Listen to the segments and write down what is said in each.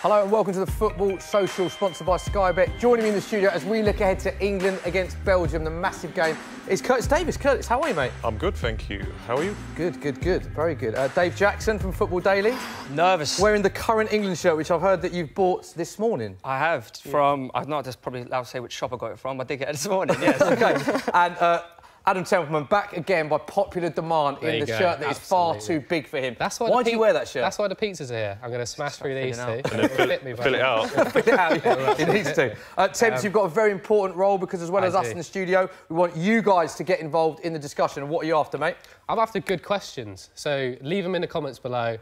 Hello and welcome to the Football Social, sponsored by Sky Bet. Joining me in the studio as we look ahead to England against Belgium, the massive game, is Curtis Davies. Curtis, how are you, mate? I'm good, thank you. How are you? Good, good, good. Very good. Dave Jackson from Football Daily. Nervous. Wearing the current England shirt, which I've heard that you've bought this morning. I have, from... I'm not just probably allowed to say which shop I got it from. I did get it this morning, yes. OK. And Adam Templeman back again by popular demand in the shirt that is far too big for him. Why do you wear that shirt? That's why the pizzas are here. I'm going to smash through these two. And then fill it out. Fill it out, yeah. It needs to. Temps, you've got a very important role because as well as us in the studio, we want you guys to get involved in the discussion. And what are you after, mate? I'm after good questions. So leave them in the comments below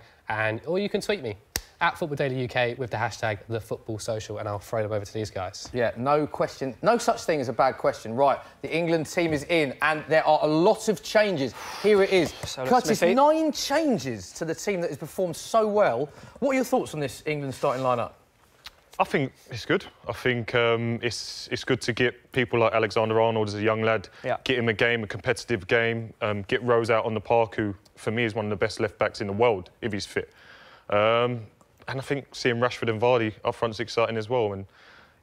or you can tweet me. At Football Daily UK with the hashtag #TheFootballSocial, and I'll throw them over to these guys. Yeah, no question, no such thing as a bad question. Right, the England team is in, and there are a lot of changes. Here it is. So Curtis, 9 changes to the team that has performed so well. What are your thoughts on this England starting lineup? I think it's good. I think it's good to get people like Alexander-Arnold as a young lad, get him a game, a competitive game, get Rose out on the park, who, for me, is one of the best left-backs in the world, if he's fit. And I think seeing Rashford and Vardy up front's exciting as well. And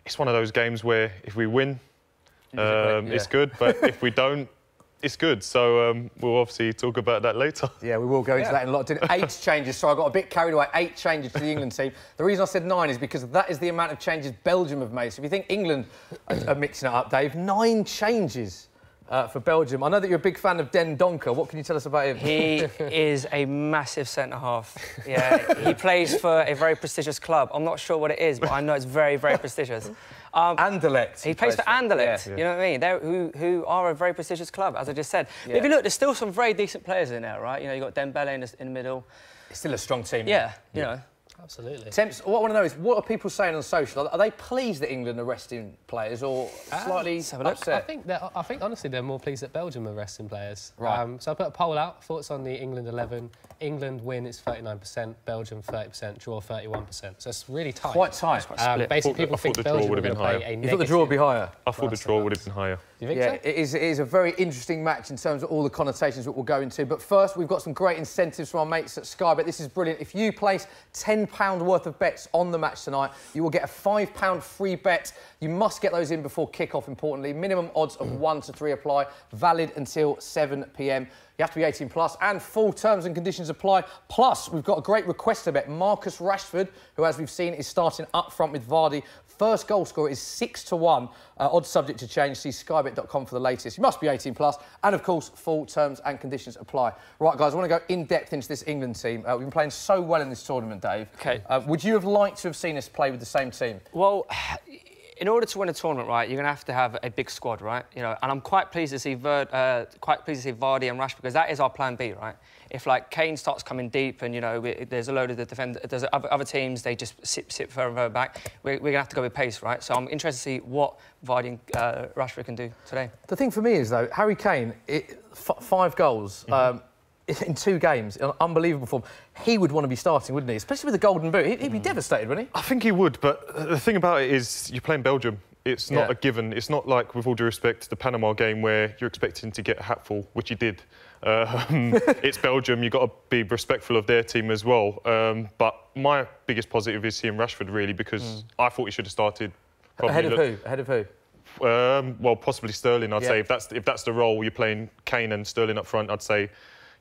it's one of those games where if we win, it's good. But if we don't, it's good. So we'll obviously talk about that later. Yeah, we will go into that in a lot. 8 changes, so I got a bit carried away. 8 changes to the England team. The reason I said 9 is because that is the amount of changes Belgium have made. So if you think England are mixing it up, Dave, 9 changes. For Belgium. I know that you're a big fan of Den Donker. What can you tell us about him? He is a massive centre-half. Yeah, he plays for a very prestigious club. I'm not sure what it is, but I know it's very, very prestigious. Anderlecht. He plays for Anderlecht, you know what I mean? They're, who are a very prestigious club, as I just said. But if you look, there's still some very decent players in there, right? You know, you've got Dembele in the middle. It's still a strong team. Yeah, you know. Absolutely. Temps, what I want to know is, what are people saying on social? Are they pleased that England are resting players or slightly upset? I think, honestly, they're more pleased that Belgium are resting players. Right. So I put a poll out, thoughts on the England 11. England win is 39%, Belgium 30%, draw 31%. So it's really tight. Quite tight. Basically, people think Belgium would have play a negative. You thought the draw would be higher? I thought the draw would have been higher. You think so? It is a very interesting match in terms of all the connotations that we'll go into. But first, we've got some great incentives from our mates at Sky Bet. This is brilliant. If you place £10 worth of bets on the match tonight, you will get a £5 free bet. You must get those in before kick-off, importantly. Minimum odds of 1 to 3 apply, valid until 7 p.m. You have to be 18 plus, and full terms and conditions apply. Plus, we've got a great request to bet. Marcus Rashford, who, as we've seen, is starting up front with Vardy. First goal scorer is 6 to 1. Odds subject to change. See skybet.com for the latest. You must be 18 plus, and of course, full terms and conditions apply. Right, guys, I want to go in depth into this England team. We've been playing so well in this tournament, Dave. OK. Would you have liked to have seen us play with the same team? Well, in order to win a tournament, right, you're going to have a big squad, right? You know, and I'm quite pleased to see Vardy and Rashford, because that is our plan B, right? If like Kane starts coming deep and, you know, there's a load of the defenders, there's other teams, they just sit further and further back, we're going to have to go with pace, right? So I'm interested to see what Vardy and Rashford can do today. The thing for me is, though, Harry Kane, 5 goals in 2 games, unbelievable form. He would want to be starting, wouldn't he? Especially with the Golden Boot. He'd be devastated, wouldn't he? I think he would, but the thing about it is you're playing Belgium. It's not a given. It's not like, with all due respect, the Panama game where you're expecting to get a hatful, which he did. It's Belgium. You've got to be respectful of their team as well. But my biggest positive is seeing Rashford, really, because I thought he should have started. Ahead of who? Ahead of who? Well, possibly Sterling, I'd say. If that's the role, you're playing Kane and Sterling up front, I'd say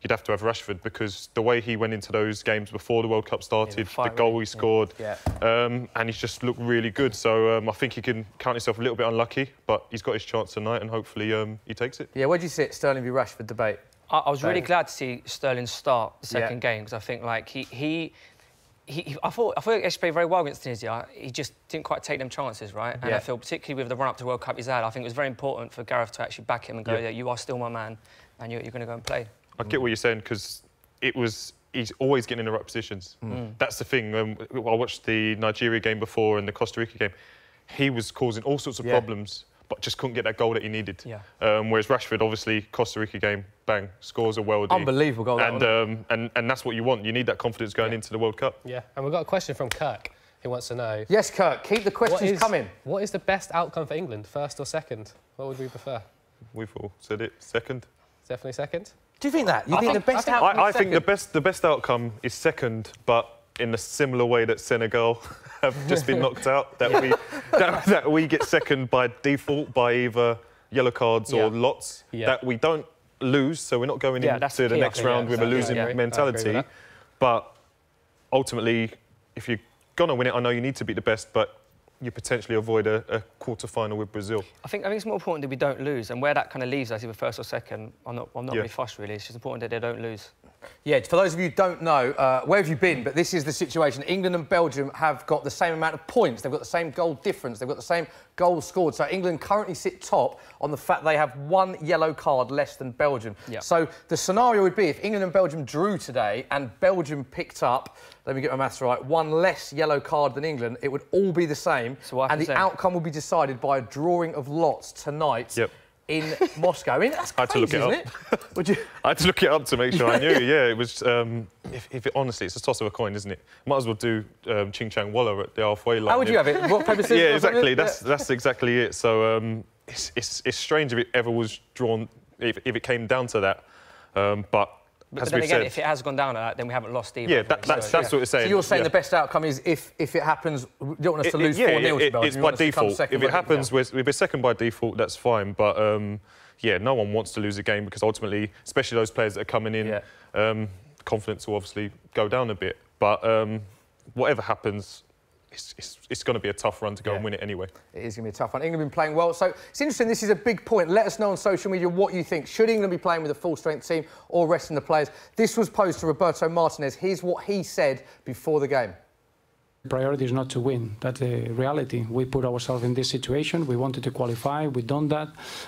you'd have to have Rashford, because the way he went into those games before the World Cup started, the goal he scored, and he's just looked really good. So I think he can count himself a little bit unlucky, but he's got his chance tonight, and hopefully he takes it. Yeah, where do you sit, Sterling v Rashford debate? I was really glad to see Sterling start the second game, because I think like I thought he actually played very well against Tunisia. He just didn't quite take them chances, right? And I feel, particularly with the run-up to the World Cup he's had, I think it was very important for Gareth to actually back him and go, yeah, you are still my man, and you're going to go and play. I get what you're saying, because he's always getting in the right positions. That's the thing. I watched the Nigeria game before and the Costa Rica game. He was causing all sorts of problems, but just couldn't get that goal that he needed. Whereas Rashford, obviously, Costa Rica game, bang, scores a worldie. Unbelievable goal. And that's what you want. You need that confidence going into the World Cup. Yeah, and we've got a question from Kirk, who wants to know... Yes, Kirk, keep the questions coming. What is the best outcome for England, first or second? What would we prefer? We've all said it, second. Definitely second? Do you think that? You think the best outcome I think the best outcome is second, but in a similar way that Senegal have just been knocked out, that we get second by default by either yellow cards or lots, that we don't lose, so we're not going into the next round with a losing mentality. But ultimately, if you're going to win it, I know you need to beat the best, but you potentially avoid a quarter-final with Brazil. I think it's more important that we don't lose, and where that kind of leaves us, either first or second, I'm not really fussed, really. It's just important that they don't lose. Yeah, for those of you who don't know, where have you been? But this is the situation. England and Belgium have got the same amount of points. They've got the same goal difference. They've got the same goals scored. So England currently sit top on the fact they have one yellow card less than Belgium. Yeah. So the scenario would be if England and Belgium drew today and Belgium picked up, let me get my maths right, one less yellow card than England, it would all be the same. So and the outcome will be decided by a drawing of lots tonight. In Moscow. I mean, that's crazy, isn't it? I had to look it up to make sure I knew. Yeah, it was. Honestly, it's a toss of a coin, isn't it? Might as well do Ching Chang Walla at the halfway line. How would you have it? What paper, scissors? Yeah, exactly. That's exactly it. So it's strange if it ever was drawn, if it came down to that. But then again, if it has gone down to that, then we haven't lost either. Yeah, that's what it's saying. So you're saying the best outcome is if it happens, you don't want us to lose 4-0 to Belgium. It's by default. If it happens, we're second by default, that's fine. But, yeah, no one wants to lose a game because ultimately, especially those players that are coming in, confidence will obviously go down a bit. But whatever happens, it's going to be a tough run to go and win it anyway. It is going to be a tough one. England have been playing well. So it's interesting, this is a big point. Let us know on social media what you think. Should England be playing with a full-strength team or resting the players? This was posed to Roberto Martinez. Here's what he said before the game. The priority is not to win. That's the reality. We put ourselves in this situation. We wanted to qualify. We've done that.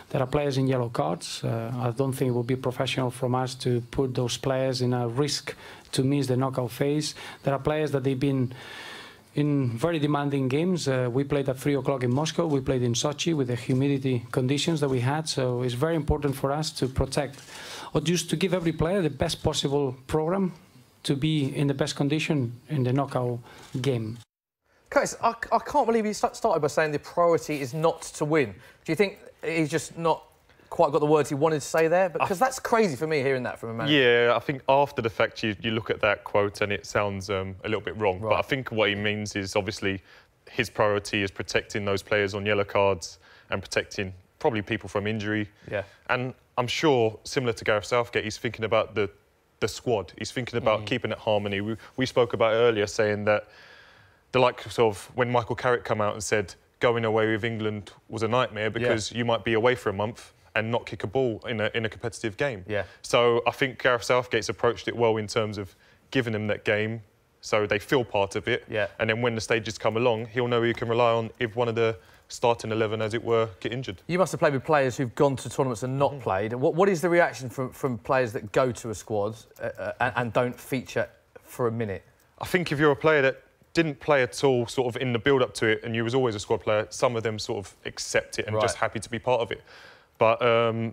There are players in yellow cards. I don't think it would be professional from us to put those players in a risk to miss the knockout phase. There are players that they've been in very demanding games. We played at 3 o'clock in Moscow. We played in Sochi with the humidity conditions that we had. So it's very important for us to protect, or just to give every player the best possible program to be in the best condition in the knockout game. Curtis, I can't believe you started by saying the priority is not to win. Do you think he's just not quite got the words he wanted to say there? Because that's crazy for me, hearing that from a man. Yeah, I think after the fact, you look at that quote and it sounds a little bit wrong. Right. But I think what he means is obviously his priority is protecting those players on yellow cards and protecting probably people from injury. Yeah. And I'm sure, similar to Gareth Southgate, he's thinking about the squad. He's thinking about keeping it harmony. We spoke about it earlier, saying that the likes of when Michael Carrick come out and said going away with England was a nightmare because you might be away for a month and not kick a ball in a competitive game. Yeah. So I think Gareth Southgate's approached it well in terms of giving them that game so they feel part of it. Yeah. And then when the stages come along, he'll know who he can rely on if one of the starting 11, as it were, get injured. You must have played with players who've gone to tournaments and not played. What is the reaction from players that go to a squad and don't feature for a minute? I think if you're a player that didn't play at all sort of in the build-up to it and you was always a squad player, some of them sort of accept it and just happy to be part of it. But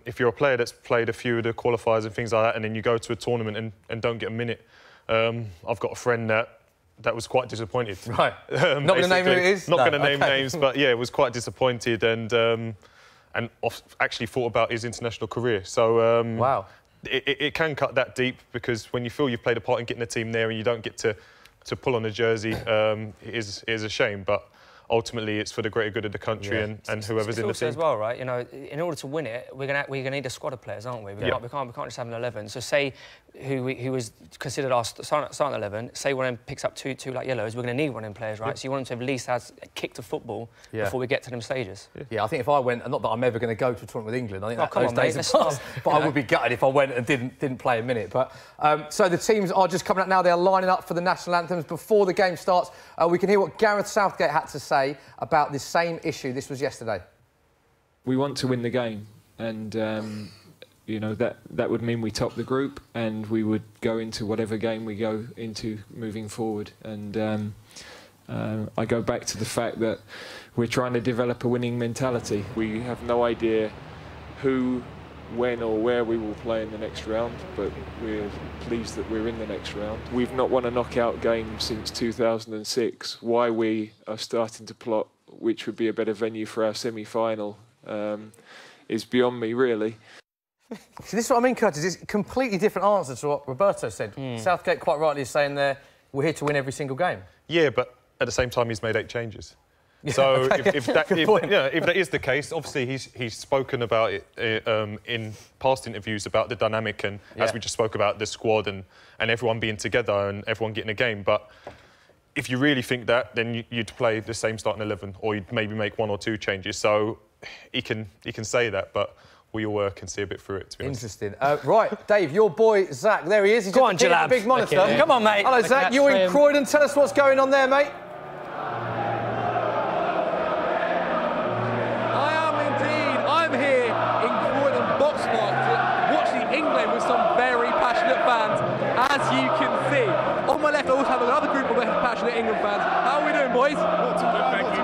if you're a player that's played a few of the qualifiers and things like that and then you go to a tournament and don't get a minute, I've got a friend that was quite disappointed. Right. Not going to name who it is? Not going to name names, but yeah, was quite disappointed and actually thought about his international career. So wow, it can cut that deep because when you feel you've played a part in getting a team there and you don't get to pull on a jersey, it is a shame. But ultimately, it's for the greater good of the country and whoever's in the team. As well, right? You know, in order to win it, we're gonna need a squad of players, aren't we? We can't just have an 11. So say who was considered our starting 11. Say one of them picks up two like yellows. We're going to need one of them players, right? So you want them to at least have kicked a football before we get to them stages. Yeah, I think if I went, not that I'm ever going to go to a tournament with England. I think those days are past. But I would be gutted if I went and didn't play a minute. But so the teams are just coming up now. They're lining up for the national anthems before the game starts. We can hear what Gareth Southgate had to say about this same issue. This was yesterday. We want to win the game, and you know that would mean we top the group, and we would go into whatever game we go into moving forward. And I go back to the fact that we're trying to develop a winning mentality. We have no idea who, when or where we will play in the next round, but we're pleased that we're in the next round. We've not won a knockout game since 2006. Why we are starting to plot which would be a better venue for our semi-final is beyond me, really. See, this is what I mean, Curtis. It's a completely different answer to what Roberto said. Southgate quite rightly is saying there, we're here to win every single game. Yeah, but at the same time, he's made 8 changes. So if that is the case, obviously he's spoken about it in past interviews about the dynamic and, as we just spoke about, the squad and everyone being together and everyone getting a game. But if you really think that, then you'd play the same starting 11, or you'd maybe make 1 or 2 changes. So he can say that, but we all can see a bit through it, to be honest. Interesting. Right, Dave, your boy Zach, there he is. He's Go on, just a big monitor. Okay. Come on, mate. Hello, Zach. You're in Croydon. Tell us what's going on there, mate. As you can see, on my left I also have another group of passionate England fans. How are we doing, boys? Not too bad, thank you.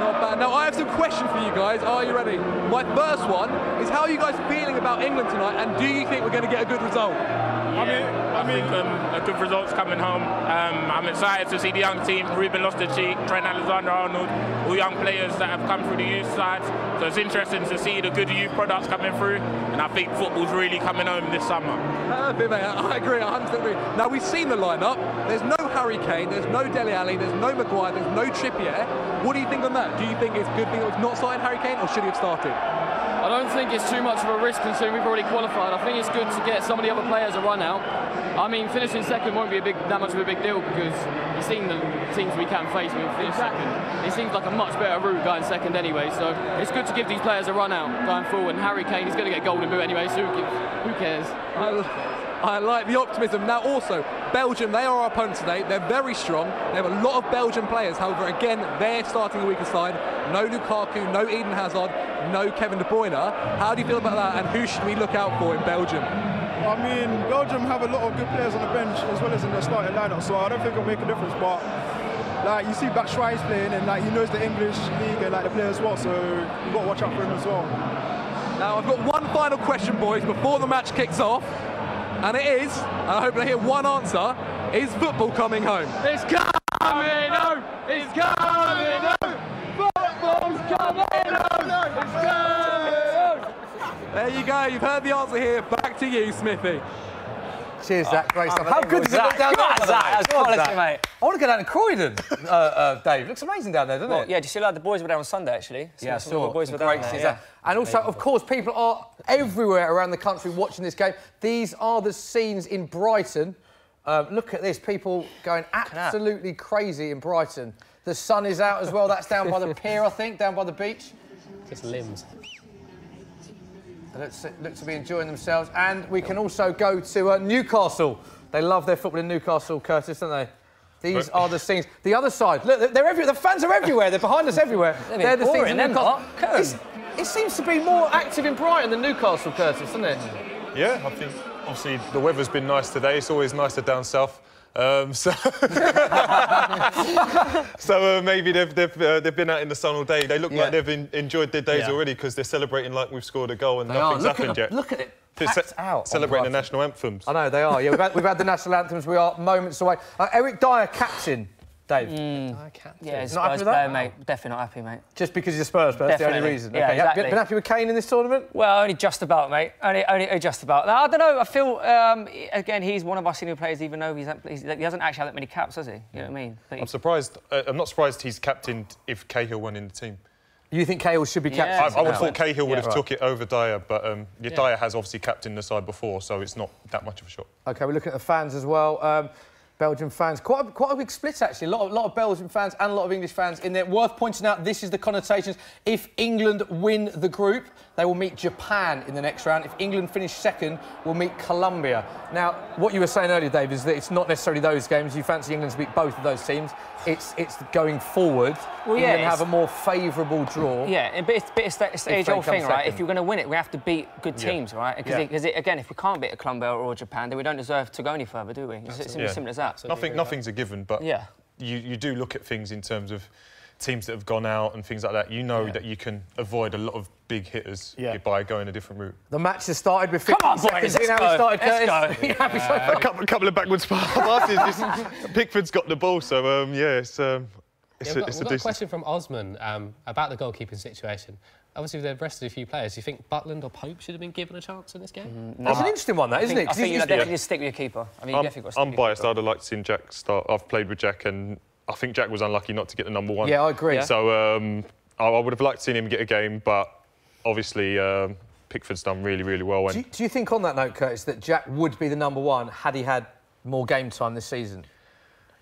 Not bad. Now I have some questions for you guys. Are you ready? My first one is, how are you guys feeling about England tonight, and do you think we're going to get a good result? I think a good result's coming home. I'm excited to see the young team. Ruben Loftus-Cheek, Trent Alexander-Arnold, all young players that have come through the youth side. So it's interesting to see the good youth products coming through, and I think football's really coming home this summer. Perfect, mate. I agree, 100% agree. Now, we've seen the lineup. There's no Harry Kane, there's no Dele Alli, there's no Maguire, there's no Trippier. What do you think on that? Do you think it's a good thing that we've not started Harry Kane, or should he have started? I don't think it's too much of a risk considering we've already qualified. I think it's good to get some of the other players a run out. I mean, finishing second won't be that much of a big deal because you've seen the teams we can face when we finish second. It seems like a much better route going second anyway, so it's good to give these players a run out going forward. And Harry Kane is going to get golden boot anyway, so who cares? I like the optimism. Now also, Belgium, they are our opponents today. They're very strong. They have a lot of Belgian players. However, again, they're starting the weaker side. No Lukaku, no Eden Hazard, no Kevin De Bruyne. How do you feel about that, and who should we look out for in Belgium? I mean, Belgium have a lot of good players on the bench as well as in the starting lineup, so I don't think it'll make a difference. But like you see Batshuayi's playing, and like he knows the English league and like the players well, so you've got to watch out for him as well. Now I've got one final question, boys, before the match kicks off. And it is, and I hope I hear one answer, is football coming home? It's coming home! It's coming home! Football's coming home! It's coming home! There you go, you've heard the answer here. Back to you, Smithy. Cheers, Zach. Great stuff. How good does it look down there? That's quality, mate. I want to go down to Croydon, Dave. Looks amazing down there, doesn't it? Yeah, do you see like the boys were there on Sunday, actually? Yeah, I saw. The boys were down there, yeah. And also, of course, people are everywhere around the country watching this game. These are the scenes in Brighton. Look at this, people going absolutely crazy in Brighton. The sun is out as well. That's down by the pier, I think, down by the beach. Just limbs. They look to be enjoying themselves. And we can also go to Newcastle. They love their football in Newcastle, Curtis, don't they? These are the scenes. The other side, look, they're everywhere. The fans are everywhere. They're behind us everywhere. They're the scenes in Newcastle. It seems to be more active in Brighton than Newcastle, Curtis, doesn't it? Yeah, I think obviously the weather's been nice today. It's always nicer down south. So maybe they've been out in the sun all day. They look like they've enjoyed their days already because they're celebrating like we've scored a goal and nothing's happened yet. Look at it. Packed out. Celebrating the national anthems. I know, they are. Yeah, we've had the national anthems. We are moments away. Eric Dyer, captain. Dave? Yeah, Spurs player, mate. Definitely not happy, mate. Just because he's a Spurs player, that's the only reason? Yeah, okay. Exactly. Been happy with Kane in this tournament? Well, only just about, mate. Only just about. I don't know, I feel, again, he's one of our senior players, even though he hasn't actually had that many caps, has he? You know what I mean? But I'm surprised. I'm not surprised he's captained if Cahill won in the team. You think Cahill should be captain? I would have thought Cahill would have took it over Dyer, but Dyer has obviously captained the side before, so it's not that much of a shot. OK, we're looking at the fans as well. Belgian fans, quite a big split actually. A lot of Belgian fans and a lot of English fans in there. Worth pointing out, this is the connotations. If England win the group, they will meet Japan in the next round. If England finish second, we'll meet Colombia. Now, what you were saying earlier, Dave, is that it's not necessarily those games. You fancy England to beat both of those teams. It's going forward. Well, England have a more favourable draw. Yeah, but it's the age-old thing, right? If you're going to win it, we have to beat good teams, right? Because again, if we can't beat a Colombia or Japan, then we don't deserve to go any further, do we? It's as simple as that. Nothing's a given, but you do look at things in terms of teams that have gone out and things like that. You know that you can avoid a lot of big hitters by going a different route. The match has started with 50 seconds. Let's go. A couple of backwards passes. Pickford's got the ball, so it's a we've got a question from Osman about the goalkeeping situation. Obviously, they've rested a few players. Do you think Butland or Pope should have been given a chance in this game? That's an interesting one, that, isn't it? I think you definitely just stick with your keeper. I mean, I'm biased. I'd have liked to see Jack start. I've played with Jack, and I think Jack was unlucky not to get the number 1. Yeah, I agree. Yeah. So I would have liked to see him get a game, but obviously Pickford's done really, really well. Do you think on that note, Curtis, that Jack would be the number 1 had he had more game time this season?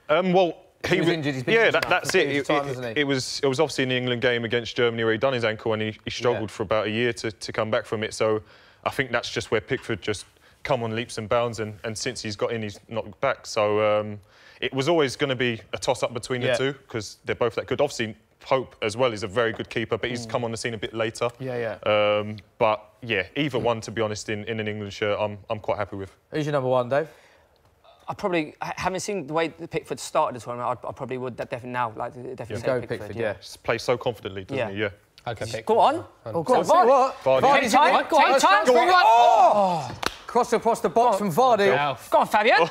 Well, he was injured. He's been injured that's it. It was obviously in the England game against Germany where he done his ankle and he struggled for about a year to come back from it. So I think that's just where Pickford just come on leaps and bounds, and since he's got in, he's knocked back. So it was always going to be a toss-up between the two because they're both that good. Obviously, Pope as well is a very good keeper, but he's come on the scene a bit later. But yeah, either one, to be honest, in an England shirt, I'm quite happy with. Who's your number 1, Dave? I probably, having seen the way Pickford started the tournament, I probably would definitely now definitely say Pickford. Yeah. Just plays so confidently, doesn't he? Yeah. Okay, Pickford. Go on. Oh, go on. See what? Vardy. Time. Go on. Go on. Oh! Cross across the box from Vardy. Go on, Fabian.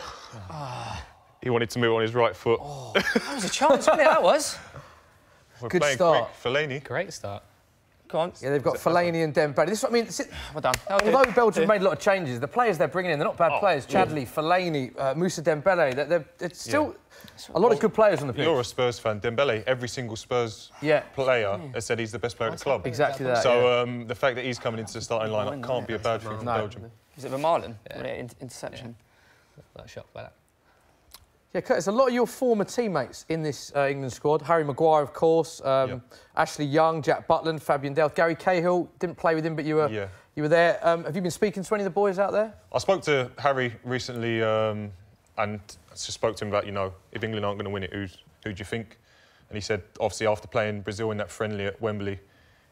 He wanted to move on his right foot. That was a chance, wasn't it? That was. Good start. Fellaini. Great start. Go on. Yeah, they've got Fellaini and Dembele. This is what I mean. Well done. Although Belgium have made a lot of changes, the players they're bringing in, they're not bad players. Chadli, Fellaini, Moussa Dembele. It's still a lot of good players on the pitch. You're a Spurs fan. Dembele, every single Spurs player has said he's the best player at the club. Exactly that. So the fact that he's coming into the starting lineup can't be a bad thing for Belgium. Was it Vermaelen? Interception. Not shocked by that. Yeah, Curtis, a lot of your former teammates in this England squad. Harry Maguire, of course, Ashley Young, Jack Butland, Fabian Delph, Gary Cahill. Didn't play with him, but you were there. Have you been speaking to any of the boys out there? I spoke to Harry recently and just spoke to him about, if England aren't going to win it, who do you think? And he said, obviously, after playing Brazil in that friendly at Wembley,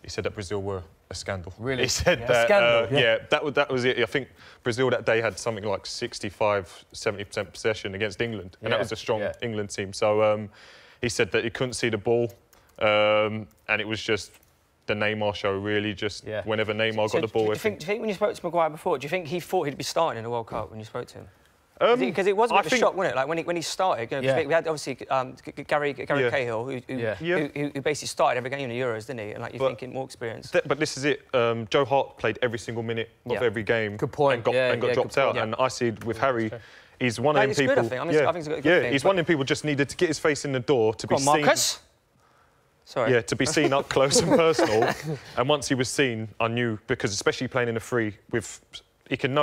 he said that Brazil were a scandal. Really? He said that. Scandal, that was it. I think Brazil that day had something like 65-70% possession against England, and that was a strong England team. So he said that he couldn't see the ball, and it was just the Neymar show, really. Just whenever Neymar got the ball. Do you think when you spoke to Maguire before, do you think he thought he'd be starting in the World Cup when you spoke to him? Because it was a bit of a shock, wasn't it? Like when he started, we had obviously Gary Cahill, who basically started every game in the Euros, didn't he? And you're thinking more experience. But this is it. Joe Hart played every single minute of every game. Good point. And got dropped out. And I see with Harry, he's one of them people. Good, I think it's a good thing. He's one of them people just needed to get his face in the door to be seen. Marcus. Sorry. Yeah, to be seen up close and personal. And once he was seen, I knew, because especially playing in a free with. He can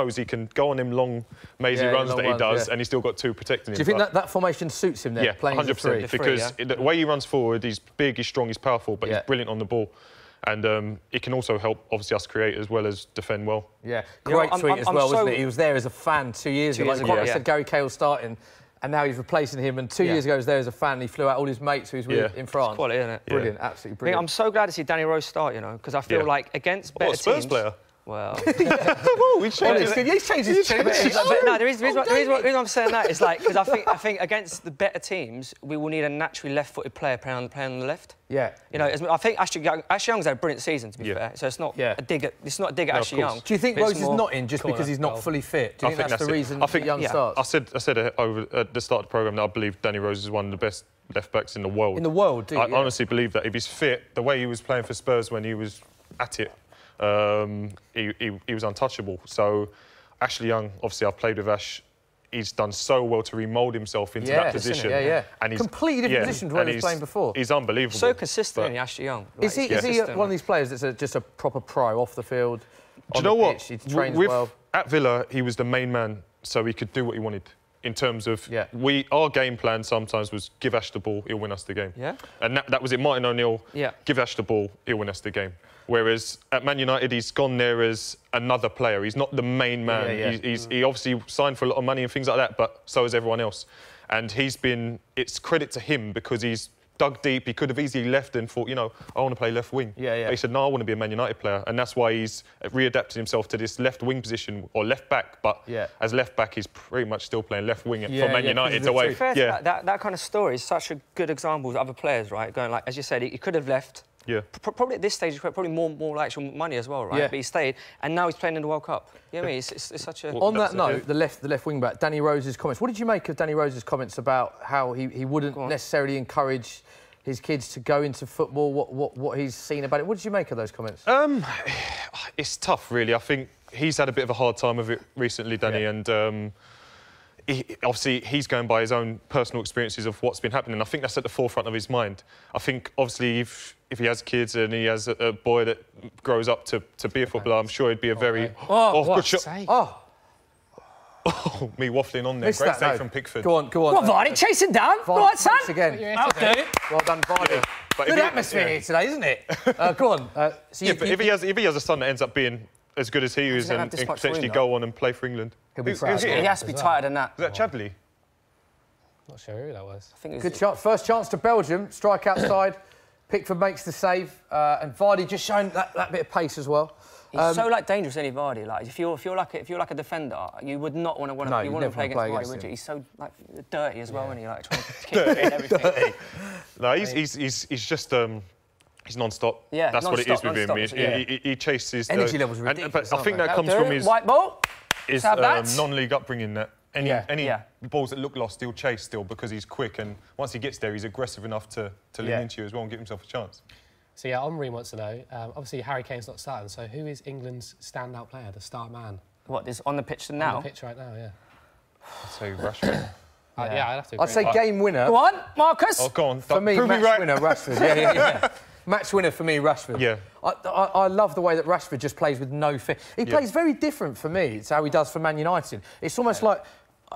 go on them long, mazy runs that he does, and he's still got 2 protecting him. Do you think that formation suits him then? Yeah, playing 100%. Because the way he runs forward, he's big, he's strong, he's powerful, but he's brilliant on the ball. And he can also help, obviously, us create as well as defend well. Yeah, great tweet as well, wasn't it? He was there as a fan 2 years ago. Like I said, Gary Cahill starting, and now he's replacing him. And 2 years ago, he was there as a fan, and he flew out all his mates who he was with in France. It's quality, isn't it? Brilliant, absolutely brilliant. I'm so glad to see Danny Rose start, because I feel like against better teams... Spurs player? Well, he's changed his tune. No, the reason I'm saying that is because I think against the better teams, we will need a naturally left-footed player playing on the left. Yeah. I think Ashley Young's had a brilliant season, to be fair. So it's not a dig at Ashley Young. Do you think Rose is not in just because he's not fully fit? Do you think that's the reason Young starts? I said over at the start of the programme that I believe Danny Rose is one of the best left backs in the world. In the world, do you? I honestly believe that if he's fit, the way he was playing for Spurs when he was at it. He was untouchable. So Ashley Young, obviously I've played with Ash, he's done so well to remould himself into that position. And he's completely different position to where he was playing before. He's unbelievable. So consistent, isn't he, Ashley Young? Is he one of these players that's just a proper pro off the field? Do you know what? He trains well. At Villa, he was the main man, so he could do what he wanted. In terms of, our game plan sometimes was give Ash the ball, he'll win us the game. Yeah. And that was it. Martin O'Neill, give Ash the ball, he'll win us the game. Whereas at Man United, he's gone there as another player. He's not the main man. He obviously signed for a lot of money and things like that, but so has everyone else. And it's credit to him because he's dug deep. He could have easily left and thought, I want to play left wing. But he said, no, I want to be a Man United player. And that's why he's readapted himself to this left wing position, or left back. But as left back, he's pretty much still playing left wing for Man United. That kind of story is such a good example of other players, right? Going as you said, he could have left. Yeah. Probably at this stage, probably more actual money as well, right? Yeah. But he stayed, and now he's playing in the World Cup. You know what I mean? It's such a... On that note, the left wing back, Danny Rose's comments. What did you make of Danny Rose's comments about how he wouldn't necessarily encourage his kids to go into football? What he's seen about it? What did you make of those comments? It's tough, really. I think he's had a bit of a hard time of it recently, Danny, and obviously he's going by his own personal experiences of what's been happening. I think that's at the forefront of his mind. I think obviously if he has kids and he has a boy that grows up to be a footballer, I'm sure he'd be a very good shot. Oh, me waffling on there. Missed Great that, save from Pickford. Go on. Well, Vardy, chase him down. Right, son. Again. Well done, Vardy. But Good atmosphere here today, isn't it? Go on. So but if he has a son that ends up being as good as he is and potentially go on and play for England, he'll be proud. He has to be tighter than that. Is that Chadley? Not sure who that was. I think it was good shot. First chance to Belgium. Strike outside. Pickford makes the save, and Vardy just showing that bit of pace as well. He's so dangerous, isn't he, Vardy? Like if you're like a defender, you would not want to play against Vardy, would you? He's so dirty as well, and he trying to kick and everything. No, he's just he's non-stop. Yeah, that's what it is with him. He chases energy levels ridiculous. But I think that comes from his white ball. His non-league upbringing. That any balls that look lost, he'll chase still because he's quick, and once he gets there, he's aggressive enough to lean into you as well and give himself a chance. So yeah, Omri wants to know. Obviously, Harry Kane's not starting. So who is England's standout player, the star man? What is on the pitch now? On the pitch right now, yeah. I'd say Rashford. I'd have to agree. I'd say game winner. Go on, Marcus. Oh, go on. For me, match winner, Rashford. Yeah. Match winner for me, Rashford. Yeah. I love the way that Rashford just plays with no fear. He plays very different for me. It's how he does for Man United. It's almost like,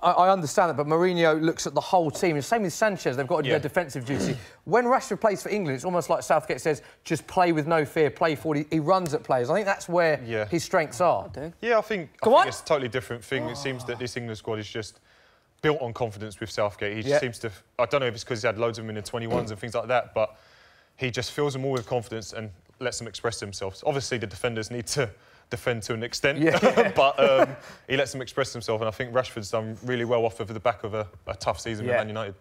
I understand that, but Mourinho looks at the whole team. And same with Sanchez, they've got to do their defensive duty. When Rashford plays for England, it's almost like Southgate says, just play with no fear, play forward. He runs at players. I think that's where his strengths are. Yeah, I think it's a totally different thing. It seems that this England squad is just built on confidence with Southgate. He just seems to... I don't know if it's because he's had loads of them in the 21s and things like that, but he just fills them all with confidence and lets them express themselves. Obviously, the defenders need to defend to an extent, but he lets them express themselves, and I think Rashford's done really well off of the back of a tough season with Man United.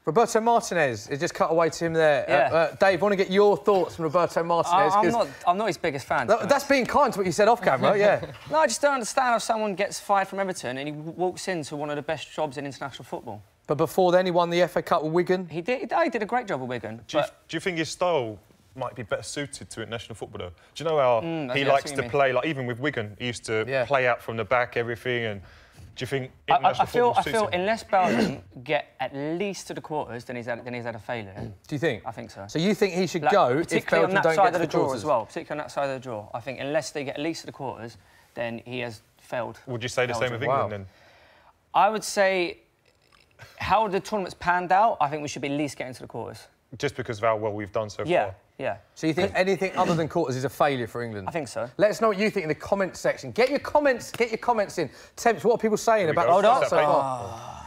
Roberto Martinez, it just cut away to him there. Dave, I want to get your thoughts on Roberto Martinez. I'm not his biggest fan. That's being kind to what you said off camera, No, I just don't understand how someone gets fired from Everton and he walks into one of the best jobs in international football. But before then, he won the FA Cup with Wigan. He did a great job with Wigan. Do you think his style might be better suited to international football, though? Do you know how he likes to play? Like, even with Wigan, he used to play out from the back, everything, and... Do you think I feel unless Belgium get at least to the quarters, then he's had a failure. Do you think? I think so. So you think he should go if Belgium don't get to the draw quarters as well? Particularly on that side of the draw. I think unless they get at least to the quarters, then he has failed. Would you say the same with England then? I would say how the tournament's panned out, I think we should be at least getting to the quarters. Just because of how well we've done so far? Yeah. So you think anything other than quarters is a failure for England? I think so. Let us know what you think in the comments section. Get your comments in. Temps, what are people saying about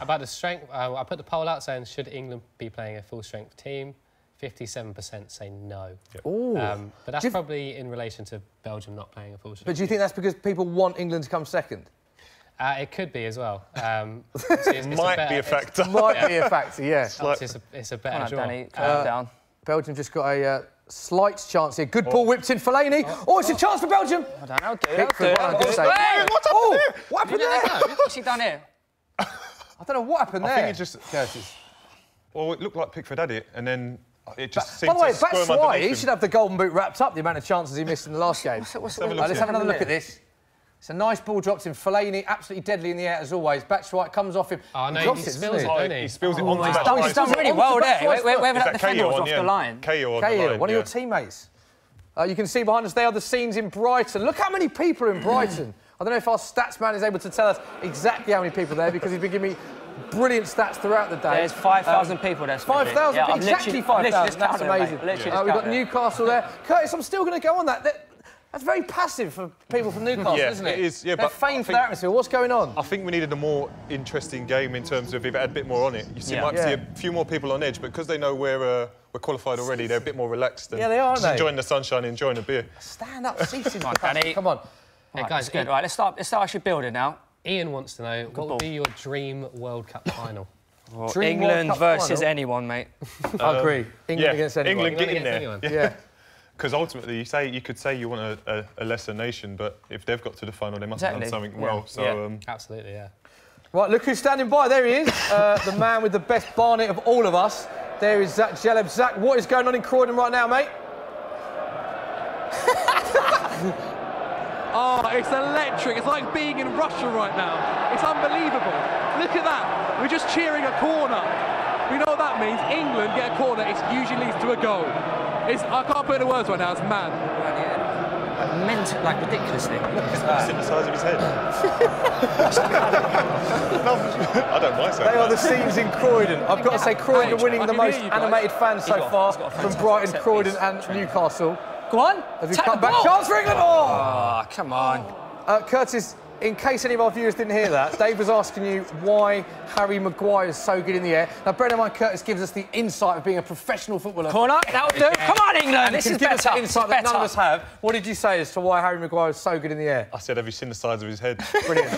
about the strength? I put the poll out saying, should England be playing a full-strength team? 57% say no. But that's probably in relation to Belgium not playing a full-strength. But do you think that's because people want England to come second? It could be as well. Might be a factor. Might be a factor, yeah. It's a better draw. Danny, calm down. Belgium just got a slight chance here. Good ball whipped in Fellaini. Oh, it's a chance for Belgium. I don't know, what happened there? What's he done here? I don't know what happened there. I think it just... Curtis. Well, it looked like Pickford had it, and then it just seemed to squirm underneath him. By the way, Batshuayi, he should have the golden boot wrapped up, the amount of chances he missed in the last game. Let's have another look at this. It's a nice ball dropped in. Fellaini, absolutely deadly in the air as always. Batshuayi comes off him. Oh, no, he spills it, doesn't he? He spills it onto Batshuayi. He's done really well there. Whether that defender was off the line. Cahill, one of your teammates. You can see behind us, they are the scenes in Brighton. Look how many people are in Brighton. I don't know if our stats man is able to tell us exactly how many people are there because he's been giving me brilliant stats throughout the day. There's 5,000 people there. 5,000? Yeah, exactly 5,000. That's amazing. We've got Newcastle there. Curtis, I'm still going to go on that. That's very passive for people from Newcastle, isn't it? It is, yeah. They're famed for their atmosphere. What's going on? I think we needed a more interesting game in terms of if it had a bit more on it. You might see a few more people on edge, but because they know we're qualified already, they're a bit more relaxed. And they are, aren't they? Enjoying the sunshine, enjoying a beer. Stand up, seated, man. Danny. Come on. Hey, guys, good. Right, let's start actually building now. Ian wants to know, what would be your dream World Cup final? England versus anyone, mate. I agree. England against anyone. England get in there. Yeah. Because ultimately, you could say you want a lesser nation, but if they've got to the final, they must have done something well. So absolutely, yeah. Right, look who's standing by. There he is, the man with the best barnet of all of us. There is Zach Jeleb. Zach, what is going on in Croydon right now, mate? Oh, it's electric. It's like being in Russia right now. It's unbelievable. Look at that. We're just cheering a corner. We know what that means. England get a corner, it usually leads to a goal. I can't put it into words right now, it's mad. Mental, like ridiculously. Look at that. The size of his head. I don't mind saying They are the scenes in Croydon. I've got to say, Croydon winning the most animated fans so far from Brighton, Croydon and Newcastle. Go on. As we come back, chance for England. Oh, come on. Curtis, in case any of our viewers didn't hear that, Dave was asking you why Harry Maguire is so good in the air. Now, bear in mind, Curtis gives us the insight of being a professional footballer. Corner, that'll do. Come on, England. And this is give better. us insight that none of us have. What did you say as to why Harry Maguire is so good in the air? I said, have you seen the size of his head? Brilliant.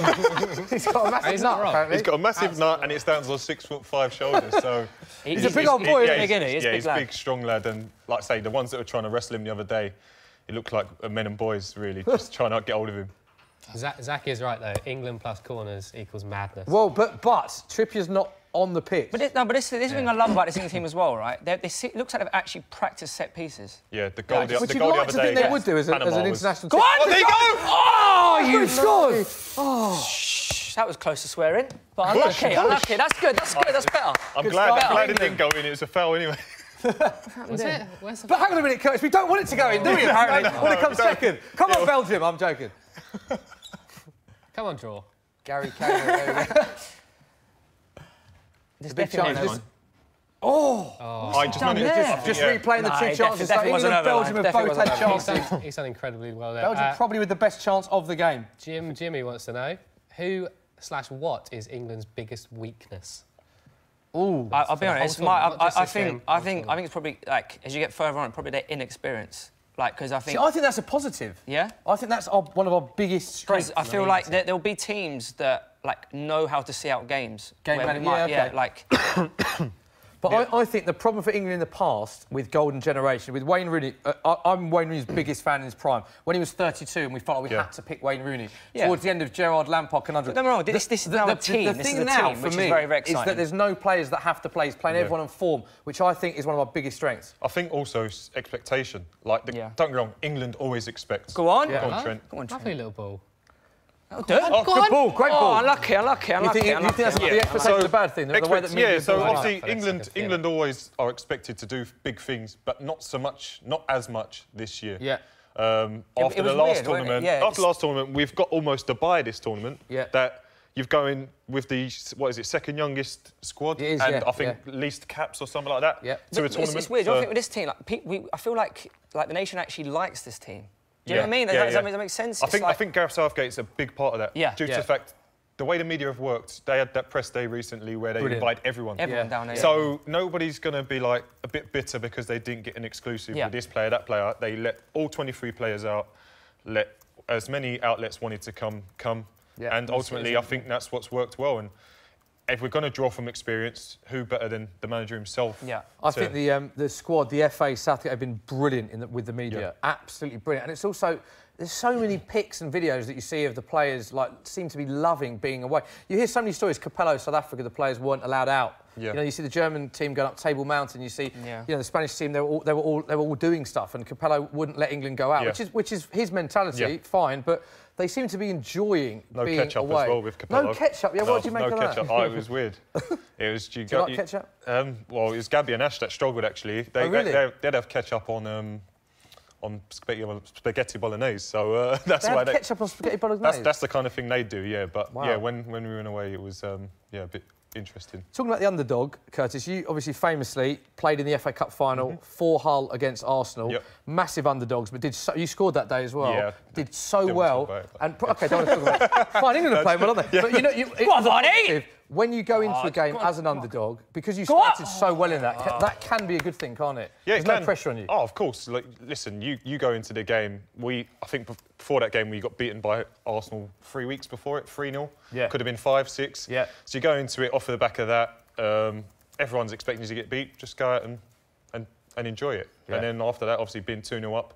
He's got a massive nut, apparently. He's got a massive nut and it stands on 6'5" shoulders, so... He's a big old boy, isn't he? He's a big, strong lad, and like I say, the ones that were trying to wrestle him the other day, it looked like men and boys, really, just trying to get hold of him. Zach is right, though. England plus corners equals madness. Well, but Trippier's not on the pitch. But this thing I love about this England team as well, right? It looks like they've actually practiced set pieces. Yeah, the goal the other day. Which you'd like to think they would do as an international team. Go on! There you go! Oh, you scored! Oh, that was close to swearing. But unlucky. That's good, that's better. I'm glad it didn't go in. It was a foul anyway. Was it? But hang on a minute, Curtis. We don't want it to go in, do we, apparently? When it comes second. Come on, Belgium. I'm joking. Come on, draw. Gary Kane. There we go. There's definitely one. Just replaying the two chances. So England and Belgium have both had chances. He's done incredibly well there. Belgium probably with the best chance of the game. Jimmy wants to know, who/what is England's biggest weakness? Ooh, I'll be honest. I think it's probably, like, as you get further on, probably their inexperience. Like, because I think that's a positive. Yeah. I think that's one of our biggest strengths. I feel like there'll be teams that know how to see out games. But I think the problem for England in the past with golden generation, with Wayne Rooney, I'm Wayne Rooney's biggest fan in his prime. When he was 32 and we felt like we had to pick Wayne Rooney. Towards the end of Gerrard, Lampard, conundrum. Don't get me wrong, this is now a team. The thing now, for me, is that there's no players that have to play. He's playing everyone on form, which I think is one of our biggest strengths. I think also expectation. Like, don't get me wrong, England always expects. Go on. Go on, Trent. Lovely little ball. Oh, good ball, great ball. Unlucky. You think that's the expectation a bad thing? The way that so obviously England always are expected to do big things, but not as much this year. Yeah. After the last tournament, we've got almost a bye this tournament. Yeah. That you've going with the second youngest squad, it is, and I think least caps or something like that. Yeah. To a tournament. It's weird. I think with this team, I feel like the nation actually likes this team. Do you know what I mean? Does that make sense? I think Gareth Southgate's a big part of that. Yeah. Due to the fact, the way the media have worked, they had that press day recently where they invite everyone. Everyone down there. So nobody's going to be like a bit bitter because they didn't get an exclusive with this player, that player. They let all 23 players out, let as many outlets wanted to come. Yeah. And ultimately, I think that's what's worked well. And if we're going to draw from experience, who better than the manager himself? Yeah, I think the squad, the FA, Southgate have been brilliant with the media. Yeah. Absolutely brilliant. And it's also, there's so many pics and videos that you see of the players, like, seem to be loving being away. You hear so many stories. Capello, South Africa, the players weren't allowed out. Yeah. You know, you see the German team going up Table Mountain. You see, you know, the Spanish team. They were all doing stuff, and Capello wouldn't let England go out, which is his mentality. Fine, but they seem to be enjoying being ketchup away. As well with Capello. No ketchup. Yeah, what do you make of that? No ketchup. Oh, it was weird. It was. Do you like ketchup? Well, it was Gabby and Ash that struggled actually. They'd have ketchup on spaghetti bolognese, so that's why they ketchup on spaghetti bolognese. That's the kind of thing they do, yeah. But when we went away, it was a bit interesting. Talking about the underdog, Curtis, you obviously famously played in the FA Cup final for Hull against Arsenal. Yep. Massive underdogs, but you scored that day as well. Yeah. Did so well. Don't want to talk about it. Fine, England are playing well, aren't they? But you know, when you go into a game as an underdog, because you started so well in that can be a good thing, can't it? Yeah, there's no pressure on you. Oh, of course. Like, listen, you go into the game. I think before that game we got beaten by Arsenal 3 weeks before it, 3-0. Yeah. Could have been 5-6. Yeah. So you go into it off the back of that. Everyone's expecting you to get beat. Just go out and enjoy it. Yeah. And then after that, obviously being 2-0 up.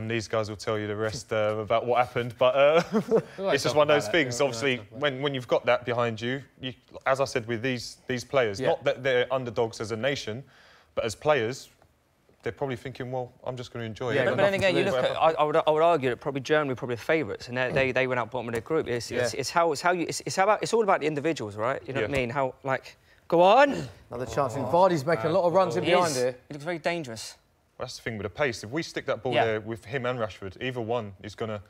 These guys will tell you the rest about what happened, but it's just one of those things. Obviously, when you've got that behind you, as I said with these players, not that they're underdogs as a nation, but as players, they're probably thinking, well, I'm just going to enjoy it. But then again, you look at, I would argue that probably Germany were probably the favourites, and they went out bottom of their group. It's all about the individuals, right? You know what I mean? How, like, go on. Another chance. Vardy's making a lot of runs in behind here. It looks very dangerous. Well, that's the thing with the pace. If we stick that ball there with him and Rashford, either one is going to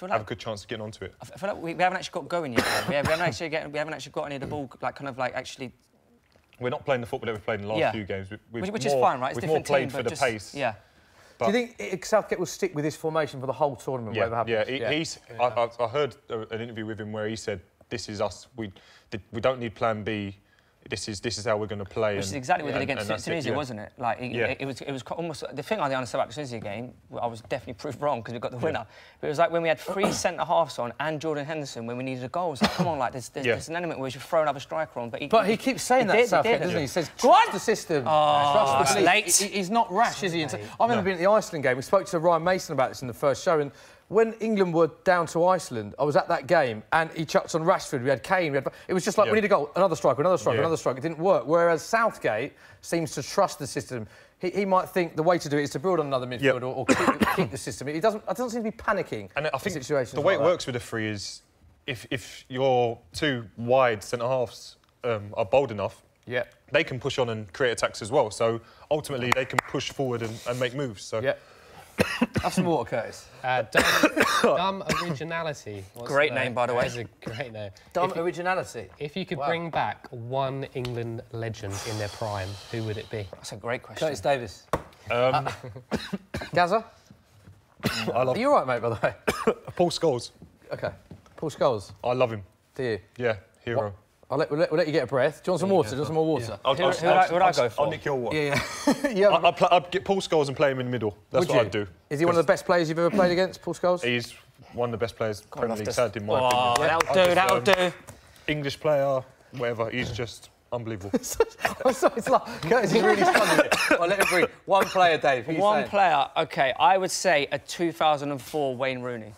have a good chance of getting onto it. I feel like we haven't actually got going yet. we haven't actually got any of the ball, like, kind of like actually. We're not playing the football that we've played in the last few games. Which is fine, right? It's we've more played for the pace. Yeah. But do you think Southgate will stick with this formation for the whole tournament, whatever happens? I heard an interview with him where he said, "This is us. We don't need Plan B. This is how we're going to play." Which is exactly what we did against Tunisia, wasn't it? Like, it was almost the thing I understood about the Tunisia game. I was definitely proved wrong because we got the winner. But it was like when we had 3 centre halves on and Jordan Henderson when we needed a goal. It's like, come on, like there's an element where we should throw another striker on. But he keeps saying that, Southgate, doesn't he? He says, trust the system. Trust the late. He's not rash, is he? I remember being at the Iceland game. We spoke to Ryan Mason about this in the first show, and when England were down to Iceland, I was at that game, and he chucked on Rashford. We had Kane. It was just like, we need a goal, another striker, another striker, another striker. It didn't work. Whereas Southgate seems to trust the system. He might think the way to do it is to build on another midfielder or keep the system. He doesn't seem to be panicking. And I think the way it works with the three is if your 2 wide centre halves are bold enough, they can push on and create attacks as well. So ultimately, they can push forward and make moves. So. Have some water, Curtis. Dumb Originality. Great name, by the way. That's a great name. Dumb Originality. If you could bring back one England legend in their prime, who would it be? That's a great question. Curtis Davies. Gazza? Are you all right, mate, by the way? Paul Scholes. OK. Paul Scholes. I love him. Do you? Yeah, hero. We'll let you get a breath. Do you want some water? Do you want some more water? Who would I go for? I'll nick your water. Yeah. I'd get Paul Scholes and play him in the middle. That's what I'd do. Is he one of the best players you've ever played against, Paul Scholes? He's one of the best players Premier League's had, in my opinion. That'll do. English player, whatever. He's just unbelievable. I'm sorry, it's like Curtis is really stunned. Well, let him breathe. One player, Dave. One player. OK, I would say a 2004 Wayne Rooney.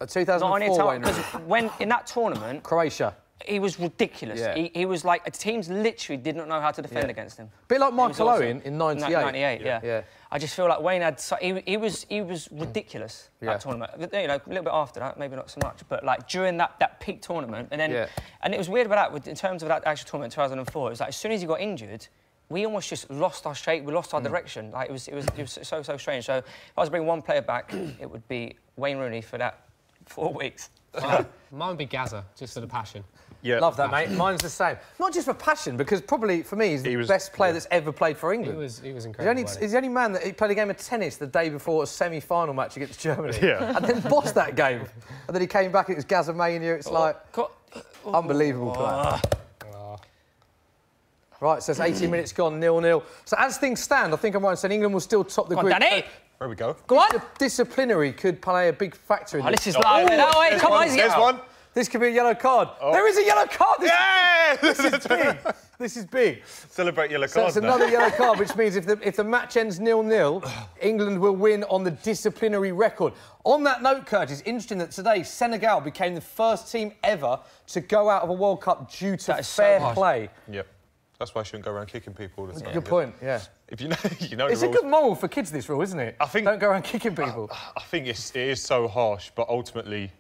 A 2004 Wayne Rooney? Because when in that tournament, Croatia. He was ridiculous. He was like, teams literally did not know how to defend against him. A bit like Michael Owen in '98. 98, yeah. I just feel like Wayne had... He was ridiculous, that tournament. You know, a little bit after that, maybe not so much, but like during that peak tournament, and then... And it was weird about that, in terms of that actual tournament in 2004, it was like as soon as he got injured, we almost just lost our shape, we lost our direction. Like, it was so strange. So if I was to bring one player back, it would be Wayne Rooney for that 4 weeks. Mine would be Gazza, just for the passion. Yeah, love that, mate. Mine's the same. Not just for passion, because probably, for me, he's the best player that's ever played for England. He was incredible. He's the only man that played a game of tennis the day before a semi-final match against Germany. And then bossed that game. And then he came back, it was Gazza-mania. It's like... unbelievable player. Right, so it's 18 minutes gone, 0-0. So as things stand, I think I'm right in saying England will still top the group. Danny! There we go. Go on! Disciplinary could play a big factor in this. This is like... Come on, there's one. This could be a yellow card. There is a yellow card! This is big. This is big. Celebrate yellow cards. So it's another yellow card, which means if the match ends 0-0, England will win on the disciplinary record. On that note, Curtis, it's interesting that today Senegal became the first team ever to go out of a World Cup due to fair play. Yep. That's why I shouldn't go around kicking people all the time. Good point, yeah. If you know the rules. It's a good moral for kids, this rule, isn't it? I think... Don't go around kicking people. I think it is so harsh, but ultimately...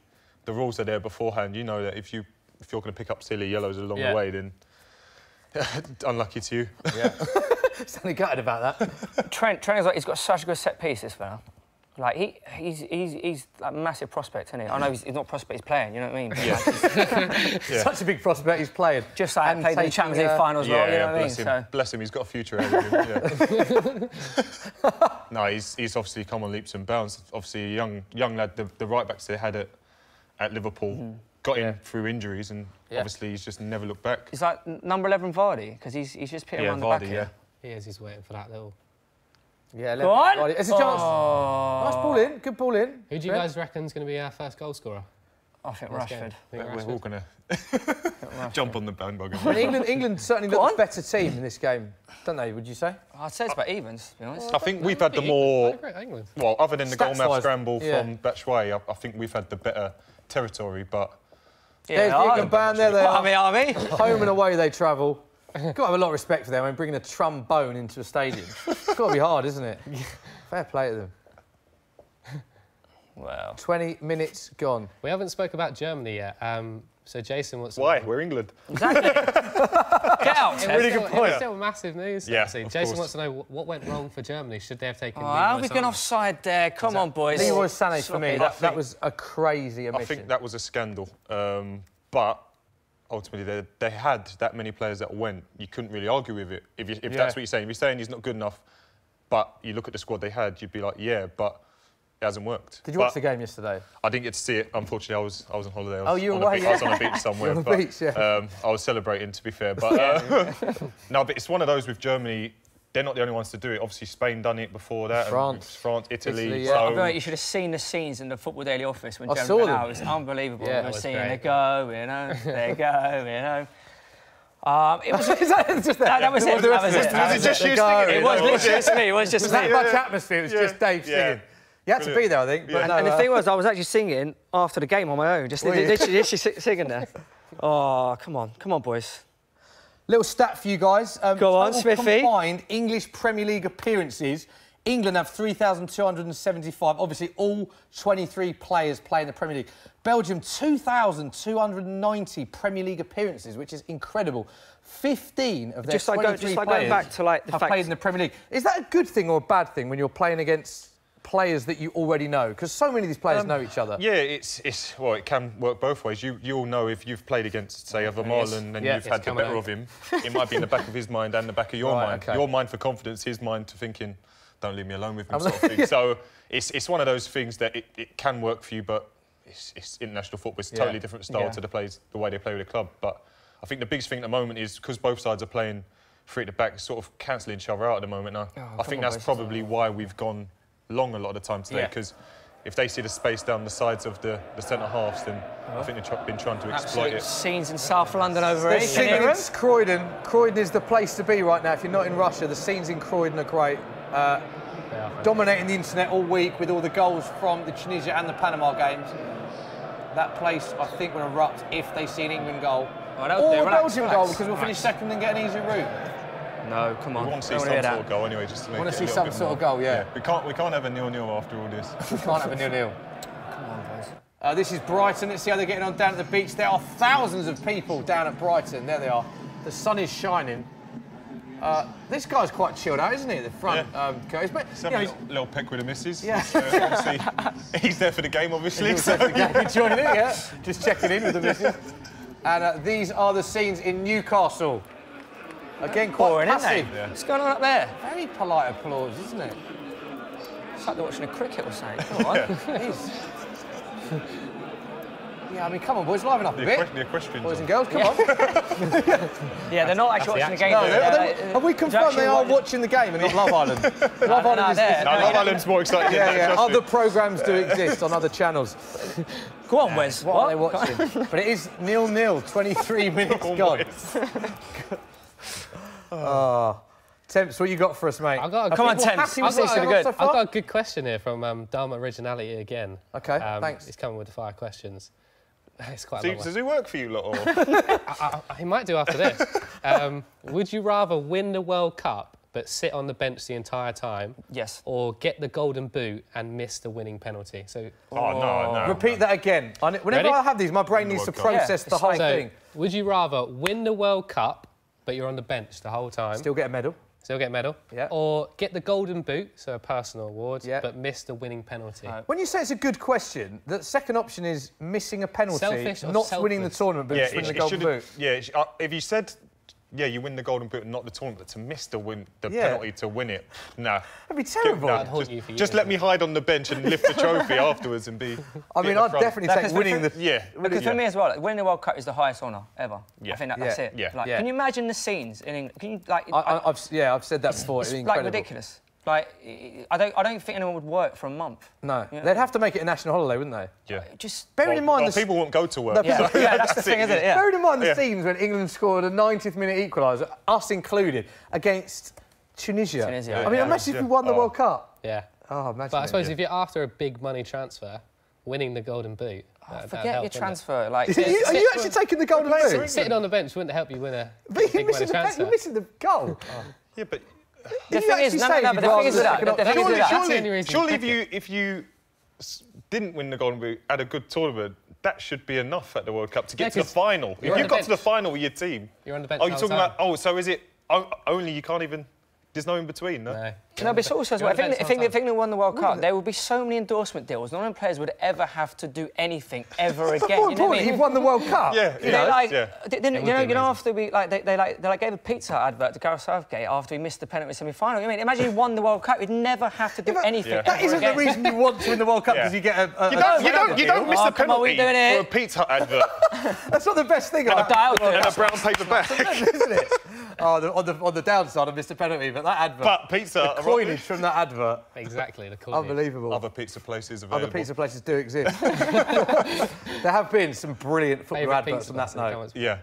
The rules are there beforehand. You know that if you're going to pick up silly yellows along the way, then unlucky to you. Yeah. Sounded gutted about that. Trent is like, he's got such a good set piece, this fella. Like he's like a massive prospect, isn't he? I know he's not a prospect, he's playing. You know what I mean? Such a big prospect, he's playing. Just like played in the Champions League final as well. You know what I mean? So. Bless him, he's got a future ahead of him. No, he's obviously come on leaps and bounds. Obviously, a young lad. The right backs they had at Liverpool got him through injuries, and obviously he's just never looked back. He's like number 11 Vardy, because he's just pitting around the back here. He is, he's waiting for that little... Yeah, go on! It's a chance. Nice ball in, good ball in. Who do you guys reckon is going to be our first goal scorer? I think Rashford. We're all going to jump on the bandwagon. England certainly look the better team in this game, don't they, would you say? I'd say it's about evens, to be honest. I think we've had the more... Well, other than the goalmouth scramble from Batshuayi, I think we've had the better territory, but... There's the England band there. They are. Are we? Home and away they travel. Got to have a lot of respect for them. I mean, bringing a trombone into a stadium. It's got to be hard, isn't it? Fair play to them. Wow. 20 minutes gone. We haven't spoke about Germany yet. So Jason wants to... Why? We're England. Exactly. Get out, Ted. Really good point. It's still massive news. Yeah, Jason wants to know what went wrong for Germany. Should they have taken... How are we going offside there? Come on, boys. Leroy Sané, for me, that was a crazy omission. I think that was a scandal. But ultimately, they had that many players that went. You couldn't really argue with it. If that's what you're saying. If you're saying he's not good enough, but you look at the squad they had, you'd be like, yeah, but... It hasn't worked. Did you watch the game yesterday? I didn't get to see it. Unfortunately, I was on holiday. You were away, I was on a beach somewhere. On the beach, yeah. I was celebrating, to be fair. But no, but it's one of those with Germany. They're not the only ones to do it. Obviously, Spain done it before that. France, Italy. Yeah. So... I bet you should have seen the scenes in the Football Daily office when Germany saw went them. out. It was unbelievable. Yeah, we were seeing great. they go, you know, they go, you know. It was just that. That was it. That was it. Was it just you singing? It was literally just me. It was just It was me. that much atmosphere. It was just Dave singing. You had to be there, I think. But And the thing was, I was actually singing after the game on my own, just literally singing there. Oh, come on, boys. Little stat for you guys. Go on, Smithy. Combined English Premier League appearances, England have 3,275. Obviously, all 23 players play in the Premier League. Belgium, 2,290 Premier League appearances, which is incredible. 15 of their 23 players going back to the have played in the Premier League. Is that a good thing or a bad thing when you're playing against players that you already know? Because so many of these players know each other. Yeah, well, it can work both ways. You'll know if you've played against, say, Marlon and you've had the better of him. It might be in the back of his mind and the back of your mind. Okay. Your mind for confidence, his mind to thinking, don't leave me alone with him, sort of thing. So it's one of those things that it can work for you, but it's international football. It's a totally different style to the way they play with the club. But I think the biggest thing at the moment is because both sides are playing three at the back, sort of cancelling each other out at the moment now. I think that's probably why we've gone long a lot of the time today, because if they see the space down the sides of the centre halves, then I think they've been trying to exploit it. Scenes in South London over here. It's Croydon. Croydon is the place to be right now. If you're not in Russia, the scenes in Croydon are great. Dominating the internet all week with all the goals from the Tunisia and the Panama games. That place, I think, will erupt if they see an England goal or a Belgium goal, because we'll finish second and get an easy route. No, come on. We want to see some sort of goal anyway, just to make it want to a see some sort of goal, yeah. We can't have a 0-0 after all this. We can't have a 0-0. Come on, boys. This is Brighton. Let's see how they're getting on down at the beach. There are thousands of people down at Brighton. There they are. The sun is shining. This guy's quite chilled out, isn't he, at the front, Curtis? But he's having a little peck with the missus. Yeah. Obviously, he's there for the game, obviously. He's there for the game, joining in, yeah. Just checking in with the missus. And these are the scenes in Newcastle. Again, quite passive. Yeah. What's going on up there? Very polite applause, isn't it? It's like they're watching a cricket or something. Come on. It is. Yeah, I mean, come on, boys, liven up a bit. Boys and girls, come on. Yeah, they're not actually watching the game. Have we confirmed they are watching the game and not Love Island? Love Island is... Love Island's more exciting. Yeah. Other programmes do exist on other channels. Go on, Wes. What are they watching? But it is 0-0, 23 minutes gone. Temps, what you got for us, mate? Come on, Temps. I've got a good question here from Dumb Originality again. OK, thanks. He's coming with 5 questions. It's quite Does it work for you lot? He might do after this. Would you rather win the World Cup but sit on the bench the entire time? Yes. Or get the golden boot and miss the winning penalty? So. No. Repeat that again. Whenever I have these, my brain needs to process the whole thing. Would you rather win the World Cup but you're on the bench the whole time? Still get a medal. Yeah. Or get the golden boot, so a personal award, but miss the winning penalty. When you say it's a good question, the second option is missing a penalty, not winning the tournament, but just winning the golden boot. Yeah, if you said, you win the golden boot and not the tournament, but to miss the penalty to win it, nah. That'd be terrible. Just let me hide on the bench and lift the trophy afterwards and be... I mean, I'd definitely take winning the... Because for me as well, winning the World Cup is the highest honour ever. I think that's it. Yeah. Can you imagine the scenes in England? Can you, I've said that before. It's like ridiculous. Like, I don't think anyone would work for a month. No. They'd have to make it a national holiday, wouldn't they? Yeah. Just bearing in mind... people won't go to work. Yeah, that's the thing, isn't it? Yeah. Bearing in mind the scenes when England scored a 90th minute equaliser, us included, against Tunisia. I mean, imagine if we won the World Cup. Yeah. Oh, imagine. But I suppose if you're after a big money transfer, winning the golden boot, Forget your transfer. Like, are you actually taking the golden boot? Sitting on the bench wouldn't help you win a But big winner transfer. you're missing the goal. Yeah, but the thing is, surely if you didn't win the golden boot at a good tournament, that should be enough at the World Cup to get to the final. If you got to the final with your team, you're on the bench. Oh, you're talking about? Oh, so is it only you can't even? There's no in between, no? No, but it's also as well. If England won the World Cup, there would be so many endorsement deals. None of the players would ever have to do anything ever again. More importantly, you've won the World Cup. Yeah, After we they gave a pizza advert to Gareth Southgate after he missed the penalty semi-final. I mean, imagine he won the World Cup, he'd never have to do anything. That isn't the reason you want to win the World Cup because you get a. You don't miss the penalty for a pizza advert. That's not the best thing. And a brown paper bag, isn't it? Oh, on the downside, I missed a penalty, but that advert. But pizza. The coinage from that advert. Exactly, the coinage. Unbelievable. Other pizza places available. Other pizza places do exist. There have been some brilliant football adverts on that note. Yeah.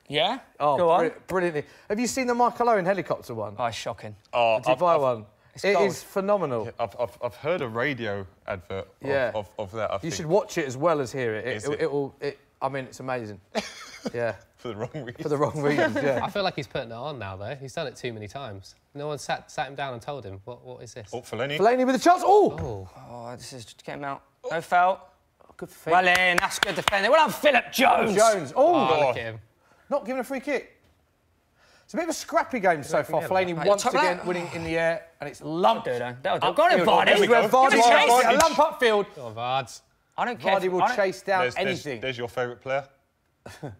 Yeah? Oh, go on. Brilliantly. Have you seen the Michael Owen helicopter one? Oh, it's shocking. Oh, did you buy one? It is phenomenal. Yeah, I've heard a radio advert of that. You should watch it as well as hear it. I mean, it's amazing. Yeah. For the wrong reasons. For the wrong reasons, yeah. I feel like he's putting it on now, though. He's done it too many times. No one sat him down and told him, what is this? Oh, Fellaini. Fellaini with a chance. Oh, this is just get him out. No foul. Good feet. Well in, that's good defending. Well done, Philip Jones. Oh, look at him. Not giving a free kick. It's a bit of a scrappy game so far. Fellaini once again winning in the air, and it's lumped. That'll do. Go on, Vardy. Vardy a lump upfield. Go on, Vards. I don't care. Vardy will chase down anything. There's your favourite player.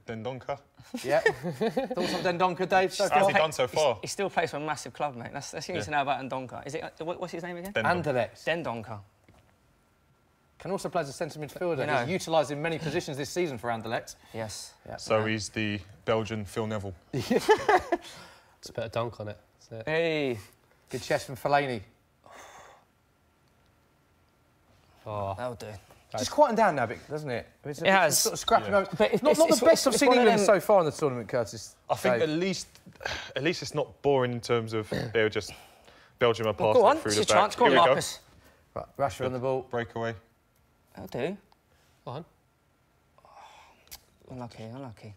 Dendoncker. Yeah. Thoughts on Dendoncker, Dave? How's he done so far? He still plays for a massive club, mate. That's what you need to know about Dendoncker. Is it? What's his name again? Anderlecht. Dendoncker. Can also play as a centre midfielder. He's utilised in many positions this season for Anderlecht. Yes. Yeah. So he's the Belgian Phil Neville. Just put a dunk on it. Hey. Good chest from Fellaini. Oh. That'll do. Just quieting down now, doesn't it? It has. Sort of scrapping over. But not the best I've seen England so far in the tournament, Curtis. I think at least it's not boring in terms of they're just Belgium are passing go on, through it's the your back. chance. Go on, Marcus. Right, Rashford on the ball. Breakaway. That'll do. Go on. Unlucky.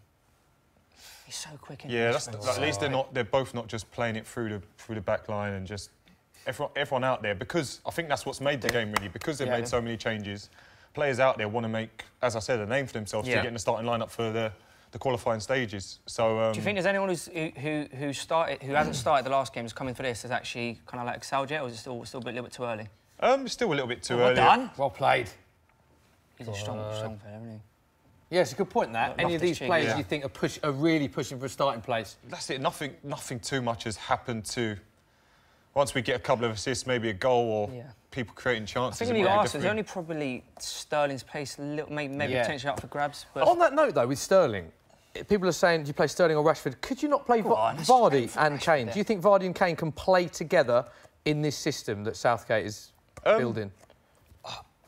He's so quick. Yeah, at least they're both not just playing it through the back line and just everyone out there, because I think that's what's made the game really, because they've made so many changes. Players out there want to make, as I said, a name for themselves to get in the starting lineup for the qualifying stages. So, do you think there's anyone who hasn't started the last game is coming for this has actually kind of like excelled yet, or is it still a little bit too early? It's still a little bit too early. Well done. Well played. He's a strong player, isn't he? Yeah, it's a good point. That any of these players you think are really pushing for a starting place. That's it. Nothing too much has happened to. Once we get a couple of assists, maybe a goal or people creating chances. I think when you ask, there's only probably Sterling's place a little, maybe potentially up for grabs. But on that note, though, with Sterling, people are saying, do you play Sterling or Rashford? Could you not play Vardy and Kane? Do you think Vardy and Kane can play together in this system that Southgate is building?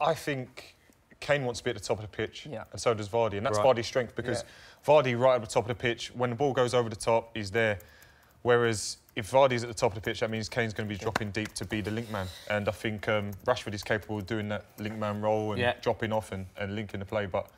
I think Kane wants to be at the top of the pitch, and so does Vardy, and that's Vardy's strength, because Vardy right at the top of the pitch, when the ball goes over the top, he's there. Whereas if Vardy's at the top of the pitch, that means Kane's going to be dropping deep to be the link man. And I think Rashford is capable of doing that link man role and dropping off and linking the play. But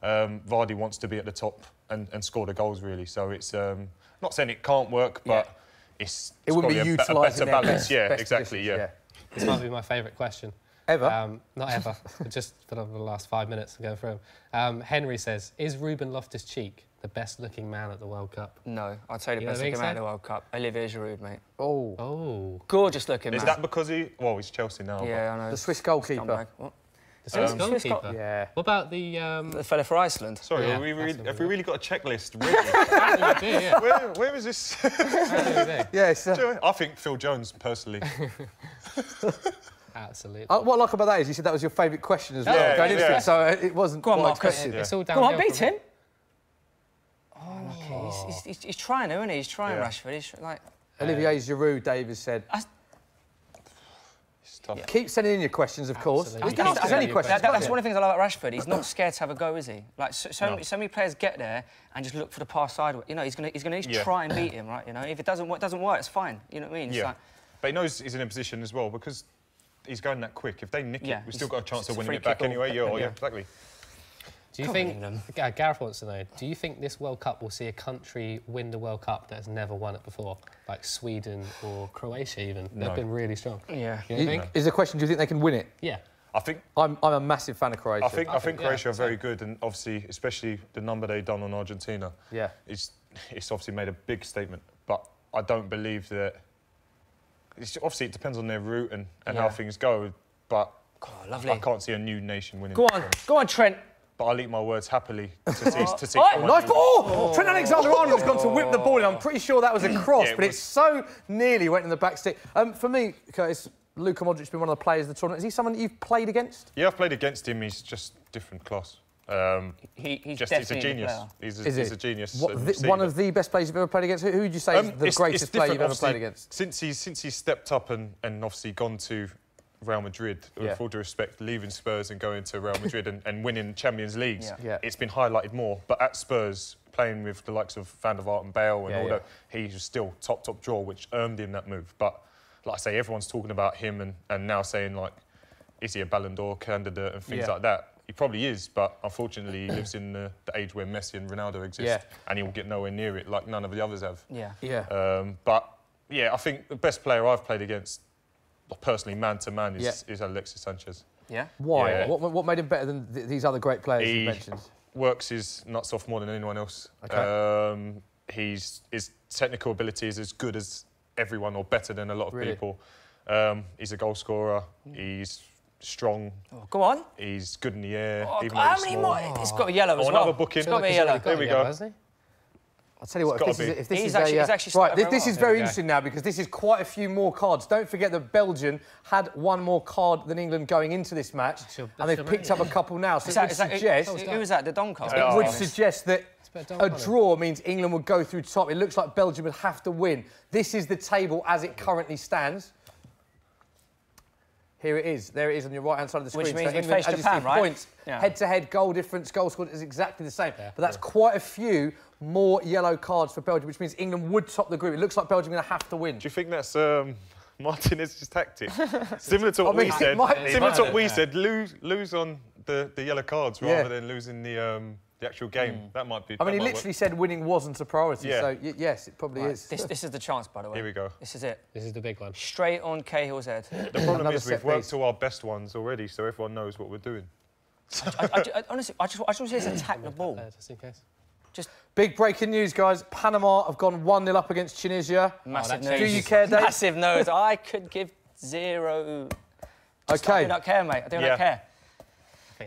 Vardy wants to be at the top and score the goals, really. So it's not saying it can't work, but it would be utilising a better balance. Yeah, exactly. Yeah. This might be my favourite question. Ever? Not ever. Just for the last 5 minutes to go through them. Henry says, is Ruben Loftus-Cheek the best-looking man at the World Cup? No, I'd say the best-looking man at the World Cup. Olivier Giroud, mate. Oh. Gorgeous-looking man. Is that because he's Chelsea now? Yeah, I know. The Swiss goalkeeper. What? The Swiss goalkeeper? Yeah. What about the fella for Iceland? Sorry, have we really got a checklist? Really? Where is this? I think Phil Jones, personally. Absolutely. What I like about that is you said that was your favourite question as well. Going into it, so it wasn't quite a question. It's all downhill. Go on, beat him. Oh, he's trying, isn't he? He's trying, Rashford. He's like... Olivier Giroud, David said. Keep sending in your questions, of course. There's any questions. That's one of the things I love about Rashford. He's not scared to have a go, is he? Like so many players get there and just look for the pass sideways. You know, he's gonna try and beat him, right? You know, if it doesn't work, it's fine. You know what I mean? It's like, but he knows he's in a position as well because he's going that quick. If they nick it, we've still got a chance of winning it back anyway. Yeah, exactly. Do you think, Gareth wants to know, do you think this World Cup will see a country win the World Cup that has never won it before? Like Sweden or Croatia even? They've been really strong. Yeah. You think? Is the question, do you think they can win it? Yeah. I think... I'm a massive fan of Croatia. I think Croatia are very good, and obviously, especially the number they've done on Argentina. Yeah. It's obviously made a big statement, but I don't believe that... Obviously, it depends on their route and how things go, but lovely. I can't see a new nation winning. Go on, Trent. But I'll eat my words happily to see. Nice ball! Trent Alexander-Arnold's gone to whip the ball in. I'm pretty sure that was a cross, but it so nearly went in the back stick. For me, Curtis, Luka Modric's been one of the players of the tournament. Is he someone that you've played against? Yeah, I've played against him. He's just different class. He's a genius. He's a genius. One of the best players you've ever played against? Who would you say is the greatest player you've ever played against? Since he's stepped up and obviously gone to Real Madrid, with all due respect, leaving Spurs and going to Real Madrid and winning Champions Leagues, it's been highlighted more. But at Spurs, playing with the likes of Van der Vaart and Bale and all that, he was still top draw, which earned him that move. But like I say, everyone's talking about him and now saying, like, is he a Ballon d'Or candidate and things like that. He probably is, but unfortunately he lives in the age where Messi and Ronaldo exist, and he will get nowhere near it like none of the others have. But yeah, I think the best player I've played against, personally, man to man, is Alexis Sanchez. Yeah. Why? Yeah. What made him better than these other great players you mentioned? Works his nuts off more than anyone else. Okay. His technical ability is as good as everyone, or better than a lot of people. He's a goal scorer. He's strong. Go on. He's good in the air. Even how many more? It's got a yellow as well. Another booking. It's got a yellow. There we go. I'll tell you what, if this is very interesting now, because this is quite a few more cards. Don't forget that Belgium had one more card than England going into this match, and they've picked up a couple now. So who was that? The Don card? It would suggest that a draw means England would go through top. It looks like Belgium would have to win. This is the table as it currently stands. Here it is. There it is on your right-hand side of the screen. Which means so we face Japan, right? Points, head-to-head goal difference, goal scored is exactly the same. But that's quite a few more yellow cards for Belgium, which means England would top the group. It looks like Belgium are going to have to win. Do you think that's Martinez's tactic? Similar to what we said. Similar to what we said. Lose on the yellow cards rather than losing the actual game. That might be. I mean, he literally said winning wasn't a priority. So yes, it probably is. This is the chance, by the way. Here we go. This is it. This is the big one. Straight on Cahill's head. The problem is we've worked to our best ones already, so everyone knows what we're doing. Honestly, I just want to see us attack the ball. Just in case. Just big breaking news, guys. Panama have gone 1-0 up against Tunisia. Massive news. Do you care, Dave? Massive news. I could give 0. Okay. I do not care, mate. I do not care.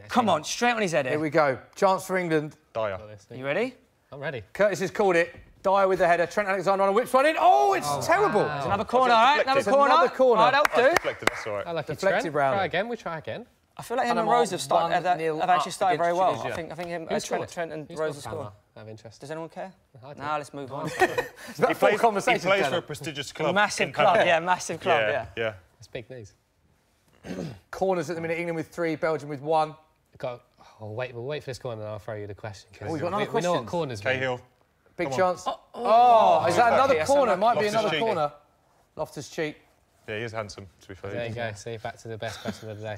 Come on, straight on his head. Here we go. Chance for England. Dyer. You ready? I'm ready. Curtis has called it. Dyer with the header. Trent Alexander-Arnold whips one in. Oh, it's terrible. It's another corner, all right? Another corner. Another corner. That'll do. Deflected, that's all right. I like deflected round. Try again. We try again. I feel like him and Rose have actually started very well. I think him, Trent and Rose have scored. I have interest. Does anyone care? Nah, let's move on. He plays for a prestigious club. Massive club, massive club, yeah. It's big news. Corners at the minute. England with 3, Belgium with 1. We'll wait for this corner and I'll throw you the question. We've got another question. We know what corners mean. Cahill. Big chance. Is that another corner? Might be another corner. Loftus-Cheek. Yeah, he is handsome, to be fair. There you go. See, back to the best question of the day.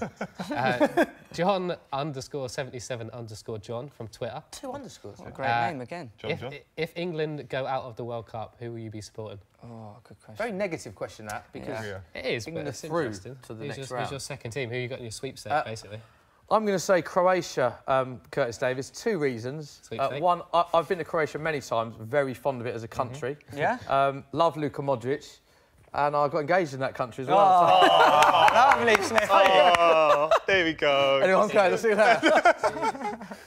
John_77_John from Twitter. 2 underscores. What a great name again. If England go out of the World Cup, who will you be supporting? Oh, good question. Very negative question, that, because it is, but it's interesting. To the next round. Who's your second team? Who you got in your sweepstake, basically? I'm going to say Croatia, Curtis Davies. 2 reasons. One, I've been to Croatia many times, very fond of it as a country. Love Luka Modric. And I got engaged in that country as well. Oh, lovely, Smith. Oh, there we go. Anyone okay? Let's see that.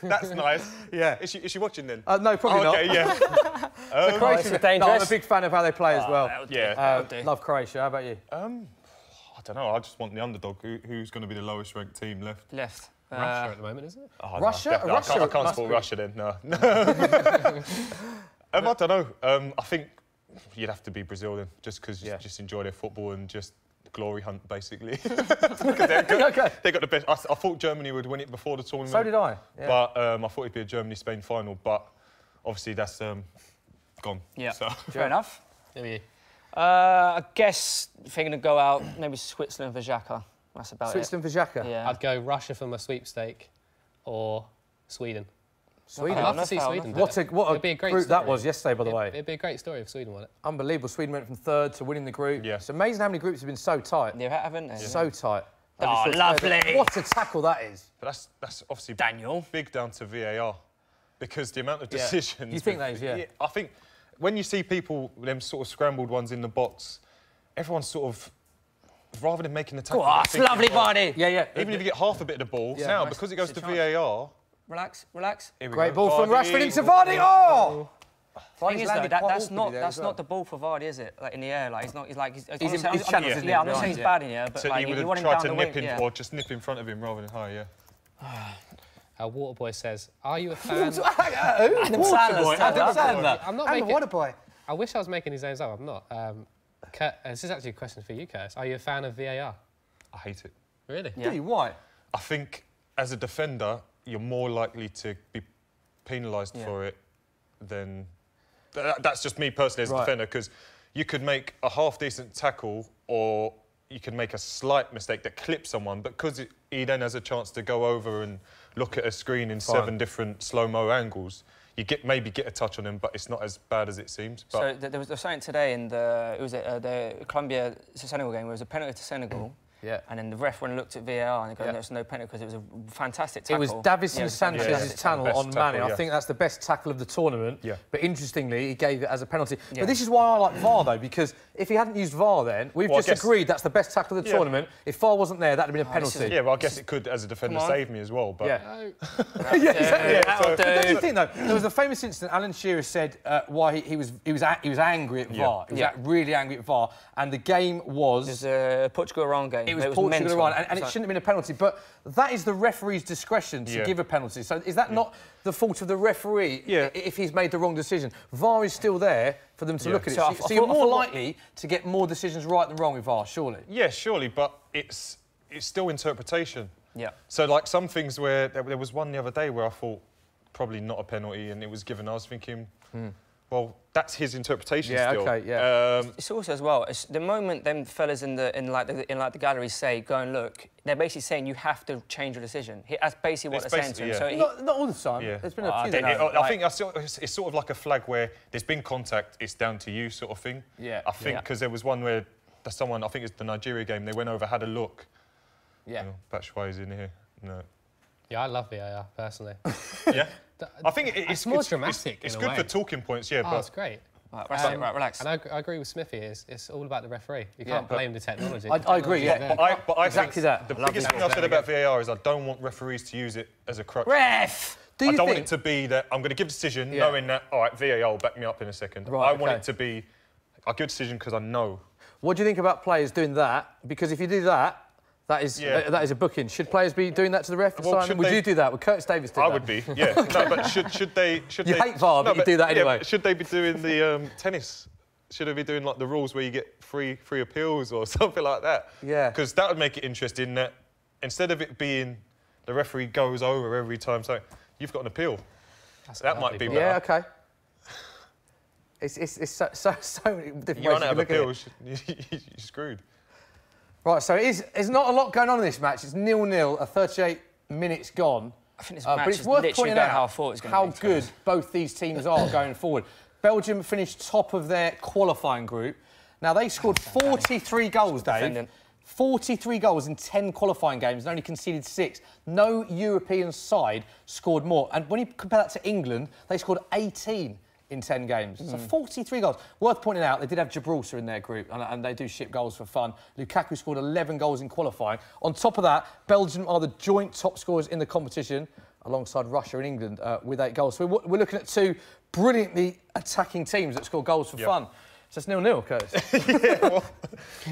That's nice. Yeah. Is she watching then? No, probably not. Okay, yeah. So Croatia, I'm a big fan of how they play as well. Love Croatia. How about you? I don't know. I just want the underdog. Who's going to be the lowest ranked team left? Russia at the moment, isn't it? Oh, Russia? No, I can't support Russia then. No. I don't know. I think you'd have to be Brazil then, just because you just enjoy their football and just glory hunt, basically. They got the best. I thought Germany would win it before the tournament. So did I. Yeah. But I thought it'd be a Germany-Spain final. But obviously that's gone. Yeah. So. Fair enough. Who are you? I guess if you're going to go out, maybe Switzerland for Xhaka. That's about Switzerland for Xhaka? Yeah. I'd go Russia for my sweepstake, or Sweden. Sweden. I'd love to see Sweden. What a group that was yesterday, by the way. It'd be a great story if Sweden won it. Unbelievable. Sweden went from 3rd to winning the group. Yeah. It's amazing how many groups have been so tight. They haven't they? So tight. Oh, lovely. What a tackle that is. But that's obviously big down to VAR, because the amount of decisions. You think that is, yeah? I think when you see people, them sort of scrambled ones in the box, everyone's sort of, rather than making the tackle... Oh, it's lovely body. Yeah. Even if you get half a bit of the ball, now, because it goes to VAR... Relax. Great ball from Rashford into Vardy. Oh! Thing is, though, that's not the ball for Vardy, is it? Like in the air, like he's channels, isn't he? Yeah, I'm not saying he's bad in the air, but so like you would have tried to nip him, or just nip in front of him rather than high, Waterboy says, "Are you a fan?" Adam Sandler. I'm not making. Waterboy. I wish I was making these names up. I'm not. This is actually a question for you, Curtis. Are you a fan of VAR? I hate it. Really? Yeah. Why? I think as a defender, you're more likely to be penalised for it than... That's just me personally as a defender, because you could make a half-decent tackle or you can make a slight mistake that clips someone, but because he then has a chance to go over and look at a screen in 7 different slow-mo angles, you maybe get a touch on him, but it's not as bad as it seems. But so there was something today in the Colombia Senegal game where it was a penalty to Senegal. Yeah. And then the ref went and looked at VAR and they go, there's no penalty because it was a fantastic tackle. It was Davison Sanchez's tackle on Mane. I think that's the best tackle of the tournament. Yeah. But interestingly, he gave it as a penalty. Yeah. But this is why I like VAR, though, because if he hadn't used VAR then, we've just agreed that's the best tackle of the tournament. If VAR wasn't there, that would have been a penalty. Yeah, well, I guess it could, as a defender, save me as well. But exactly. But don't you think, though, there was a famous incident, Alan Shearer said why he was angry at VAR. He was really angry at VAR. And the game was... It was a Portugal-Iran game. It was Portugal-Iran. And it shouldn't have been a penalty, but that is the referee's discretion to give a penalty. So is that not the fault of the referee if he's made the wrong decision? VAR is still there for them to look at it. So you're more likely to get more decisions right than wrong with VAR, surely? Yeah, surely, but it's still interpretation. Yeah. So, like, some things where... There was one the other day where I thought probably not a penalty and it was given. I was thinking... Well, that's his interpretation still. It's also as well. It's the moment them fellas in the gallery say, "Go and look," they're basically saying you have to change your decision. That's basically what they're saying to him. So not all the time. Yeah. There's been a few. I think it's sort of like a flag where there's been contact. It's down to you, sort of thing. Yeah. I think because there was one where someone, I think it's the Nigeria game. They went over, had a look. Yeah. Batshuayi's in here. No. Yeah, I love VAR personally. Yeah. I think it's more dramatic. It's good for talking points, but it's great. Right, relax. And I agree with Smithy. It's all about the referee. You can't blame the technology. I agree. Yeah, but I exactly think that. The biggest thing I've said about VAR is I don't want referees to use it as a crutch. Ref. I don't want it to be that I'm going to give a decision knowing that VAR will back me up in a second. Right, I want it to be I give a decision because I know. What do you think about players doing that? Because if you do that. That is a booking. Should players be doing that to the ref? Well, would you do that? Would Curtis Davies do that? I would be, yeah. No, but should they... You hate VAR, but you do that anyway. Should they be doing the tennis? Should they be doing, like, the rules where you get free appeals or something like that? Yeah. Because that would make it interesting that instead of it being the referee goes over every time, so you've got an appeal. That might be better. Yeah, OK. It's so many different ways you run out of appeals, you're screwed. Right, so there's not a lot going on in this match. It's 0-0, 38 minutes gone. I think this match but it's worth pointing out how good both these teams are going forward. Belgium finished top of their qualifying group. Now, they scored 43 goals, Dave. 43 goals in 10 qualifying games and only conceded 6. No European side scored more. And when you compare that to England, they scored 18 in 10 games. So 43 goals. Worth pointing out, they did have Gibraltar in their group, and they do ship goals for fun. Lukaku scored 11 goals in qualifying. On top of that, Belgium are the joint top scorers in the competition, alongside Russia and England with 8 goals. So we're looking at 2 brilliantly attacking teams that score goals for fun. So it's 0-0, Curtis. Yeah, well,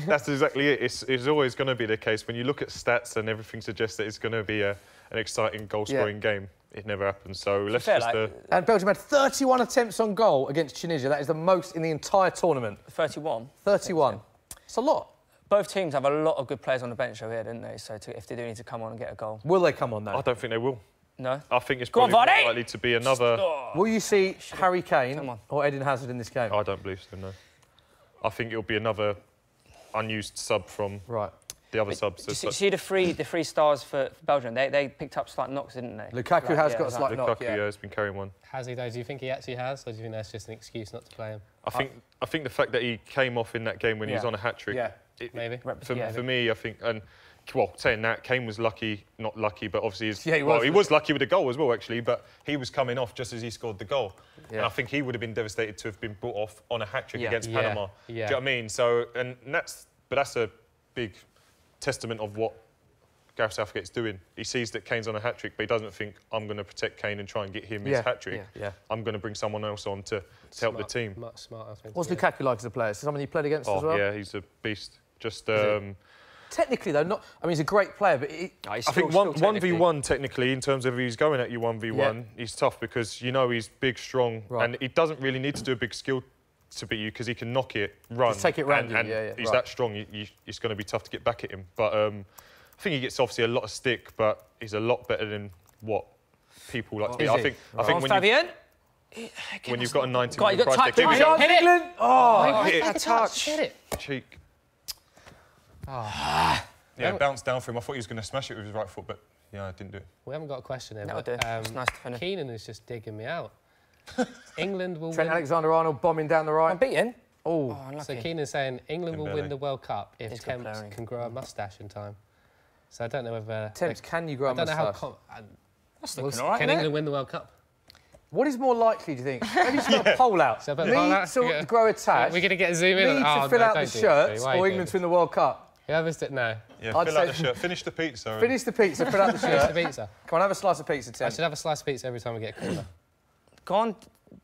that's exactly it. It's always going to be the case. When you look at stats and everything suggests that it's going to be an exciting goal-scoring game, it never happens. So let's And Belgium had 31 attempts on goal against Tunisia. That is the most in the entire tournament. 31? 31. It's a lot. Both teams have a lot of good players on the bench over here, didn't they? So if they do need to come on and get a goal. Will they come on, though? I don't think they will. No? I think it's probably more likely to be another... Will you see Harry Kane or Eden Hazard in this game? I don't believe so, no. I think it'll be another unused sub from... Right. the other subs. See the three stars for Belgium. They picked up slight knocks, didn't they? Lukaku has got a slight knock. Lukaku, has been carrying one. Has he though? Do you think he actually has, or do you think that's just an excuse not to play him? I think the fact that he came off in that game when he was on a hat-trick. Maybe. For me, I think, and well, saying that, Kane was lucky, not lucky, but obviously he was lucky with the goal as well, actually. But he was coming off just as he scored the goal, and I think he would have been devastated to have been brought off on a hat-trick against Panama. Do you know what I mean? So, that's a big testament of what Gareth Southgate's doing. He sees that Kane's on a hat-trick, but he doesn't think, I'm going to protect Kane and try and get him his hat-trick. I'm going to bring someone else on to help the team. Much smarter thing. What's Lukaku like as a player? Is someone you played against as well? Yeah, he's a beast. Just... technically, though, not... I mean, he's a great player, but... I think 1v1, technically, in terms of if he's going at you 1v1, he's tough because, you know, he's big, strong, and he doesn't really need to do a big skill to beat you because he can knock it, run. Just take it round and he's that strong, it's going to be tough to get back at him. But I think he gets, obviously, a lot of stick, but he's a lot better than what people like to be. I think when you've got a 90-minute price tag... Hit it! Oh, hit it. Touch. Hit it. Cheek. Yeah, bounced down for him. I thought he was going to smash it with his right foot, but yeah, I didn't do it. We haven't got a question here. That'll do. It's nice to finish. Keenan is just digging me out. England will Trent win. Alexander-Arnold bombing down the right. I'm beaten. Oh, so Keenan's saying England will win the World Cup if Temps can grow a moustache in time. So I don't know whether... Temps, can you grow a moustache? That's looking all right, Can England win the World Cup? What is more likely, do you think? Maybe just put a poll out. So me to grow a tash. We're going to get a zoom in. Me to fill out the shirts, or England to win the World Cup. Whoever's it, no. Yeah, fill out the shirt. Finish the pizza. Finish the pizza, fill out the shirt. Finish the pizza. Come on, have a slice of pizza, Tim. I should have a slice of pizza every time we get a corner. Go on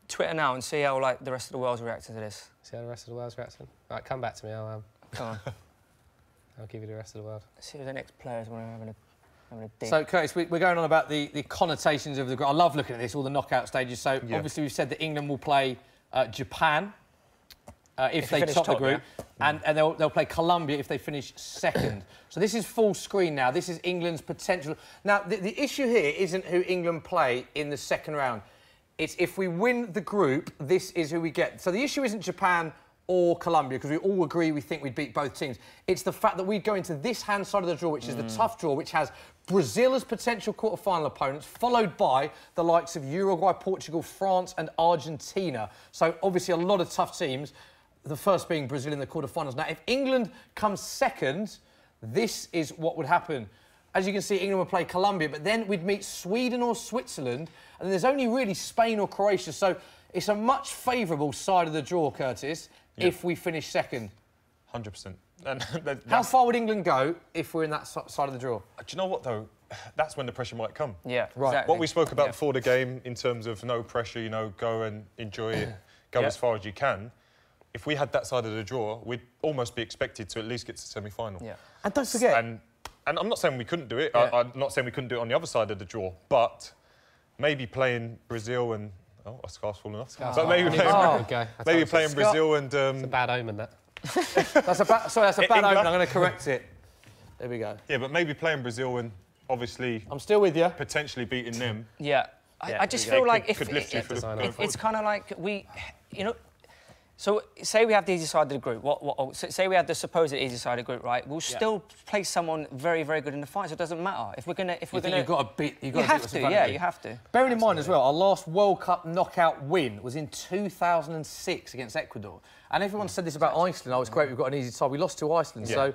Twitter now and see how the rest of the world's reacting to this. See how the rest of the world's reacting? Right, come back to me. I'll give you the rest of the world. Let's see who the next players want to have a dig. So, Curtis, we're going on about the connotations of the group. I love looking at this, all the knockout stages. So, obviously, we've said that England will play Japan if they top the group, and they'll play Colombia if they finish second. So this is full screen now. This is England's potential. Now, the issue here isn't who England play in the second round. It's if we win the group, this is who we get. So the issue isn't Japan or Colombia, because we all agree we think we'd beat both teams. It's the fact that we go into this hand side of the draw, which is the tough draw, which has Brazil as potential quarter-final opponents, followed by the likes of Uruguay, Portugal, France and Argentina. So, obviously, a lot of tough teams, the first being Brazil in the quarter-finals. Now, if England comes second, this is what would happen. As you can see, England would play Colombia, but then we'd meet Sweden or Switzerland, and there's only really Spain or Croatia. So, it's a much favourable side of the draw, Curtis, if we finish second. 100%. How far would England go if we're in that side of the draw? Do you know what, though? That's when the pressure might come. Yeah, right. Exactly. What we spoke about before the game in terms of no pressure, you know, go and enjoy it, go as far as you can. If we had that side of the draw, we'd almost be expected to at least get to the semi-final. Yeah. And don't forget... And I'm not saying we couldn't do it. I'm not saying we couldn't do it on the other side of the draw, but maybe playing Brazil and... Oh, a scarf's fallen off. But maybe playing Brazil and... It's a bad omen, that. That's a bad omen. I'm going to correct it. There we go. Yeah, but maybe playing Brazil and obviously... I'm still with you. Potentially beating them. Yeah. I just feel like it's kind of like you know... So, say we have the easy side of the group. Say we have the supposed easy side of the group, right? We'll still play someone very, very good in the final, so it doesn't matter. If we're gonna... You've got to beat... You have to, yeah, you have to. Bearing in mind as well, our last World Cup knockout win was in 2006 against Ecuador. And everyone said this about Iceland. Oh, it's great, we've got an easy side. We lost to Iceland, so...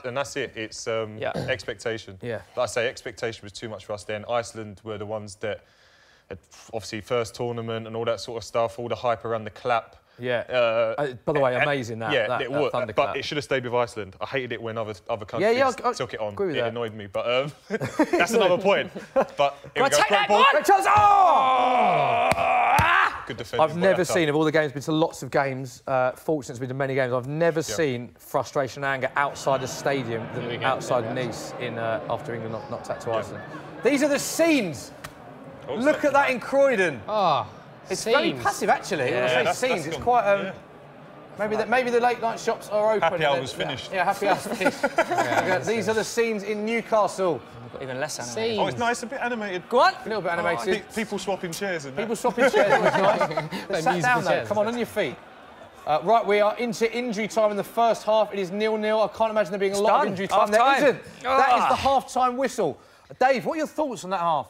And that's it. It's expectation. Yeah. Like I say, expectation was too much for us then. Iceland were the ones that had, obviously, first tournament and all that sort of stuff, all the hype around the clap. Yeah. By the way, amazing that. Yeah, that would, but it should have stayed with Iceland. I hated it when other countries took it on. It annoyed me, but that's another point. But take that ball! Good defending. I've never seen, of all the games, been to lots of games, fortunate to be to many games, I've never seen frustration and anger outside the stadium than outside Nice after England knocked out to Iceland. These are the scenes. Look at that in Croydon. It's very passive, actually. When I say scenes, it's quite... Maybe the late night shops are open. Happy hour's finished. Yeah, happy hour's finished. These are the scenes in Newcastle. Even less animated. Oh, it's nice, a bit animated. Go on. A little bit animated. People swapping chairs and that. People swapping chairs, it was nice. Sat down, though. Come on your feet. Right, we are into injury time in the first half. It is 0-0. I can't imagine there being a lot of injury time. There isn't. That is the half-time whistle. Dave, what are your thoughts on that half?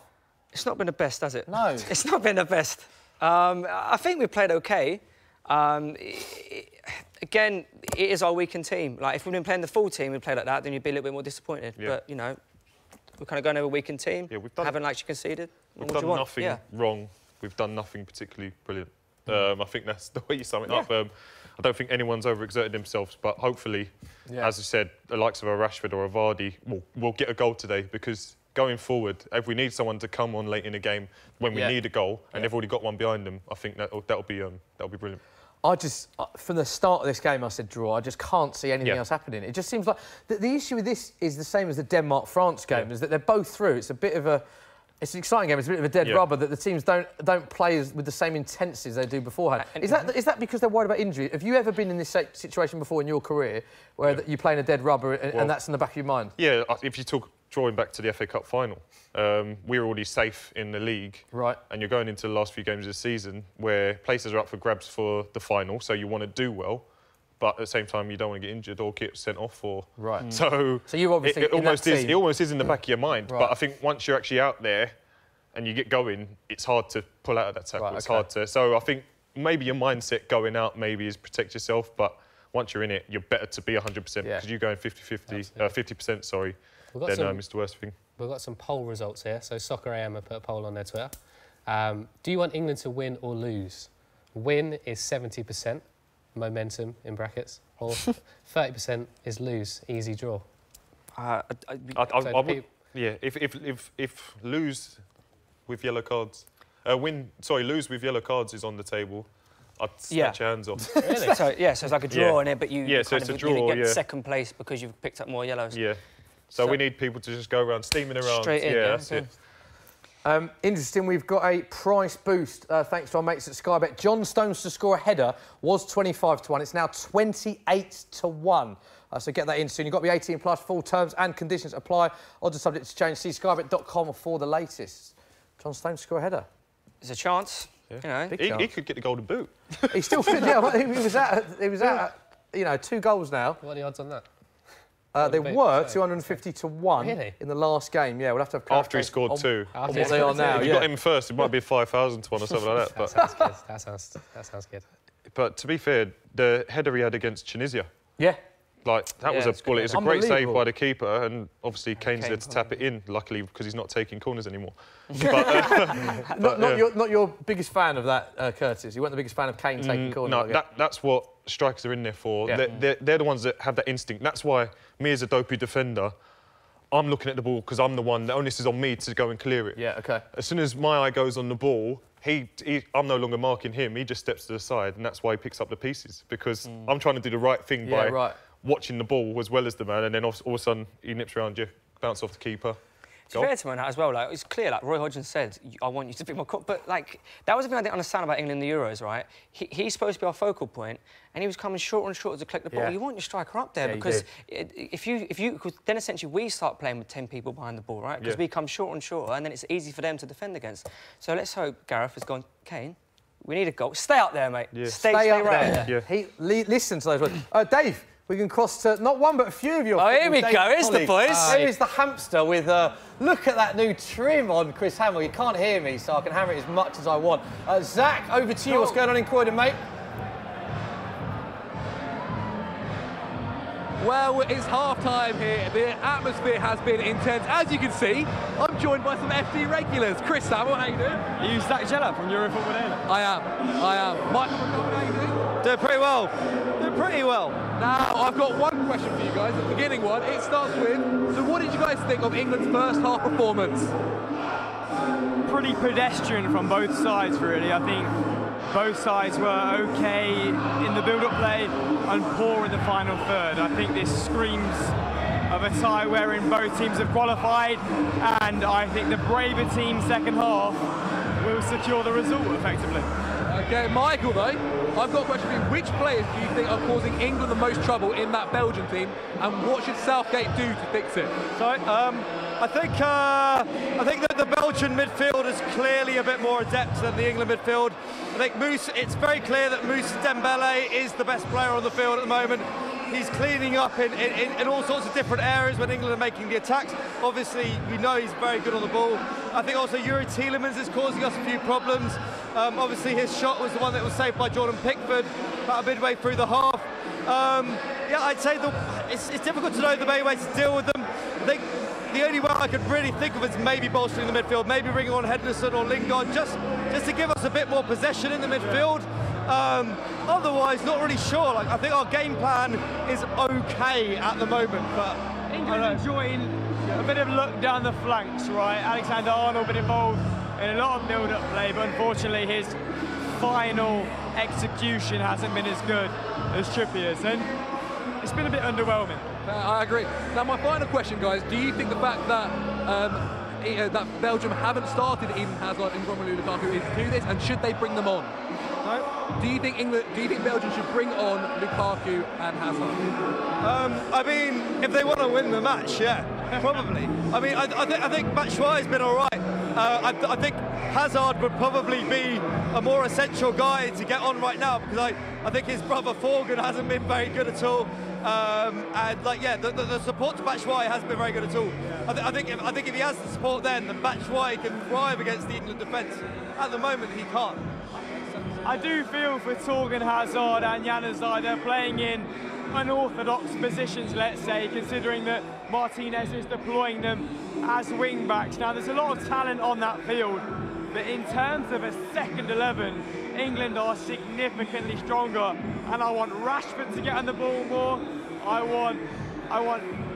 It's not been the best, has it? No. It's not been the best. I think we played OK. Again, it is our weakened team. Like, if we'd been playing the full team, we'd play like that, then you'd be a little bit more disappointed. Yeah. But, you know, we're kind of going over a weakened team. Yeah, haven't actually conceded. We've done nothing wrong. We've done nothing particularly brilliant. I think that's the way you sum it up. I don't think anyone's overexerted themselves, but hopefully, as I said, the likes of a Rashford or a Vardy will get a goal today, because going forward, if we need someone to come on late in the game when we need a goal, and they've already got one behind them, I think that'll be brilliant. I just, from the start of this game, I said draw. I just can't see anything else happening. It just seems like the issue with this is the same as the Denmark-France game, is that they're both through. It's a bit of a... It's an exciting game. It's a bit of a dead rubber that the teams don't play with the same intensity as they do beforehand. Is that because they're worried about injury? Have you ever been in this situation before in your career where you're playing a dead rubber and that's in the back of your mind? Yeah, if you talk drawing back to the FA Cup final, we were already safe in the league. Right. And you're going into the last few games of the season where places are up for grabs for the final, so you want to do well. But at the same time, you don't want to get injured or get sent off. So you're obviously it almost is in the back of your mind. Right. But I think once you're actually out there and you get going, it's hard to pull out of that tackle. It's hard to. So I think maybe your mindset going out maybe is protect yourself. But once you're in it, you're better to be 100% because you're going 50%. Sorry, than it's the worst thing. We've got some poll results here. So Soccer AM have put a poll on their Twitter. Do you want England to win or lose? Win is 70%. Momentum in brackets, or 30% is lose, easy draw. If lose with yellow cards, lose with yellow cards is on the table, I'd snatch your hands off. Really? So it's like a draw in it, but you so it's a draw, you get second place because you've picked up more yellows. Yeah. So we need people to just go around steaming around. Straight in. That's it. Interesting, we've got a price boost thanks to our mates at Sky Bet. John Stones to score a header was 25-1. It's now 28-1. So get that in soon. You've got to be 18 plus. Full terms and conditions apply. Odds are subject to change. See skybet.com for the latest. John Stones to score a header. There's a chance. Yeah. You know, he could get the golden boot. He still could. Yeah, he was at 2 goals now. What are the odds on that? They were 250-1 in the last game. Yeah, we'll have to have after he scored 2. On what they are now. If you got him first, it might be 5,000-1 or something like that. That sounds good. But to be fair, the header he had against Tunisia. Yeah. Like, that was a bullet. It's a great save by the keeper, and obviously Kane's there to tap it in, luckily, because he's not taking corners anymore. Not your biggest fan of that, Curtis. You weren't the biggest fan of Kane taking corners. No, that's what strikers are in there for. Yeah. They're the ones that have that instinct. That's why me as a dopey defender, I'm looking at the ball because I'm the one. The onus is on me to go and clear it. Yeah, OK. As soon as my eye goes on the ball, I'm no longer marking him. He just steps to the side, and that's why he picks up the pieces, because I'm trying to do the right thing by watching the ball as well as the man, and then all of a sudden he nips around you, bounce off the keeper. To be fair to him as well, like, it's clear, like Roy Hodgson said, I want you to be more... But, like, that was the thing I didn't understand about England in the Euros, right? He's supposed to be our focal point, and he was coming shorter and shorter to collect the ball. You want your striker up there, because if you then essentially we start playing with 10 people behind the ball, right? Because we come shorter and shorter, and then it's easy for them to defend against. So let's hope Gareth has gone, Kane, we need a goal. Stay up there, mate. Yeah. Stay up right there. Yeah. Listen to those words. Dave, we can cross to not one but a few of your... Oh, here we go. Here's the boys. Here's the hamster with... look at that new trim on Chris Hamill. You can't hear me, so I can hammer it as much as I want. Zach, over to you. What's going on in Croydon, mate? Well, it's half-time here. The atmosphere has been intense. As you can see, I'm joined by some FD regulars. Chris Hamill, how you doing? Are you Zach Jella from Eurofootball Daily? I am. Michael McCollum, how you doing? Doing pretty well. Now, I've got one question for you guys, the beginning one. It starts with, so what did you guys think of England's first half performance? Pretty pedestrian from both sides, really. I think both sides were OK in the build-up play and poor in the final third. I think this screams of a tie wherein both teams have qualified, and I think the braver team second half will secure the result effectively. Okay, Michael, though, I've got a question for you. Which players do you think are causing England the most trouble in that Belgian team, and what should Southgate do to fix it? Sorry, I think that the Belgian midfield is clearly a bit more adept than the England midfield. I think it's very clear that Moussa Dembele is the best player on the field at the moment. He's cleaning up in all sorts of different areas when England are making the attacks. Obviously, we know he's very good on the ball. I think also Yuri Tielemans is causing us a few problems. Obviously, his shot was the one that was saved by Jordan Pickford about midway through the half. Yeah, I'd say it's difficult to know the main way to deal with them. I think the only way I could really think of is maybe bolstering the midfield, maybe bringing on Henderson or Lingard, just to give us a bit more possession in the midfield. Otherwise, not really sure. Like, I think our game plan is okay at the moment, but England enjoying a bit of luck down the flanks, right? Alexander-Arnold been involved in a lot of build-up play, but unfortunately his final execution hasn't been as good as Trippier's, and it's been a bit underwhelming. I agree. Now, my final question, guys, do you think the fact that that Belgium haven't started Eden Hazard and Romelu Lukaku is to this, and should they bring them on? No. Do you think Belgium should bring on Lukaku and Hazard? I mean, if they want to win the match, yeah, probably. I mean, I think Batshuayi's been all right. I think Hazard would probably be a more essential guy to get on right now, because I think his brother Forgan hasn't been very good at all. And the support to Batshuayi hasn't been very good at all. I think if he has the support, then Batshuayi can thrive against the England defence. At the moment, he can't. I do feel for Torgan Hazard and Januzaj, they're playing in unorthodox positions, let's say, considering that Martinez is deploying them as wing backs. Now, there's a lot of talent on that field, but in terms of a second 11, England are significantly stronger, and I want Rashford to get on the ball more. I want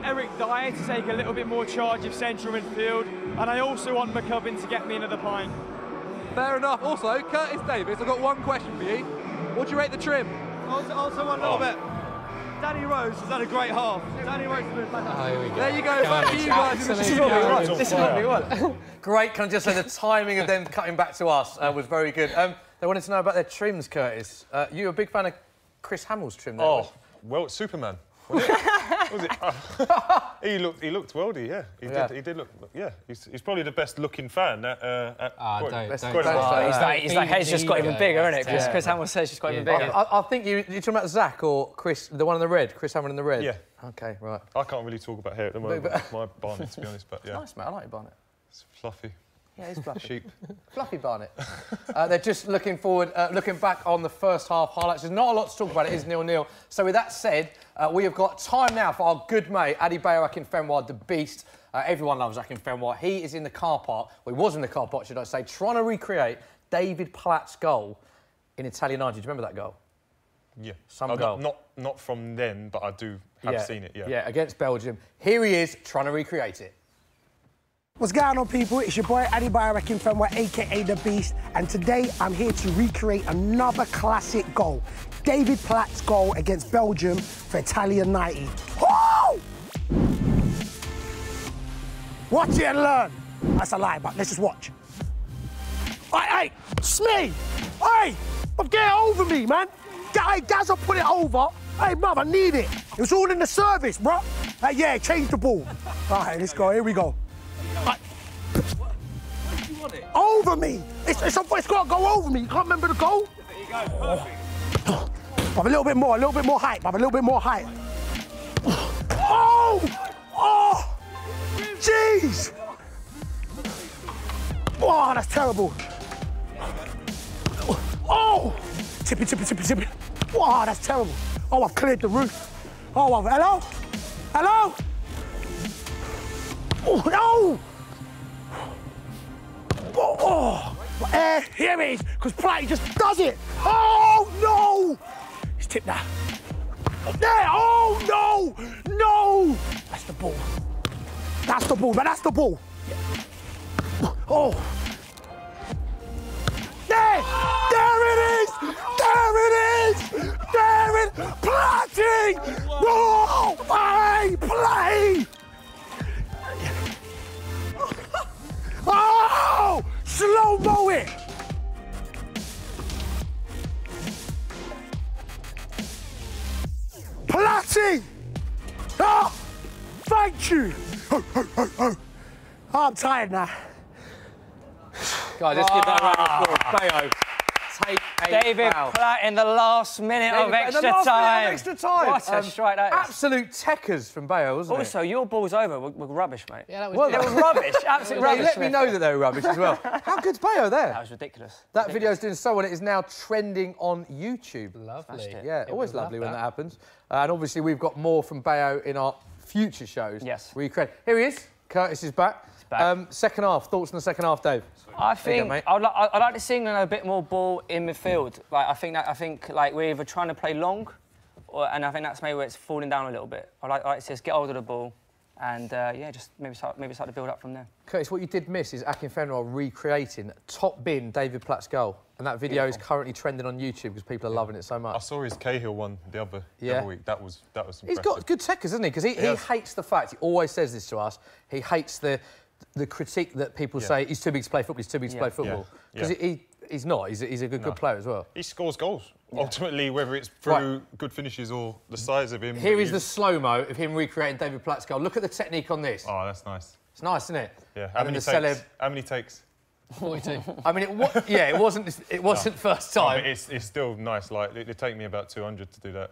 Eric Dyer to take a little bit more charge of central midfield, and I also want McCubbin to get me another pint. Fair enough. Also, Curtis Davies, I've got one question for you. What do you rate the trim? Also one little bit. Danny Rose has had a great half. Danny Rose has been fantastic. Here we go. There you go. Back to you guys. This is what we want. Great. Can I just say the timing of them cutting back to us was very good. They wanted to know about their trims, Curtis. You a big fan of Chris Hamill's trim there? Oh, well, Superman. Was it? He looked worldy, yeah. He did look, yeah. He's probably the best looking fan. His head's just got even bigger, isn't it? Chris Hamill says she's got even bigger. I think you're talking about Zach or Chris, the one in the red, Chris Hamill in the red? Yeah. OK, right. I can't really talk about hair at the moment, my Barnet, to be honest, but yeah. It's nice, mate. I like your Barnet. It's fluffy. Yeah, it's fluffy. Sheep. Fluffy Barnet. They're just looking forward, looking back on the first half highlights. There's not a lot to talk about. It is 0-0. So with that said, we have got time now for our good mate, Adebayo Akinfenwa, the beast. Everyone loves Akinfenwa. He is in the car park, well, he was in the car park, should I say, trying to recreate David Platt's goal in Italia 90. Do you remember that goal? Yeah. Goal. Not from then, but I do have seen it, yeah. Yeah, against Belgium. Here he is, trying to recreate it. What's going on, people? It's your boy Adebayo Akinfenwa, a.k.a. The Beast, and today I'm here to recreate another classic goal. David Platt's goal against Belgium for Italia 90. Woo! Watch it and learn. That's a lie, but let's just watch. Hey, Smee! Hey, get over me, man. Gazza put it over. Hey, bruv, I need it. It was all in the service, bro. Yeah, change the ball. All right, let's go. Here we go. Over me! It's got to go over me. You can't remember the goal? There you go, perfect. But a little bit more height, bruv, a little bit more height. Oh! Oh! Jeez! Oh, that's terrible. Oh! Tippy. Oh, that's terrible. Oh, I've cleared the roof. Oh, hello? Hello? Oh, no! Oh, here it is, because Platt just does it. Oh, no! He's tipped that. There, oh, no! That's the ball. That's the ball, man, that's the ball. Oh. There it is! Platting! Oh, hey, play! Oh! Slow-mo it! I'm tired now. Guys, let's give that a round of applause. Bayo, take a David foul. Platt in the last minute of extra time. What a strike that is. Absolute techers from Bayo, wasn't it? Also, your balls over were rubbish, mate. Yeah, that was, Well, It was rubbish, absolute rubbish. Let me know that they were rubbish as well. How good's Bayo there? That was ridiculous. That video's doing so well, it is now trending on YouTube. lovely. Yeah, always lovely when that happens. And obviously, we've got more from Bayo in our future shows. Yes. Here he is. Curtis is back. Second half. Thoughts on the second half, Dave? I think I'd like to see England have a bit more ball in midfield. Like I think we're either trying to play long, and I think that's maybe where it's falling down a little bit. I'd like to see us get hold of the ball, and yeah, just maybe start to build up from there. Curtis, what you did miss is Akinfenwa recreating top bin David Platt's goal, and that video is currently trending on YouTube because people are loving it so much. I saw his Cahill one the other week. That was impressive. He's got good techers, hasn't he? Because he hates the fact, he always says this to us, he hates the critique that people say he's too big to play football, he's too big to play football. Because he's not, he's a good player as well. He scores goals. Ultimately, whether it's through good finishes or the size of him. Here is the slow-mo of him recreating David Platt's goal. Look at the technique on this. Oh, that's nice. It's nice, isn't it? Yeah. How many takes? How many takes? 42. I mean, it wasn't first time. No, but it's still nice. Like, it'd take me about 200 to do that.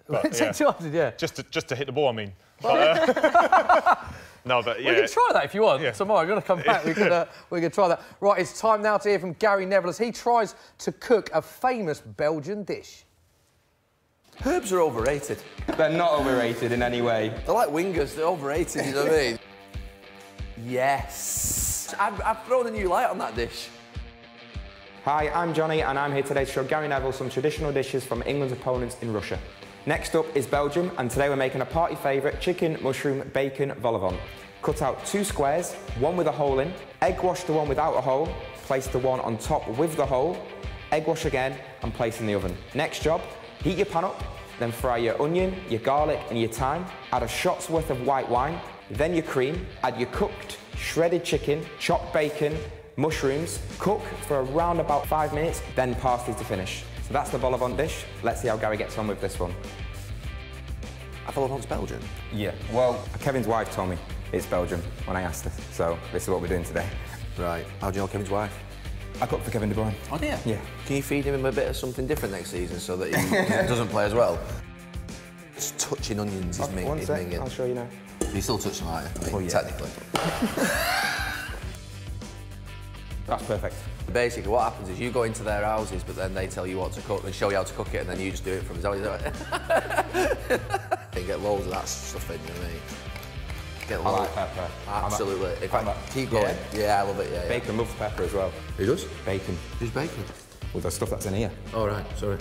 But, It took 200, yeah. Just to hit the ball, I mean. But, no, but yeah. We can try that if you want. Tomorrow, I'm going to come back. We can try that. Right, it's time now to hear from Gary Neville as he tries to cook a famous Belgian dish. Herbs are overrated. They're not overrated in any way. They're like wingers, they're overrated, you know what I mean? Yes. I've thrown a new light on that dish. Hi, I'm Johnny and I'm here today to show Gary Neville some traditional dishes from England's opponents in Russia. Next up is Belgium, and today we're making a party favourite chicken, mushroom, bacon vol au vent. Cut out 2 squares, one with a hole in, egg wash the one without a hole, place the one on top with the hole, egg wash again and place in the oven. Next job, heat your pan up, then fry your onion, your garlic and your thyme, add a shot's worth of white wine, then your cream, add your cooked, shredded chicken, chopped bacon, mushrooms, cook for around about 5 minutes, then parsley to finish. So that's the vol au vent dish. Let's see how Gary gets on with this one. I thought it's Belgian. Yeah, well, Kevin's wife told me it's Belgium when I asked her, so this is what we're doing today. Right, how do you know Kevin's wife? I cooked for Kevin De Bruyne. Oh, dear? Yeah. Can you feed him a bit of something different next season so that he doesn't play as well? Just touching onions is minging. One sec, I'll show you now. You still touch them, aren't you? I mean, technically. That's perfect. Basically, what happens is you go into their houses, but then they tell you what to cook and show you how to cook it, and then you just do it from. Is that what you do it? You get loads of that stuff in, you know what I mean? Get I like pepper. Absolutely. In fact, keep going. Yeah, I love it. Yeah. Bacon loves pepper as well. Who does? Bacon. Who's bacon? With the stuff that's in here. Oh right, sorry.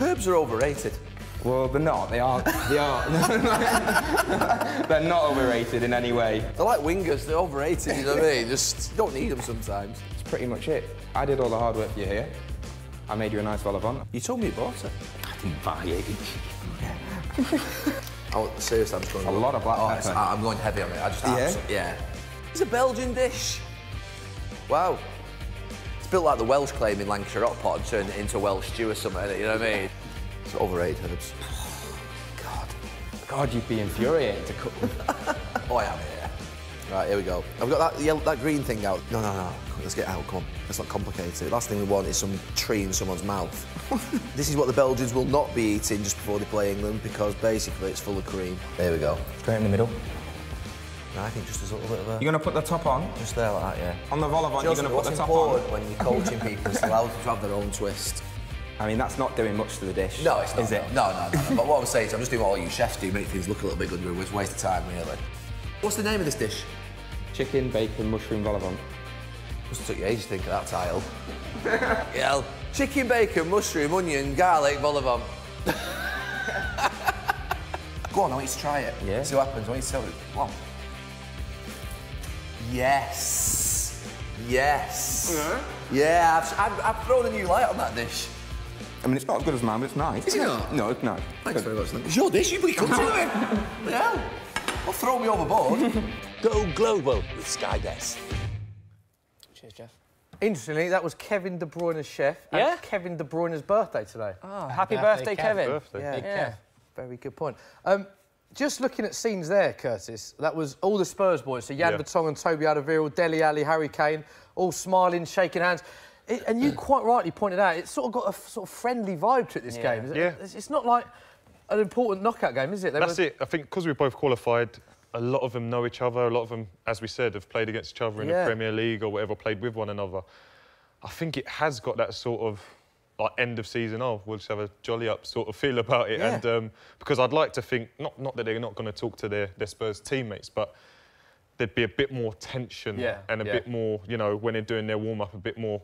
Herbs are overrated. Well, they're not. They are. They are. They're not overrated in any way. They're like wingers. They're overrated. You know what I mean? Just don't need them sometimes. That's pretty much it. I did all the hard work for you here. I made you a nice vol au vent. You told me you bought it. I didn't buy it. Oh, seriously, I'm just going. A lot of black pepper. I'm going heavy on it. I just yeah. It's a Belgian dish. Wow. It's built like the Welsh claim in Lancashire hot pot and turned it into Welsh stew or something. You know what I mean? It's overrated herbs. God, you'd be infuriated to cook them. Oh, I am, yeah. Right, here we go. I've got that green thing out. No. Let's get it out, come on. Let's not complicate it. Last thing we want is some tree in someone's mouth. This is what the Belgians will not be eating just before they play England, because basically it's full of cream. There we go. Straight in the middle. No, I think just a little bit of a... You're going to put the top on? Just there like that, yeah. On the vol au vent, you're going to put the top on? When you're coaching people, it's allowed to have their own twist. I mean, that's not doing much to the dish. No, it's not. Is it? No. But what I'm saying is I'm just doing what all you chefs do, make things look a little bit good, it's a waste of time, really. What's the name of this dish? Chicken, bacon, mushroom, vol au vent. Must have took you ages to think of that title. Yeah. Chicken, bacon, mushroom, onion, garlic, vol au vent. Go on, I want you to try it. Yeah. See what happens. I want you to tell me. Come on. Yes. Yeah, I've thrown a new light on that dish. I mean, it's not as good as mine, but it's nice. Is it not? No, it's not. Thanks very much. It's your dish, you come to it. Yeah. Well, throw me overboard. Go global with Skydesk. Cheers, Jeff. Interestingly, that was Kevin De Bruyne's chef. Yeah? And Kevin De Bruyne's birthday today. Oh, happy birthday, Kevin. Yeah. Yeah. Very good point. Just looking at scenes there, Curtis, that was all the Spurs boys. So Jan Vertonghen, Toby Alderweireld, Dele Alli, Harry Kane, all smiling, shaking hands. And you quite rightly pointed out, it's sort of got a sort of friendly vibe to it, this game. It's not like an important knockout game, is it? That's it. I think because we're both qualified, a lot of them know each other. A lot of them, as we said, have played against each other in the Premier League or whatever, played with one another. I think it has got that sort of like end of season, we'll just have a jolly up sort of feel about it. And because I'd like to think, not that they're not going to talk to their Spurs teammates, but there'd be a bit more tension and a bit more, you know, when they're doing their warm-up, a bit more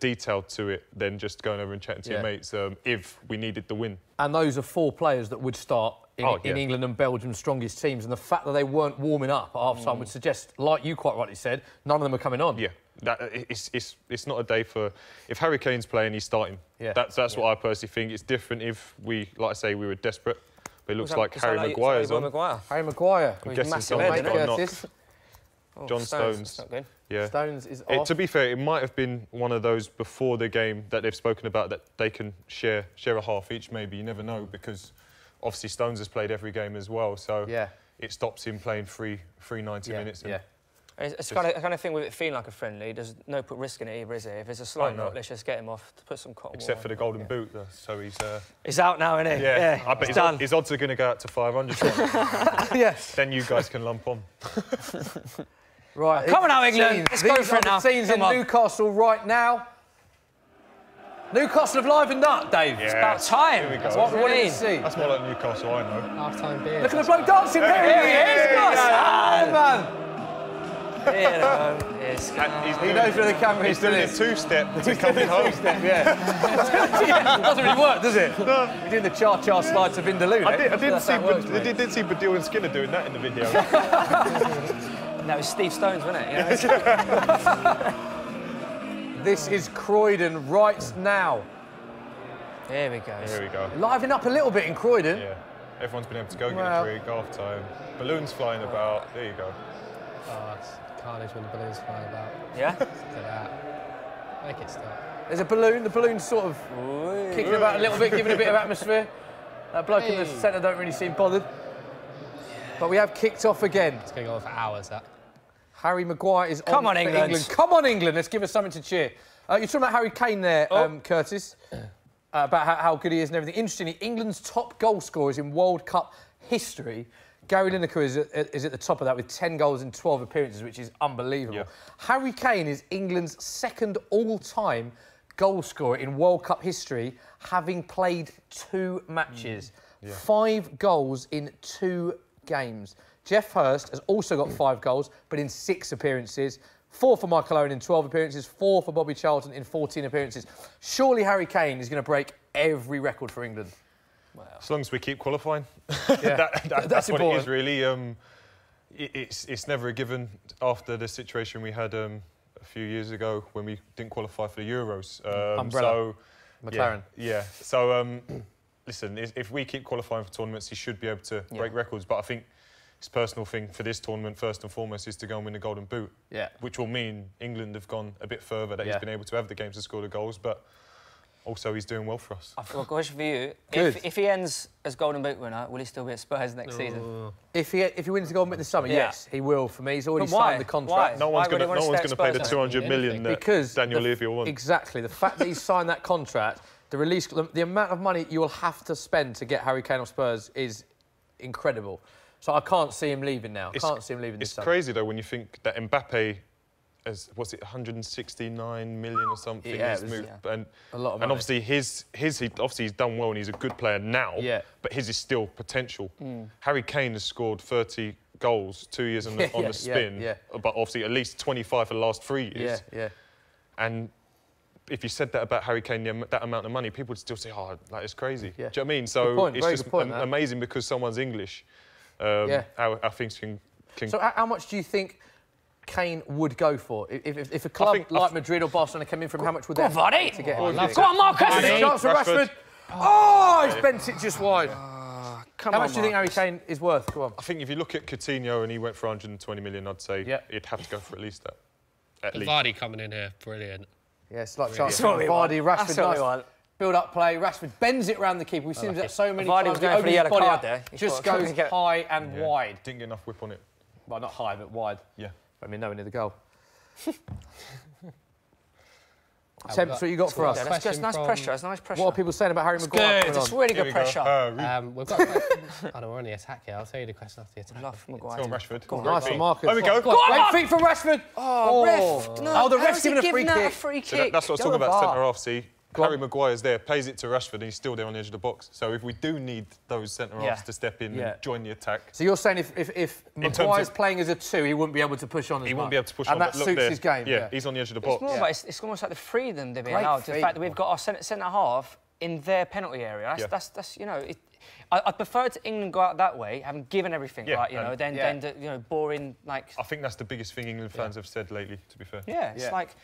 detailed to it than just going over and chatting to your mates if we needed the win. And those are 4 players that would start in England and Belgium's strongest teams, and the fact that they weren't warming up at half-time would suggest, like you quite rightly said, none of them are coming on. Yeah. It's not a day for... If Harry Kane's playing, he's starting. That's what I personally think. It's different if we, like I say, we were desperate. But it looks like Harry Maguire's on. Harry Maguire. I'm guessing someone's got a knock. John Stones. Not good. Yeah. Stones is off. To be fair, it might have been one of those before the game that they've spoken about that they can share a half each, maybe. You never know, because obviously Stones has played every game as well. So it stops him playing free 90 minutes. It's kind of thing with it feeling like a friendly. There's no put risk in it either, is it? If it's a slight knock, let's just get him off to put some cotton. Except for the golden boot, though, so he's out now, isn't he? Yeah, I bet his odds are going to go out to 500. Yes. Then you guys can lump on. Right. Come on now, England. Let's go for it now. These are the scenes in Newcastle right now. Newcastle have livened up, Dave. It's about time. Here we go. What do you need to see? That's more like Newcastle, I know. Half-time beer. Look at the bloke dancing there. Here he is, man. He knows where the camera is. He's doing a two-step to coming home. Doesn't really work, does it? No. He's doing the cha-cha slide to Vindaloo. I did see Badil and Skinner doing that in the video. That was Steve Stones, wasn't it? You know? This is Croydon right now. Here we go. Here we go. Liven up a little bit in Croydon. Yeah. Everyone's been able to go get a drink, half-time. Balloons flying about. There you go. Oh, it's carnage when the balloons fly about. Yeah? Look at that. Make it stop. There's a balloon. The balloon's sort of kicking about a little bit, giving a bit of atmosphere. That bloke in the centre don't really seem bothered. But we have kicked off again. It's going on for hours, that. Harry Maguire is Come on, England. Come on, England. Let's give us something to cheer. You're talking about Harry Kane there, Curtis, about how good he is and everything. Interestingly, England's top goal scorers in World Cup history, Gary Lineker is at the top of that with 10 goals in 12 appearances, which is unbelievable. Yeah. Harry Kane is England's second all-time goal scorer in World Cup history, having played 2 matches. 5 goals in 2 games. Jeff Hurst has also got 5 goals, but in 6 appearances. 4 for Michael Owen in 12 appearances, 4 for Bobby Charlton in 14 appearances. Surely Harry Kane is going to break every record for England. Wow. As long as we keep qualifying. Yeah. That's what it is, really. It's never a given after the situation we had a few years ago when we didn't qualify for the Euros. Umbrella. McLaren. Yeah. So, listen, if we keep qualifying for tournaments, he should be able to break records. But I think his personal thing for this tournament, first and foremost, is to go and win the Golden Boot. Yeah. Which will mean England have gone a bit further, that he's been able to have the games to score the goals. But also, he's doing well for us. I've got a question for you. If he ends as Golden Boot winner, will he still be at Spurs next season? If he wins the Golden Boot this summer, yes, he will. For me, he's already signed the contract. No one's going to pay the 200 million that Daniel Levy will want. Exactly. The fact that he's signed that contract, the amount of money you will have to spend to get Harry Kane off Spurs is incredible. So I can't see him leaving now. Can't see him leaving this summer. It's crazy though when you think that Mbappe, as what's it, 169 million or something, yeah, he's moved, and a lot of money. And obviously he's done well and he's a good player now. Yeah. But his is still potential. Harry Kane has scored 30 goals 2 years on the spin, but obviously at least 25 for the last 3 years. Yeah. And if you said that about Harry Kane, that amount of money, people would still say, "Oh, that is crazy." Do you know what I mean? So it's just amazing because someone's English. How things can. So how much do you think Kane would go for? If a club like Madrid or Barcelona came in from, how much would they to get him? Go on, Marcus! Chance for Rashford. Oh, he's bent it just wide. How much do you think Harry Kane is worth? Go on. I think if you look at Coutinho and he went for 120 million, I'd say he'd have to go for at least that. Vardy coming in here, brilliant. Yeah, it's like Vardy, Rashford. build-up play. Rashford bends it around the keeper. We've seen that so many Vardy times. was going for the yellow card there. Just goes high and wide. Didn't get enough whip on it. Well, not high, but wide. Yeah. I mean, nowhere near the goal. Temps, what you got for us? Yeah, that's nice pressure. That's nice pressure. What are people saying about Harry Maguire? Good. It's really good pressure. We've got. I know we're on the attack here. I'll tell you the question after the attack. Love Maguire. Go on, Rashford. Go on, nice for Marcus. There we go. Great feet from Rashford. Oh, ref. No, the ref's giving a free kick. So that's what I was talking about, centre-half, see. Harry Maguire's there, plays it to Rashford, and he's still there on the edge of the box. So if we do need those centre-halves to step in and join the attack... So you're saying if Maguire's playing as a 2, he wouldn't be able to push on as much? He wouldn't be able to push on, and that suits his game? Yeah, he's on the edge of the box. It's almost like the freedom they're being allowed. The fact that we've got our centre-half in their penalty area. That's you know... I prefer to England go out that way, having given everything, right, you know, than you know, boring, like... I think that's the biggest thing England fans have said lately, to be fair. Yeah, it's like...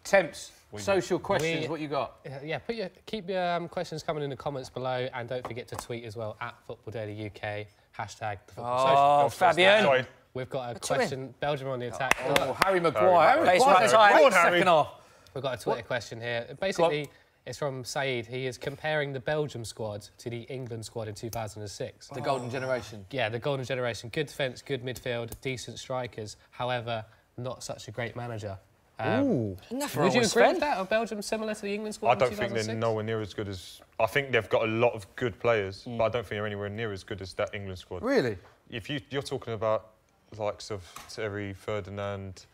Temps, social questions, what you got? Yeah, keep your questions coming in the comments below, and don't forget to tweet as well, @FootballDailyUK, #. Oh, Fabian! We've got a question, Belgium on the attack. Oh, Harry Maguire. Second half. We've got a Twitter question here. Basically, it's from Saeed. He is comparing the Belgium squad to the England squad in 2006. The golden generation. Yeah, the golden generation. Good defence, good midfield, decent strikers. However, not such a great manager. Ooh. Would you agree with that? Are Belgium similar to the England squad I don't think they're nowhere near as good as... I think they've got a lot of good players, but I don't think they're anywhere near as good as that England squad. Really? If you're talking about the likes of Terry, Ferdinand,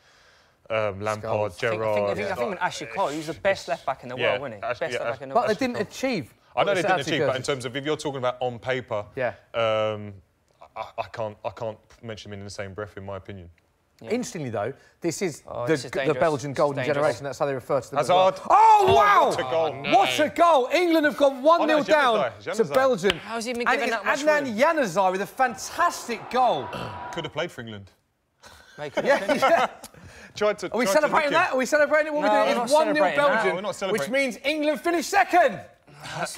Lampard, Gerrard... I think with Ashley Cole, he was the best left-back in the world, wasn't he? Best left-back in the world. But they didn't achieve. I know they didn't achieve, but in terms of if you're talking about on paper, I can't mention them in the same breath, in my opinion. Yeah. Interestingly, though, this is the Belgian golden generation. That's how they refer to them. Hazard. Oh, wow! What a goal. What a goal! England have gone 1-0 down to Belgium. How's he been given that much Adnan Januzaj with a fantastic goal. Could have played for England. Yeah. Are we celebrating that? Are we celebrating what we're doing? It's 1-0 Belgium, which means England finished second.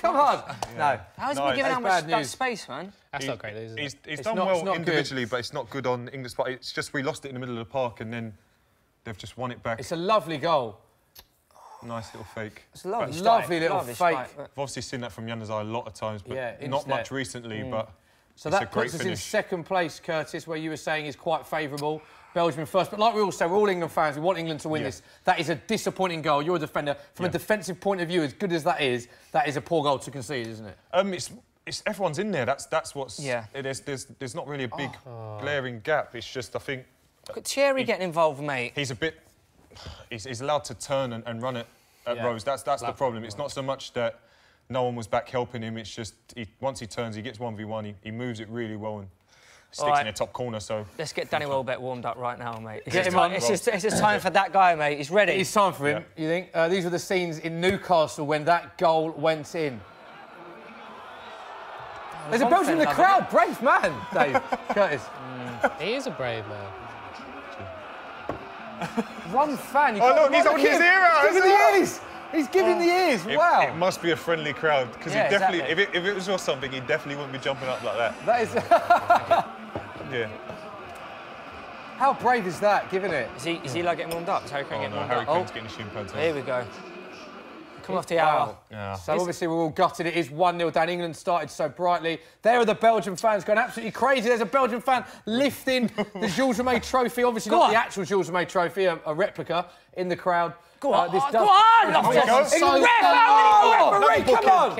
Come on. No. How's he been given that space, man? That's not great, is it? He's done well individually, but it's not good on England's part. It's just we lost it in the middle of the park and then they've just won it back. It's a lovely goal. Nice little fake. It's a lovely little fake. I've obviously seen that from Januzaj a lot of times, but not much recently, but so that puts us in second place, Curtis, where you were saying is quite favourable. Belgium first, but like we all say, we're all England fans. We want England to win this. That is a disappointing goal. You're a defender. From a defensive point of view, as good as that is a poor goal to concede, isn't it? It's everyone's in there. That's what's. Yeah. There's not really a big glaring gap. It's just I think. But Thierry getting involved, mate. He's a bit. He's allowed to turn and run it at Rose. That's the problem. It's not so much that no one was back helping him. It's just once he turns, he gets 1v1. He moves it really well and sticks in the top corner. So let's get Danny Welbeck warmed up right now, mate. It's just time for that guy, mate. He's ready. It's time for him. You think? These were the scenes in Newcastle when that goal went in. There's a Belgian in the crowd. Brave man, Dave. Curtis. He is a brave man. One fan. Oh, look, he's holding his ear out. He's giving the ears. He's giving the ears. Wow. It must be a friendly crowd because he definitely, if it was just something, he definitely wouldn't be jumping up like that. That is. Yeah. How brave is that, giving it? Is he like getting warmed up? Is Harry Kane getting warmed up? Harry Kane's getting his shin pads on. Here we go. Come off the hour. Yeah. So obviously we're all gutted. It is 1-0 down. England started so brightly. There are the Belgian fans going absolutely crazy. There's a Belgian fan lifting the Jules Rimet trophy. Obviously not the actual Jules Rimet trophy, a replica in the crowd. Go on, England referee, come on!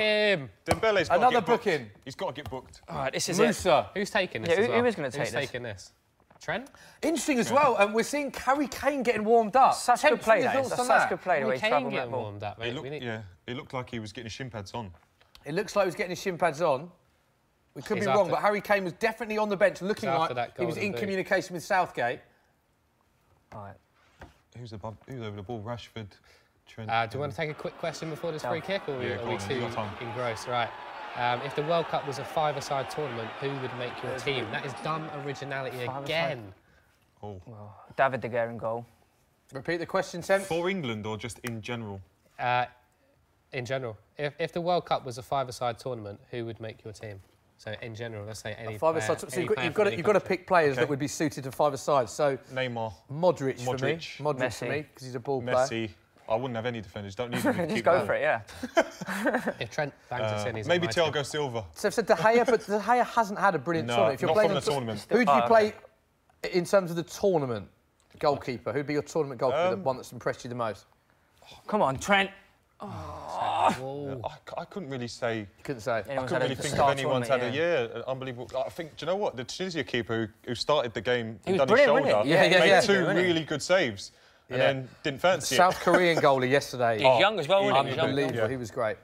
Dembele's got another booking. He's got to get booked. All right, this is Musa. Who's taking this? Who is going to take this? Who's taking this? Trent? Interesting as well, and we're seeing Harry Kane getting warmed up. Such good play, That's such good play. Harry Kane getting warmed up, mate. It looked like he was getting his shin pads on. It looks like he was getting his shin pads on. We could be wrong, but Harry Kane was definitely on the bench, looking like he was in communication with Southgate. All right. Who's over the ball? Rashford, Trent. Do you want to take a quick question before this free kick, or are we too engrossed? Right. If the World Cup was a five-a-side tournament, who would make your team? That is dumb originality again. Oh. Well, David De Gea in goal. Repeat the question, Sam. For England or just in general? In general. If the World Cup was a five-a-side tournament, who would make your team? So in general, let's say any five-a-side. So you've got to pick players that would be suited to five-a-side. So Neymar, Modric for me, Modric for me because he's a ball player. Messi. I wouldn't have any defenders. Don't need to Just go for it, yeah. If Trent bangs us in, he's maybe Thiago Silva. So I've said De Gea, but De Gea hasn't had a brilliant tournament. If you're not playing from the tournament. Who do you play in terms of the tournament goalkeeper? Who'd be your tournament goalkeeper, the one that's impressed you the most? Come on, Trent. I couldn't really say. You couldn't say. I couldn't really think of anyone's had an unbelievable. I think. Do you know what? The Tunisia keeper who started the game and done his shoulder made two really good saves, and then didn't fancy it. South Korean goalie yesterday. He's young as well, isn't he? Unbelievable. He was great.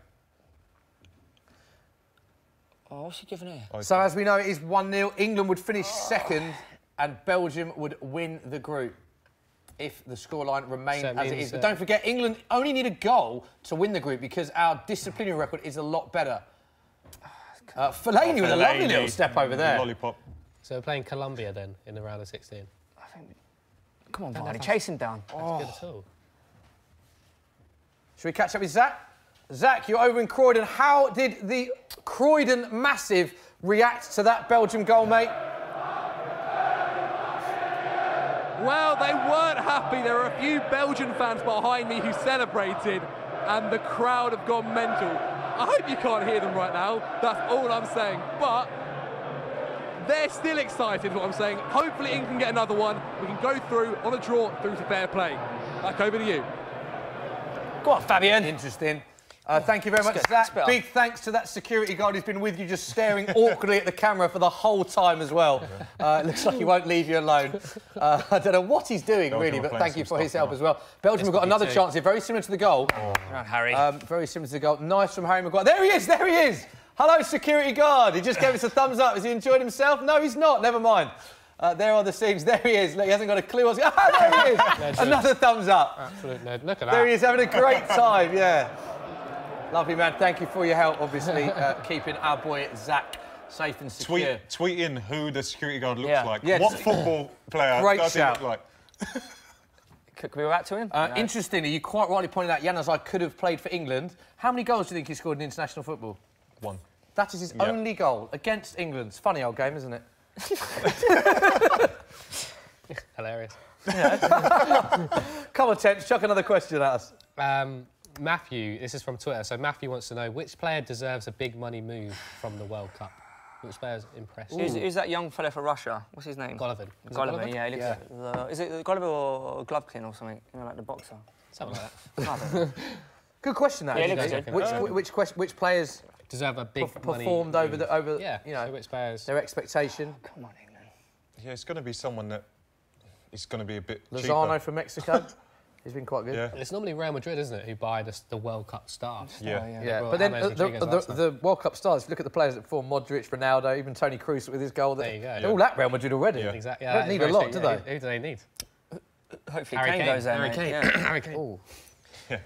Oh, what's he giving here? So as we know, it is 1-0. England would finish second, and Belgium would win the group if the scoreline remained as it is. But don't forget, England only need a goal to win the group because our disciplinary record is a lot better. Fellaini with a lovely little step over there. Lollipop. So we're playing Colombia then in the round of 16. I think. Come on, Vardy, chase him down. That's good at all. Should we catch up with Zach? Zach, you're over in Croydon. How did the Croydon Massive react to that Belgium goal, mate? Well, they weren't happy. There were a few Belgian fans behind me who celebrated, and the crowd have gone mental. I hope you can't hear them right now. That's all I'm saying. But they're still excited, what I'm saying. Hopefully England can get another one. We can go through on a draw through to fair play. Back over to you. Go on, Fabian. Interesting. Thank you very much, Zach. Big thanks to that security guard who's been with you, just staring awkwardly at the camera for the whole time as well. It looks like he won't leave you alone. I don't know what he's doing, really, but thank you for his help as well. Belgium have got another chance here, very similar to the goal. Harry. Very similar to the goal. Nice from Harry Maguire. There he is, there he is. Hello, security guard. He just gave us a thumbs up. Has he enjoyed himself? No, he's not. Never mind. There are the scenes. There he is. Look, he hasn't got a clue what's going on. There he is. Another thumbs up. Absolute nerd. Look at that. There he is, having a great time, yeah. Lovely, man. Thank you for your help, obviously, keeping our boy Zach safe and secure. Tweet in who the security guard looks like. Yeah. What football player does he look like? Could we go back to him? Interestingly, you quite rightly pointed out Januzaj could have played for England. How many goals do you think he scored in international football? 1. That is his only goal against England. It's a funny old game, isn't it? Hilarious. Come on, Tench, chuck another question at us. Matthew, this is from Twitter, so Matthew wants to know which player deserves a big money move from the World Cup? Which player's impressed you? Who's that young fella for Russia? What's his name? Golovin. Golovin, yeah. He looks is it Golovin or Glovkin or something? You know, like the boxer? Something like that. Good question, that. Yeah, which players deserve a big performed money over yeah, you know, so which players? Their expectation? Come on, England. Yeah, it's going to be someone that is going to be a bit Lozano cheaper. from Mexico. He's been quite good. Yeah. It's normally Real Madrid, isn't it, who buy the World Cup stars? Yeah. But then the World Cup stars, look at the players that perform, Modric, Ronaldo, even Toni Kroos with his goal. There you go. They're all at Real Madrid already. Yeah. Exactly. They don't need a lot, do they? Who do they need? Hopefully Kane goes there, Harry Kane. Yeah. Harry Kane. Oh. Yeah.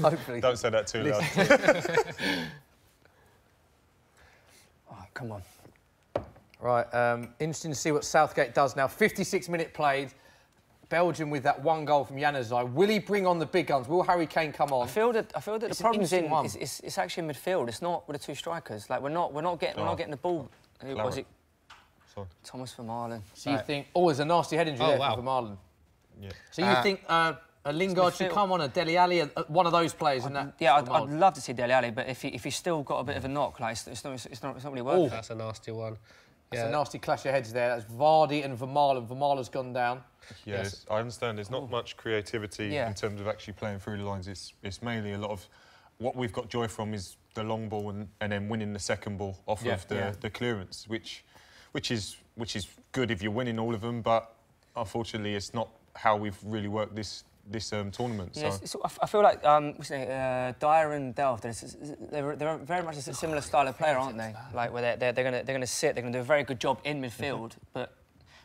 Hopefully. Don't say that too loud. Oh, come on. Right, interesting to see what Southgate does now. 56-minute played. Belgium with that one goal from Januzaj. Will he bring on the big guns? Will Harry Kane come on? I feel that the problem's it's actually in midfield. It's not with the two strikers. Like we're not getting the ball. Who was it? Sorry. Thomas Vermaelen. So you think? Oh, there's a nasty head injury there for Vermaelen. Yeah. So you think a Lingard should come on, a Dele Alli, one of those players in that? Yeah, I'd love to see Dele Alli, but if he's still got a bit of a knock, like it's not really working. That's a nasty one. It's a nasty clash of heads there. That's Vardy and Vermaelen. Vermaelen's gone down. Yes, I understand. There's not much creativity in terms of actually playing through the lines. It's mainly a lot of what we've got joy from is the long ball and then winning the second ball off of the clearance, which is good if you're winning all of them. But unfortunately, it's not how we've really worked this tournament. Yeah, so. I feel like Dyer and Delft, they're very much a similar style of player, aren't they? Like where they're going to sit, they're going to do a very good job in midfield, but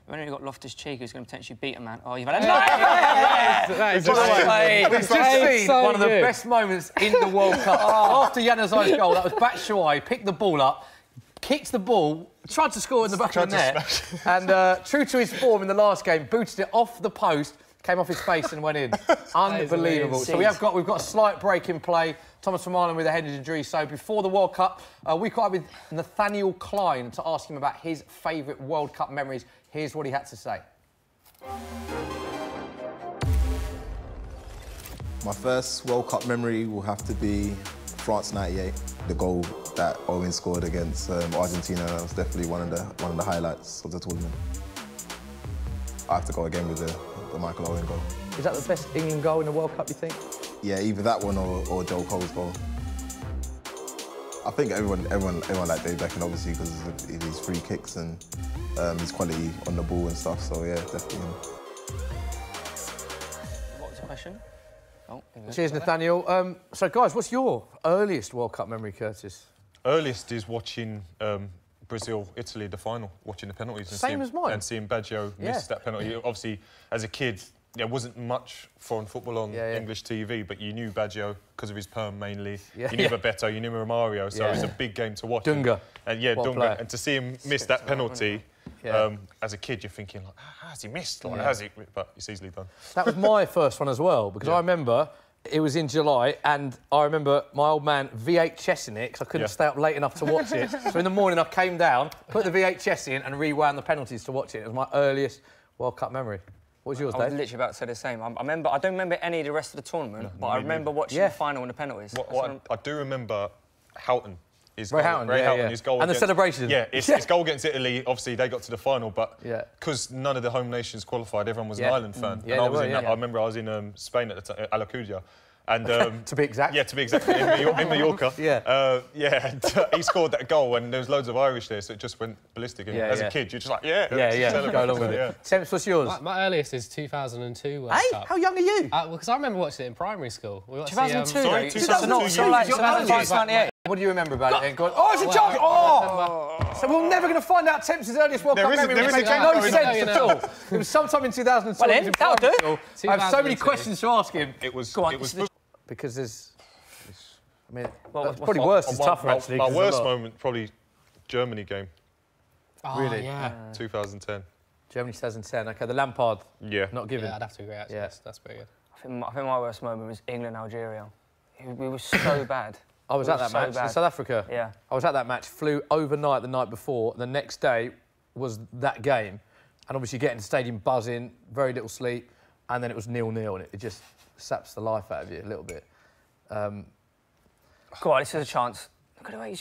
we've only got Loftus-Cheek who's going to potentially beat a man. Oh, you've had a nice! We've just seen one of the best moments in the World Cup. After Januzaj's goal, that was Batshuayi, picked the ball up, kicked the ball, tried to score in the back of the net, and true to his form in the last game, booted it off the post, came off his face and went in. Unbelievable. So we've got a slight break in play. Thomas Vermaelen with a head injury. So before the World Cup, we caught up with Nathaniel Klein to ask him about his favourite World Cup memories. Here's what he had to say. My first World Cup memory will have to be France '98. The goal that Owen scored against Argentina was definitely one of the highlights of the tournament. I have to go again with the Michael Owen goal. Is that the best England goal in the World Cup, you think? Yeah, either that one or Joe Cole's goal. I think everyone liked David Beckham, obviously, because of his free kicks and his quality on the ball and stuff, so yeah, definitely him. What was the question? Oh, cheers, Nathaniel. So, guys, what's your earliest World Cup memory, Curtis? Earliest is watching Brazil, Italy, the final, watching the penalties. Same as mine. And seeing Baggio miss that penalty. Obviously, as a kid, there wasn't much foreign football on English TV, but you knew Baggio because of his perm mainly. You knew Bebeto, you knew Romario, so it was a big game to watch. Dunga. And Dunga. And to see him miss that penalty, as a kid, you're thinking, like, how has he missed? Like, has he? But it's easily done. That was my first one as well, because I remember it was in July, and I remember my old man VHSing it, because I couldn't stay up late enough to watch it. So in the morning, I came down, put the VHS in, and rewound the penalties to watch it. It was my earliest World Cup memory. What was yours, Dave? I was literally about to say the same. I don't remember any of the rest of the tournament, but I remember watching the final and the penalties. I do remember Houghton. Ray Houghton, his goal and the celebration. Yeah, his goal against Italy, obviously, they got to the final, but because none of the home nations qualified, everyone was an Ireland fan. And I remember I was in Spain at the time, Alacudia. And, to be exact? Yeah, to be exact, in Mallorca. And he scored that goal, and there was loads of Irish there, so it just went ballistic. And as a kid, you're just like, go along with it. Temps, what's yours? My earliest is 2002 World Cup. How young are you? Because I remember watching it in primary school. 2002? Sorry, 2002. What do you remember about it? Oh, it's a chance! Oh! So we're never going to find out Temps' earliest World Cup memory. It makes no sense at all. It was sometime in 2002. Well, then, that'll do. I have so many questions to ask him. It was. Because there's... I mean, probably worse is tougher, actually. My worst moment, probably Germany game. Oh, really? Yeah. 2010. Germany 2010. OK, the Lampard. Not given. Yeah, I'd have to agree, actually. That's pretty good. I think my worst moment was England-Algeria. We were so bad. I was at that match in South Africa. Yeah. I was at that match, flew overnight the night before. The next day was that game. And obviously getting to the stadium buzzing, very little sleep. And then it was 0-0, and it just saps the life out of you a little bit. Go on, this is a chance.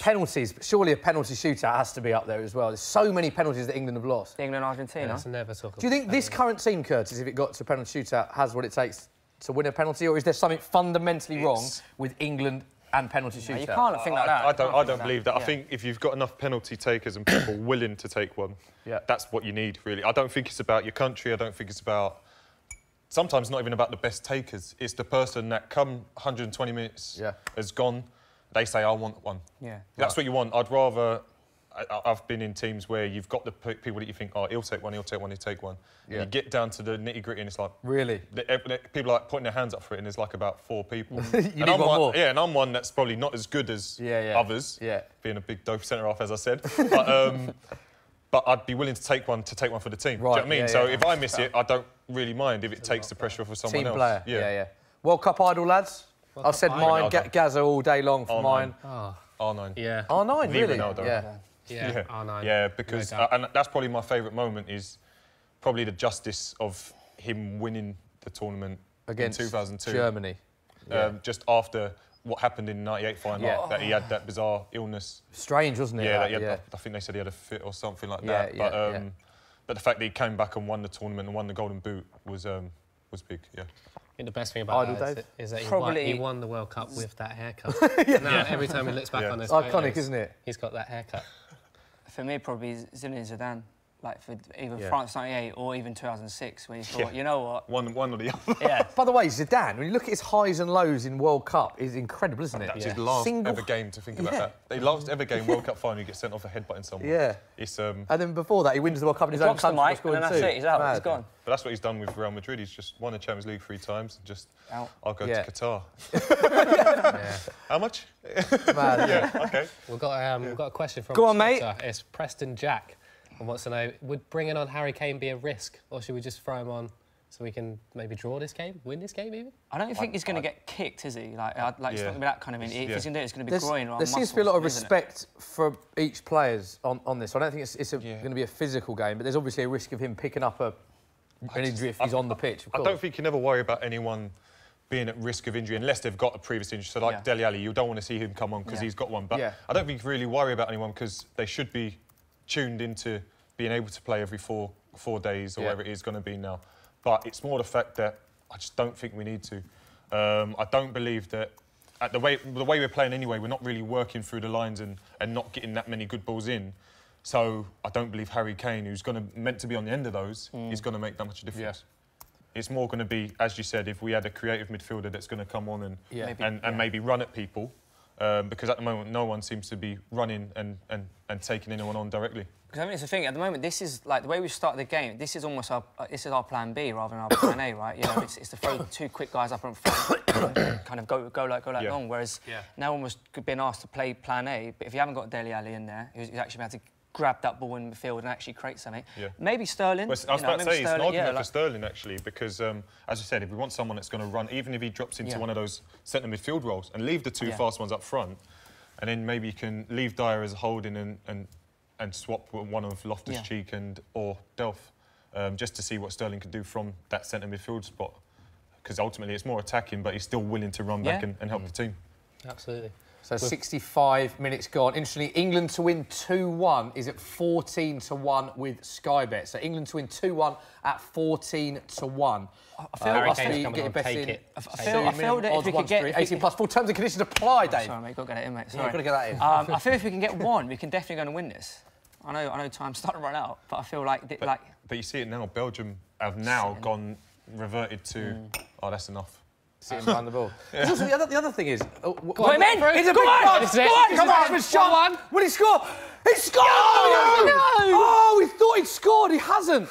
Penalties. Surely a penalty shootout has to be up there as well. There's so many penalties that England have lost. England-Argentina. Let's never talk about. Do you think this current team, Curtis, if it got to a penalty shootout, has what it takes to win a penalty, or is there something fundamentally wrong with England and penalty shootout? You can't think like that. I don't believe that. I think if you've got enough penalty takers and people willing to take one, that's what you need, really. I don't think it's about your country. I don't think it's about... Sometimes not even about the best takers. It's the person that come 120 minutes has gone. They say, I want one. Yeah. That's what you want. I'd rather... I've been in teams where you've got the people that you think, oh, he'll take one, he'll take one. And you get down to the nitty-gritty and it's like... Really? People are like putting their hands up for it and there's like about 4 people. You need one more. Yeah, and I'm one that's probably not as good as others, being a big dope centre-half, as I said. But I'd be willing to take one for the team. Right. Do you know what I mean? So if I miss it, I don't really mind if it takes the pressure off of someone else. Team player. Yeah. World Cup idol, lads? I've said mine, Gaza all day long for mine. R9. Yeah. R9, really? Ronaldo. Yeah, R9. Yeah, because and that's probably my favourite moment is probably the justice of him winning the tournament against in 2002. Germany. Just after what happened in the '98 final, that he had that bizarre illness. Strange, wasn't it? Yeah, I think they said he had a fit or something like that. But the fact that he came back and won the tournament and won the Golden Boot was big. Yeah. I think the best thing about that is that he won the World Cup with that haircut. Now, every time he looks back on this, it's iconic, isn't it? He's got that haircut. For me, probably Zinedine Zidane. Like for either France '98 or even 2006, when you thought, you know what? One or the other. Yeah. By the way, Zidane, when you look at his highs and lows in World Cup, is incredible, isn't it? That's his last ever game, to think about that. The last ever game, World Cup final, he gets sent off a headbutting someone. Yeah. It's And then before that, he wins the World Cup in his own country. And then that's it, he's out, he's gone. But that's what he's done with Real Madrid. He's just won the Champions League 3 times. And just, I'll go to Qatar. How much? Okay. We've got a question from Go on, mate. It's Preston Jack. And wants to know, would bringing on Harry Kane be a risk, or should we just throw him on so we can maybe draw this game, win this game even? I don't think he's going to get kicked, is he? It's not going to be that kind of... If he's going to do it, it's going to be groin or There seems to be a lot of respect for each players on this. I don't think it's going to be a physical game, but there's obviously a risk of him picking up an injury if he's on the pitch. I don't think you never worry about anyone being at risk of injury unless they've got a previous injury. So like Dele Alli, you don't want to see him come on because he's got one. But I don't think you really worry about anyone because they should be tuned into being able to play every four days or whatever it is going to be now. But it's more the fact that I just don't think we need to. I don't believe that the way we're playing anyway, we're not really working through the lines and not getting that many good balls in. So I don't believe Harry Kane, who's meant to be on the end of those, is going to make that much difference. It's more going to be, as you said, if we had a creative midfielder that's going to come on and maybe run at people, because at the moment no one seems to be running and taking anyone on directly. Because I mean, it's the thing. At the moment, this is like the way we started the game. This is almost our plan B rather than our plan A, right? You know, it's to throw two quick guys up in front, kind of go like long. Whereas now almost being asked to play plan A, but if you haven't got Dele Alli in there, who's actually able to grab that ball in midfield and actually create something. Maybe Sterling. Well, I was about to say, it's an argument for Sterling, actually, because, as I said, if we want someone that's going to run, even if he drops into one of those centre midfield roles and leave the two fast ones up front, and then maybe you can leave Dyer as a holding and swap one of Loftus-Cheek or Delph, just to see what Sterling can do from that centre midfield spot. Because ultimately it's more attacking, but he's still willing to run back and help the team. Absolutely. So 65 minutes gone. Interestingly, England to win 2-1 is at 14-1 with Sky Bet. So England to win 2-1 at 14-1. I feel that if we could get 18 plus 4 terms and conditions apply, Dave. Sorry, mate, got to get that in, mate. Sorry. Yeah, got to get that in. I feel if we can get one, we can definitely go and win this. I know time's starting to run out, but I feel like but you see it now. Belgium have now reverted to that's enough. Sitting behind the ball. Also, the other thing is... Go on, men! It's a big chance! Come on! Shot! Will he score? He scored! Oh, we thought he'd scored. He hasn't.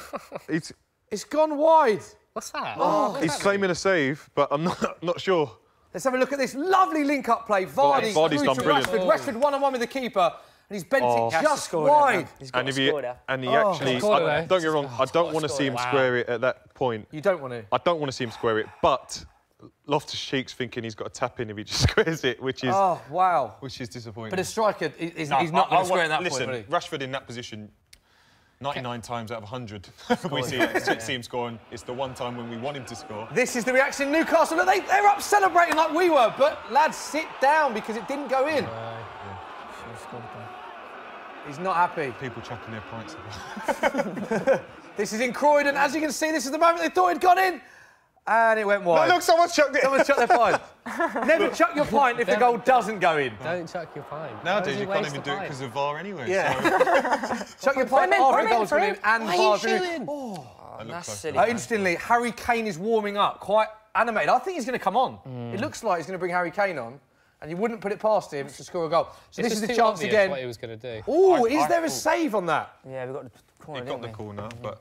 It's gone wide. What's that? He's claiming a save, but I'm not sure. Let's have a look at this lovely link-up play. Vardy's done brilliant. Rashford one-on-one with the keeper, and he's bent it just wide. And he actually... Don't get me wrong, I don't want to see him square it at that point. You don't want to? I don't want to see him square it, but... Loftus-Cheek's thinking he's got a tap in if he just squares it, which is which is disappointing. But a striker, he's not going to square in that point. Listen, Rashford in that position, 99 times out of 100, we see him scoring. It's the one time when we want him to score. This is the reaction in Newcastle. They're up celebrating like we were, but lads, sit down because it didn't go in. He's not happy. People chucking their pints. This is in Croydon. As you can see, this is the moment they thought it'd gone in. And it went wide. No, look, someone's chucked it. Someone's chucked their pint. Never chuck your pint if the goal doesn't go in. Don't chuck your pint. Nowadays, you can't even do it because of VAR anyway. Yeah. Chuck your pint after a goal's gone in and VAR's been in. Oh, that's silly. Interestingly, Harry Kane is warming up, quite animated. I think he's going to come on. It looks like he's going to bring Harry Kane on. And you wouldn't put it past him to score a goal. So this is the chance again. What he was going to do. Oh, is there a save on that? Yeah, we got the corner. He got the corner, but.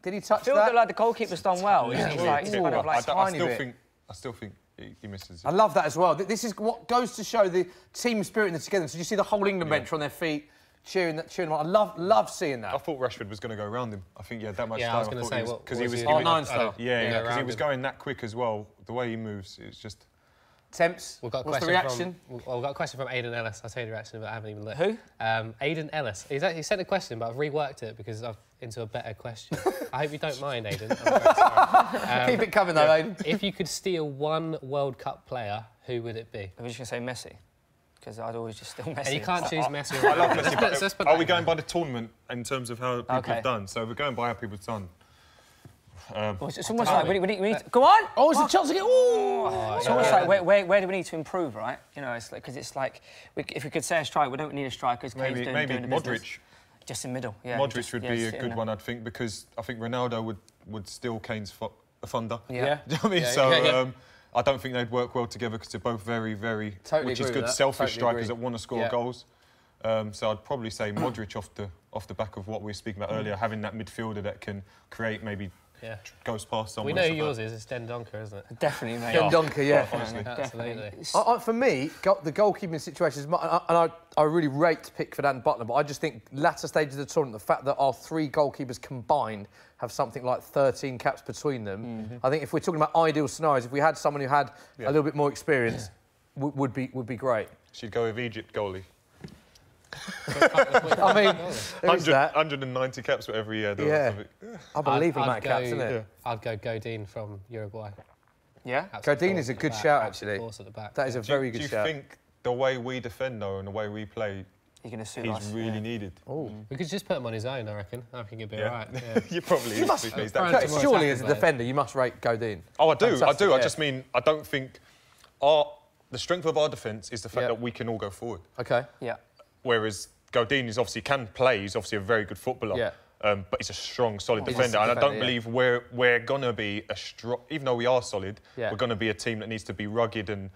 Did he touch that? I feel that like the goalkeeper's done well. He's like kind of like I still think he misses it. I love that as well. This is what goes to show the team spirit in the togetherness. So you see the whole England bench on their feet, cheering them on. I love seeing that. I thought Rashford was going to go around him. I think he had that much time. I was going to say, because he was nine star. Yeah, because he was going that quick as well. The way he moves, it's just. Temps. What's the reaction? We've got a question from Aidan Ellis. I'll tell you the reaction, but I haven't even looked. Who? Aidan Ellis. He sent a question, but I've reworked it because I've into a better question. I hope you don't mind, Aidan. Keep it coming, though, Aidan. If you could steal one World Cup player, who would it be? I was just going to say Messi, because I'd always just steal Messi. And you can't choose Messi. I love Messi, but are we going by the tournament in terms of how people have done? So we're going by how people have done. It's almost like we need to... Go on! Oh, it's a chance again. It's almost like where do we need to improve, right? You know, because it's like if we could say a striker, we don't need a striker. Maybe Modric. Just in middle, yeah. Modric would be a good one, I'd think, because I think Ronaldo would steal Kane's thunder. Yeah. Do you know what I mean? So I don't think they'd work well together because they're both very, very, which is good, selfish strikers that want to score goals. So I'd probably say Modric off the back of what we were speaking about earlier, having that midfielder that can create maybe. Yeah. Goes past someone. We know who yours is. It's Dendoncker, isn't it? Definitely, mate. Dendoncker, yeah. Absolutely. For me, the goalkeeping situation is... And I really rate Pickford and Butler, but I just think latter stages of the tournament, the fact that our three goalkeepers combined have something like 13 caps between them, I think if we're talking about ideal scenarios, if we had someone who had a little bit more experience, would be great. She'd go with Egypt goalie. I mean, 190 caps for every year. Yeah. I believe in that caps, isn't it? I'd go Godin from Uruguay. Yeah? Godin is a good shout, actually. That is a very good shout. Do you think the way we defend, though, and the way we play, he's really needed? We could just put him on his own, I reckon. I think he'd be all right. You probably... Surely, as a defender, you must rate Godin. Oh, I do. I just mean, I don't think... The strength of our defence is the fact that we can all go forward. OK. Yeah. Whereas Godin is obviously can play. He's obviously a very good footballer. Yeah. But he's a strong, solid defender. And I don't believe we're going to be a strong... Even though we are solid, we're going to be a team that needs to be rugged and...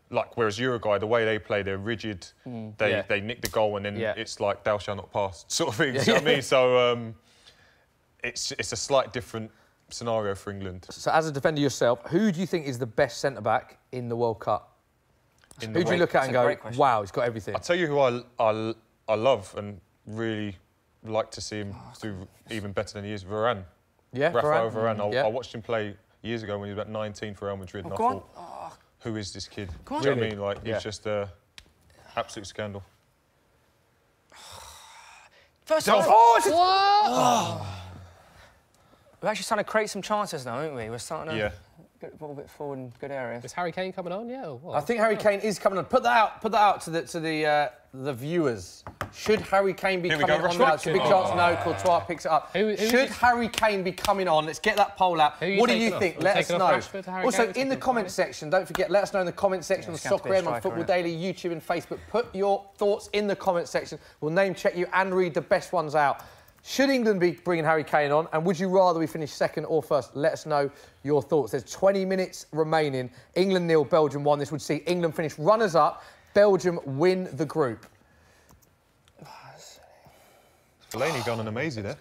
Like, whereas Uruguay, the way they play, they're rigid. They nick the goal and then it's like, thou shalt not pass, sort of thing. You know what I mean? So it's a slight different scenario for England. So as a defender yourself, who do you think is the best centre-back in the World Cup? Who do you look at and go, wow, he's got everything? I'll tell you who I love and really like to see him do even better than he is, Varane. Yeah, Rafael Varane. I watched him play years ago when he was about 19 for Real Madrid and I thought, who is this kid? Do you know what I mean? Like, he's just an absolute scandal. First off, we're actually starting to create some chances now, aren't we? We're starting to get a little bit forward in good areas. Is Harry Kane coming on? Yeah. Or what? I think Harry Kane is coming on. Put that out to the viewers. Should Harry Kane be coming on now? It's a big chance. No, Courtois picks it up. Should Harry Kane be coming on? Let's get that poll out. What do you think? Let us know. Also, in the comment section, don't forget, let us know in the comment section on Soccer AM, on Football Daily, YouTube and Facebook. Put your thoughts in the comment section. We'll name check you and read the best ones out. Should England be bringing Harry Kane on? And would you rather we finish second or first? Let us know your thoughts. There's 20 minutes remaining. England 0, Belgium 1. This would see England finish runners-up. Belgium win the group. Fellaini gone on amazing there.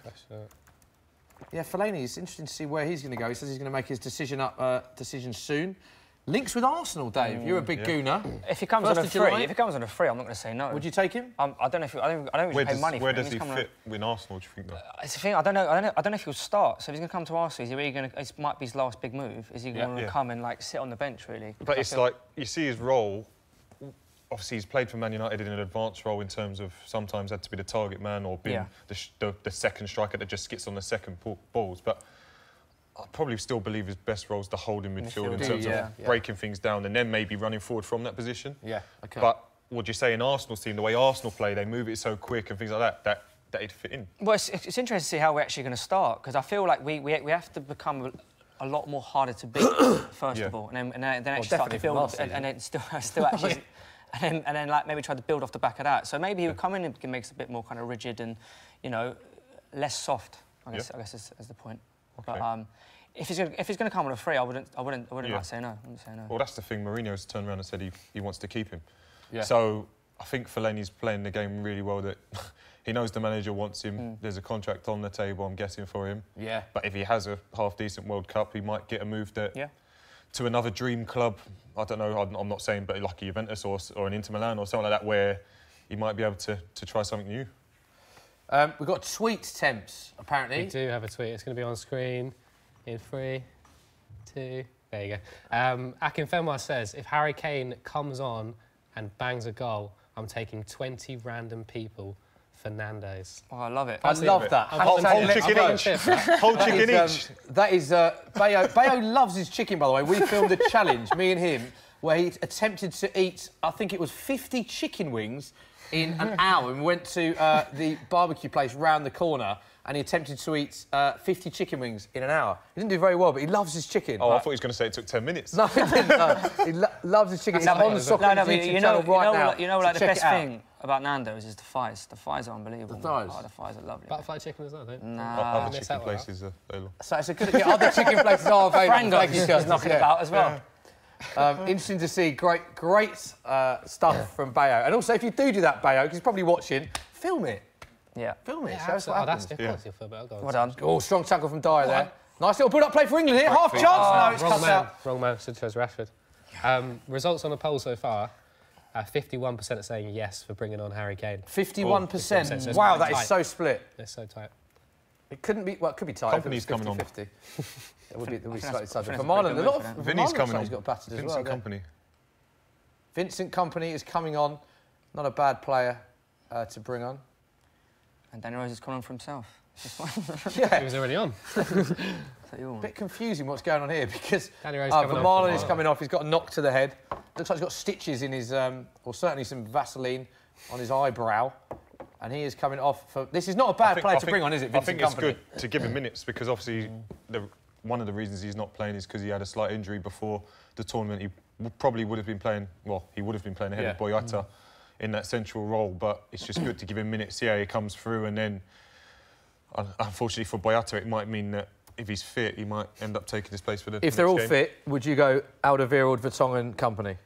Yeah, Fellaini, it's interesting to see where he's going to go. He says he's going to make his decision soon. Links with Arsenal, Dave. You're a big gooner. If he comes on a free, I'm not going to say no. Would you take him? I don't know if I don't think we should pay money for him. Where does he fit with Arsenal? Do you think? It's the thing. I don't know if he'll start. So if he's going to come to Arsenal, is he really going to? It might be his last big move. Is he going to come and like sit on the bench really? But it's like you see his role. Obviously, he's played for Man United in an advanced role in terms of sometimes had to be the target man or being the second striker that just gets on the second balls. But I probably still believe his best role is the holding midfield in terms of breaking things down and then maybe running forward from that position. Yeah, OK. But would you say in Arsenal's team, the way Arsenal play, they move it so quick and things like that it'd fit in? Well, it's interesting to see how we're actually going to start because I feel like we have to become a lot more harder to beat first of all, and then actually start to build, and then still actually. And then like maybe try to build off the back of that. So maybe he would come in and make it a bit more kind of rigid and, you know, less soft. I guess is the point. Okay. But if he's going to come on a free, I wouldn't like say no. I wouldn't say no. Well, that's the thing. Mourinho's turned around and said he wants to keep him. Yeah. So I think Fellaini's playing the game really well. That he knows the manager wants him. There's a contract on the table, I'm guessing, for him. Yeah. But if he has a half-decent World Cup, he might get a move that to another dream club. I don't know, I'm not saying, but like a Juventus or an Inter Milan or something like that, where he might be able to try something new. We've got tweet temps, apparently. We do have a tweet. It's going to be on screen in 3, 2... There you go. Akinfenwa says, if Harry Kane comes on and bangs a goal, I'm taking 20 random people for Nando's. Oh, I love it. I love that. Whole chicken each. Whole chicken each. That is... Bayo loves his chicken, by the way. We filmed a challenge, me and him, where he attempted to eat, I think it was 50 chicken wings in an hour. And we went to the barbecue place round the corner and he attempted to eat 50 chicken wings in an hour. He didn't do very well, but he loves his chicken. Oh, I thought he was going to say it took 10 minutes. No, he didn't. No. He loves his chicken. It's on the Soccer YouTube channel right now. You know, like the best thing about Nando's is the thighs. The thighs are unbelievable. The thighs? Oh, the thighs are lovely. Butterfly chicken as well, don't you? Nah. Other chicken places are available. So it's a good... other chicken places are available. Frango's knocking about as well. Interesting to see. Great stuff from Bayo. And also, if you do that, Bayo, because he's probably watching, film it. Yeah. Film it. Yeah, show us what happens. Well done. Oh, strong tackle from Dyer there. Nice little build-up play for England here. Half chance. No, it's cut out. Wrong man. Should chose Rashford. Results on the poll so far. 51% are saying yes for bringing on Harry Kane. 51%. Wow, that is so split. It's so tight. It couldn't be. Well, it could be tight. Company's coming on. 50. It would be slightly tighter. For Marlon, a lot of Vinny's coming on. He's got battered as well. Vincent Kompany. Vincent Kompany is coming on. Not a bad player to bring on. And Danny Rose is coming on for himself. Yeah. He was already on. A bit confusing what's going on here because Vermaelen is coming off. He's got a knock to the head. Looks like he's got stitches in his, or certainly some Vaseline on his eyebrow. And he is coming off for... This is not a bad player to bring on, is it, Vincent I think Kompany? it's good to give him minutes because obviously one of the reasons he's not playing is because he had a slight injury before the tournament. He probably would have been playing... Well, he would have been playing ahead of Boyata in that central role, but it's just good to give him minutes. Yeah, he comes through and then, unfortunately for Boyata, it might mean that if he's fit, he might end up taking his place for the If they're all game. fit, would you go Alderweireld, Vertonghen, Kompany?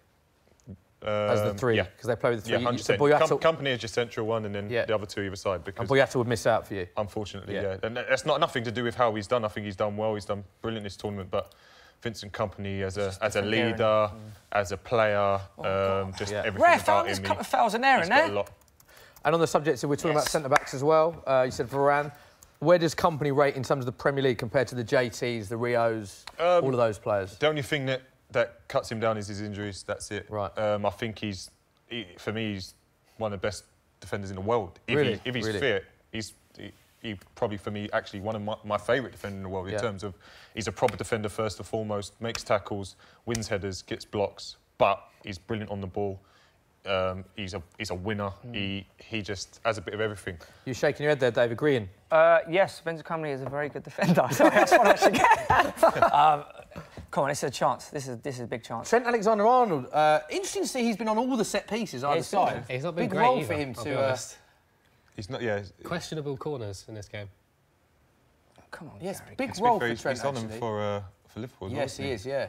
As the three, because they play with the three. Yeah, 100%. Kompany is your central one, and then the other two either side. Because and Boyata would miss out for you. Unfortunately, yeah. And that's nothing to do with how he's done. I think he's done well. He's done brilliant this tournament. But Vincent Kompany as a leader, as a player, just everything about him. There's a couple of fouls in there, isn't there? And on the subject, so we're talking about centre-backs as well. You said Varane. Where does Kompany rate in terms of the Premier League compared to the JTs, the Rios, all of those players? The only thing that cuts him down is his injuries. That's it. Right. I think for me, he's one of the best defenders in the world. If he's fit, he probably, for me, actually one of my favourite defenders in the world in terms of he's a proper defender first and foremost, makes tackles, wins headers, gets blocks, but he's brilliant on the ball. He's a winner. He just has a bit of everything. You're shaking your head there, Dave, agreeing? Yes, Vincent Kompany is a very good defender. Sorry, that's what I should get. Come on, this is a chance. This is a big chance. Trent Alexander-Arnold. Interesting to see he's been on all the set pieces either side. He's not been big great role either, for him I'll to. be honest. He's not. Yeah. Questionable corners in this game. Come on. Yes, big role for Trent. He's on him for Liverpool. Yes, he is. Yeah.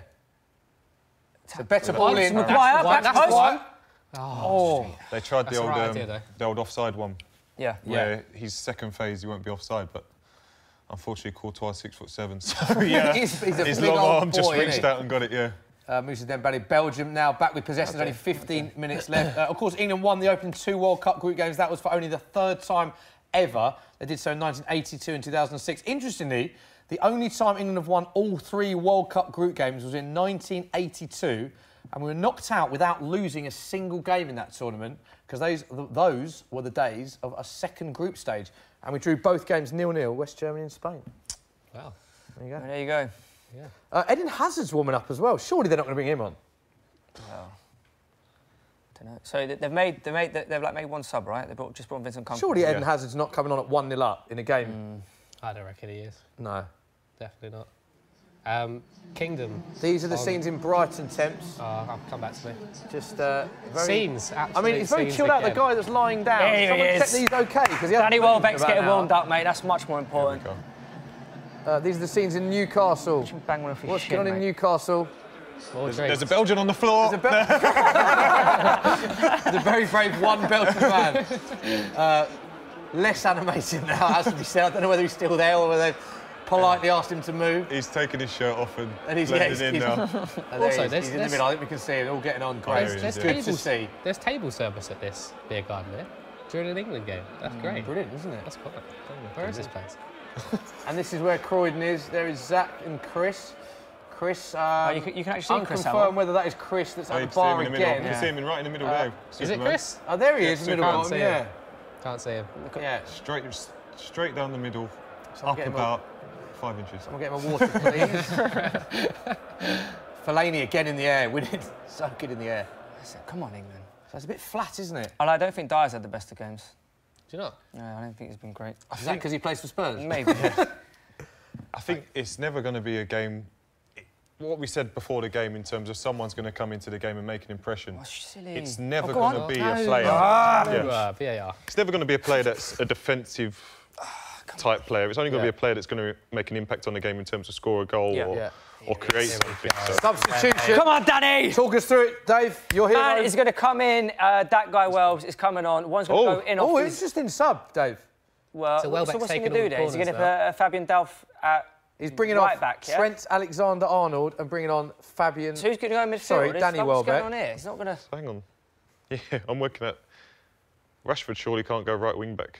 So better ball in. Maguire, that's one. Oh. They tried the old offside one. Yeah. Where his second phase, he won't be offside, but unfortunately, Courtois 6'7", so yeah, his long arm just reached out and got it. Yeah. Moussa Dembele, Belgium now back with possession. There's only 15 minutes left. Of course, England won the opening 2 World Cup group games. That was for only the 3rd time ever. They did so in 1982 and 2006. Interestingly, the only time England have won all 3 World Cup group games was in 1982. And we were knocked out without losing a single game in that tournament because those were the days of a second group stage. And we drew both games 0-0, West Germany and Spain. Wow. There you go. There you go. Yeah. Eden Hazard's warming up as well. Surely they're not going to bring him on. Well, I don't know. So they've made one sub, right? They've just brought Vincent Kompany. Surely Eden Hazard's not coming on at 1-0 up in a game. I don't reckon he is. No. Definitely not. Kingdom. These are the scenes in Brighton, Temps. I'll come back to me. Just very... Scenes, I mean, it's very chilled out. The guy that's lying down. There he is. Check these okay, because Danny Welbeck's getting warmed up, mate. That's much more important. These are the scenes in Newcastle. What's going on in Newcastle? There's a Belgian on the floor. There's a very brave one Belgian man. Less animated now, has to be said. I don't know whether he's still there or whether they've politely asked him to move. He's taken his shirt off and he's blended in now. Also, he's in the middle. I think we can see him all getting on great. There's table service at this beer garden here during an England game. That's great. Brilliant, isn't it? That's quite. Where is this place? And this is where Croydon is. There is Zach and Chris. Chris, you can actually see Chris. Unconfirmed whether that is Chris that's at the bar again. You can see him right in the middle there. Is it Chris? Oh, there he is, in the middle bottom, yeah. Can't see him. Yeah. Straight down the middle, up about 5 inches. Someone get him a water, please. Fellaini again in the air, winning. So good in the air. Come on, England. So it's a bit flat, isn't it? I don't think Dyer's had the best of games. Do you not? No, I don't think he's been great. Is that because he plays for Spurs? Maybe, yeah. I think it's never going to be a game... What we said before the game in terms of someone's going to come into the game and make an impression. Oh, silly. It's never going to be a player. VAR. It's never going to be a player that's a defensive type player. It's only going to be a player that's going to make an impact on the game in terms of score a goal or create something. So. Substitution. Come on, Danny! Talk us through it, Dave. You're here. Man is going to come in. That guy Wells is coming on. One's going to go in. Oh, it's just in sub, Dave. Well, so what's he going to do there? Is he going to put Fabian Delph at He's bringing right off back, Trent Alexander-Arnold and bringing on Fabian... So who's going to go in midfield? Sorry, Danny Welbeck. What's going on here? He's not going to... Hang on. Yeah, I'm working at... Rashford surely can't go right wing back.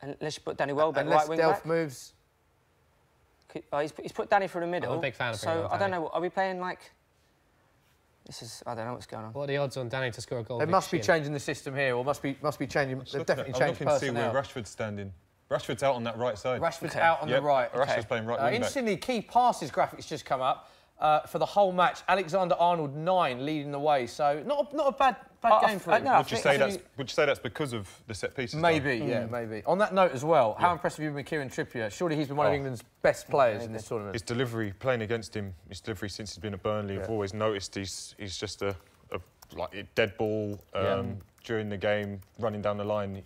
Unless you put Danny Welbeck Unless right wing Delph back. moves... He's put Danny through the middle. I'm a big fan of So, I don't know, are we playing like... This is... I don't know what's going on. What are the odds on Danny to score a goal? They must be changing the system here, or must be changing... They've definitely changed personnel. I'm looking to see where Rashford's standing. Rashford's out on that right side. Rashford's out on the right. Rashford's playing right wing back. Interestingly, key passes graphics just come up for the whole match. Alexander-Arnold 9 leading the way, so not a bad game for him. Would you say that's because of the set pieces? Maybe, yeah, maybe. On that note as well, how impressive have you been with Kieran Trippier? Surely he's been one of England's best players in this tournament. His delivery, playing against him, his delivery since he's been at Burnley, I've always noticed he's just a dead ball during the game, running down the line.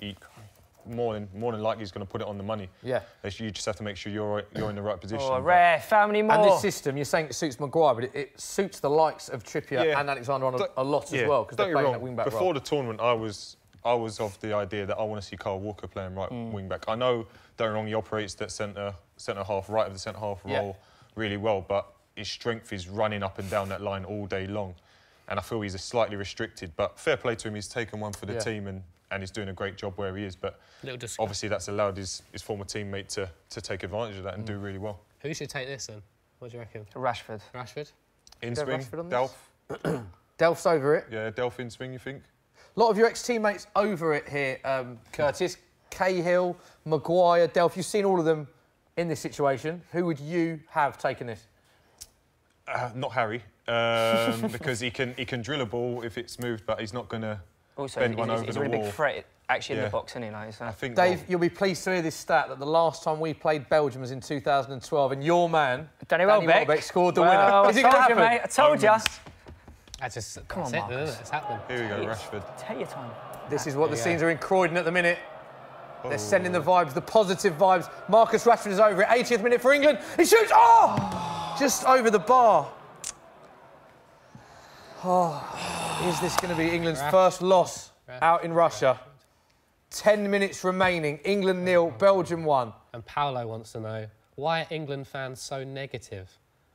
More than likely he's going to put it on the money. Yeah. You just have to make sure you're in the right position. Oh, rare. How many more? And this system, you're saying it suits Maguire, but it suits the likes of Trippier and Alexander-Arnold a lot as well, because they're playing that wing-back role. Before the tournament, I was of the idea that I want to see Kyle Walker playing right wing-back. I know, don't get me wrong, he operates that centre-half, right of the centre-half role really well, but his strength is running up and down that line all day long. And I feel he's slightly restricted, but fair play to him, he's taken one for the team and he's doing a great job where he is. But obviously that's allowed his former teammate to take advantage of that and do really well. Who should take this then? What do you reckon? Rashford. Rashford? In swing, Delph. Delph's over it. Yeah, Delph in swing, you think? A lot of your ex-teammates over it here, Curtis. Cahill, Maguire, Delph. You've seen all of them in this situation. Who would you have taken this? Not Harry, because he can drill a ball if it's moved, but he's not going to bend one over the wall. He's a really big threat actually in the box, isn't he? Like, so. I think Dave, you'll be pleased to hear this stat that the last time we played Belgium was in 2012, and your man, Danny Welbeck, scored the winner. Is it going to happen? Mate, I told you. Come on, Marcus. It's happening. Here we go, Rashford. Take your time. This is what the scenes are in Croydon at the minute. They're sending the vibes, the positive vibes. Marcus Rashford is over it. 80th minute for England. He shoots. Oh! Just over the bar. Oh, is this going to be England's first loss out in Russia? 10 minutes remaining. England 0, Belgium 1. And Paolo wants to know, why are England fans so negative?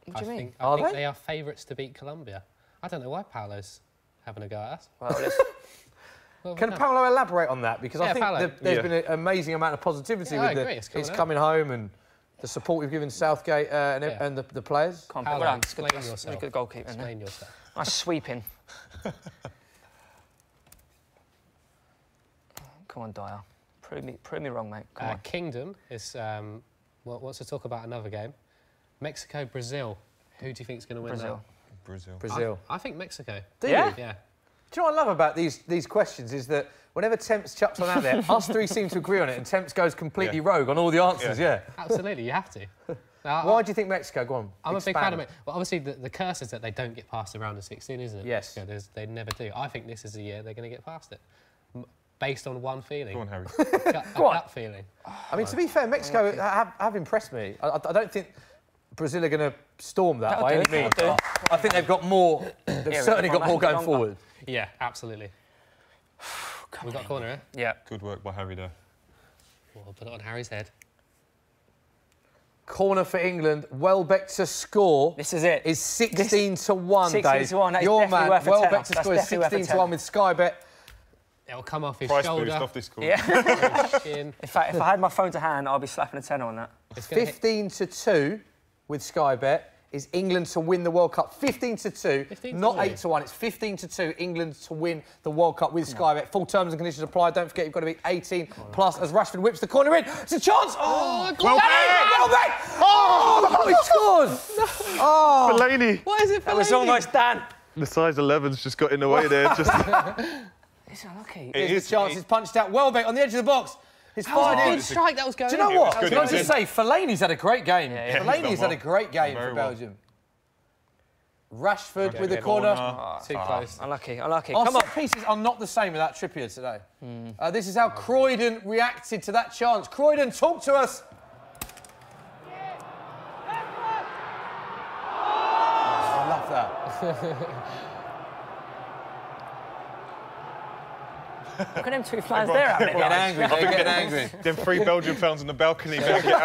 What do you mean? I think they are favourites to beat Colombia. I don't know why Paolo's having a go at us. Well, can Paolo elaborate on that? Because I think there's been an amazing amount of positivity with his coming home and the support we've given Southgate and the players. Paolo, explain yourself. Good goalkeeper. Explain yourself. Nice sweeping. Come on, Dyer. Prove me wrong, mate. Come on. Kingdom is wants to talk about another game. Mexico, Brazil. Who do you think is going to win that? Brazil. I think Mexico. Do you? Yeah. Do you know what I love about these questions is that whenever Temps chucks one out there, us three seem to agree on it, and Temps goes completely rogue on all the answers. Absolutely, you have to. Why do you think Mexico? Go on. I'm a big fan of it. Well, obviously, the curse is that they don't get past the round of 16, isn't it? Yes. They never do. I think this is the year they're going to get past it. Based on one feeling. Go on, Harry. Gut feeling. I mean, to be fair, Mexico have impressed me. I don't think Brazil are going to storm that by any means. I think they've got more. They've certainly got more going forward. Yeah, absolutely. We've got a corner, eh? Yeah. Good work by Harry there. We'll put it on Harry's head. Corner for England. Welbeck to score. This is it. Is 16 to 1. 16 to 1. Your man Welbeck to score is 16 to 1 with Sky Bet. It'll come off his Price shoulder. boost off this score. Yeah. In fact, if I had my phone to hand, I'd be slapping a tenner on that. 15 to 2 with Sky Bet is England to win the World Cup. 15 to 2, not 8 to 1. It's 15 to 2. England to win the World Cup with Sky Bet. Full terms and conditions apply. Don't forget, you've got to be 18 plus. As Rashford whips the corner in, it's a chance. Oh, Welbeck! Oh, he scores! Oh, Fellaini. What is it, Fellaini? That was almost done. The size 11's just got in the way there. It's unlucky. Here's the chance. It's punched out. Welbeck on the edge of the box. He's fired in. Good strike that was going. Do you know what? Can I just say, Fellaini's had a great game. Fellaini's had a great game for Belgium. Rashford with the corner. Too close. Unlucky. Come Our on. set pieces are not the same without Trippier today. This is how Croydon reacted to that chance. Croydon, talk to us. I love that. Look at them two fans there. Getting angry. They're getting angry. Them 3 Belgian fans on the balcony better get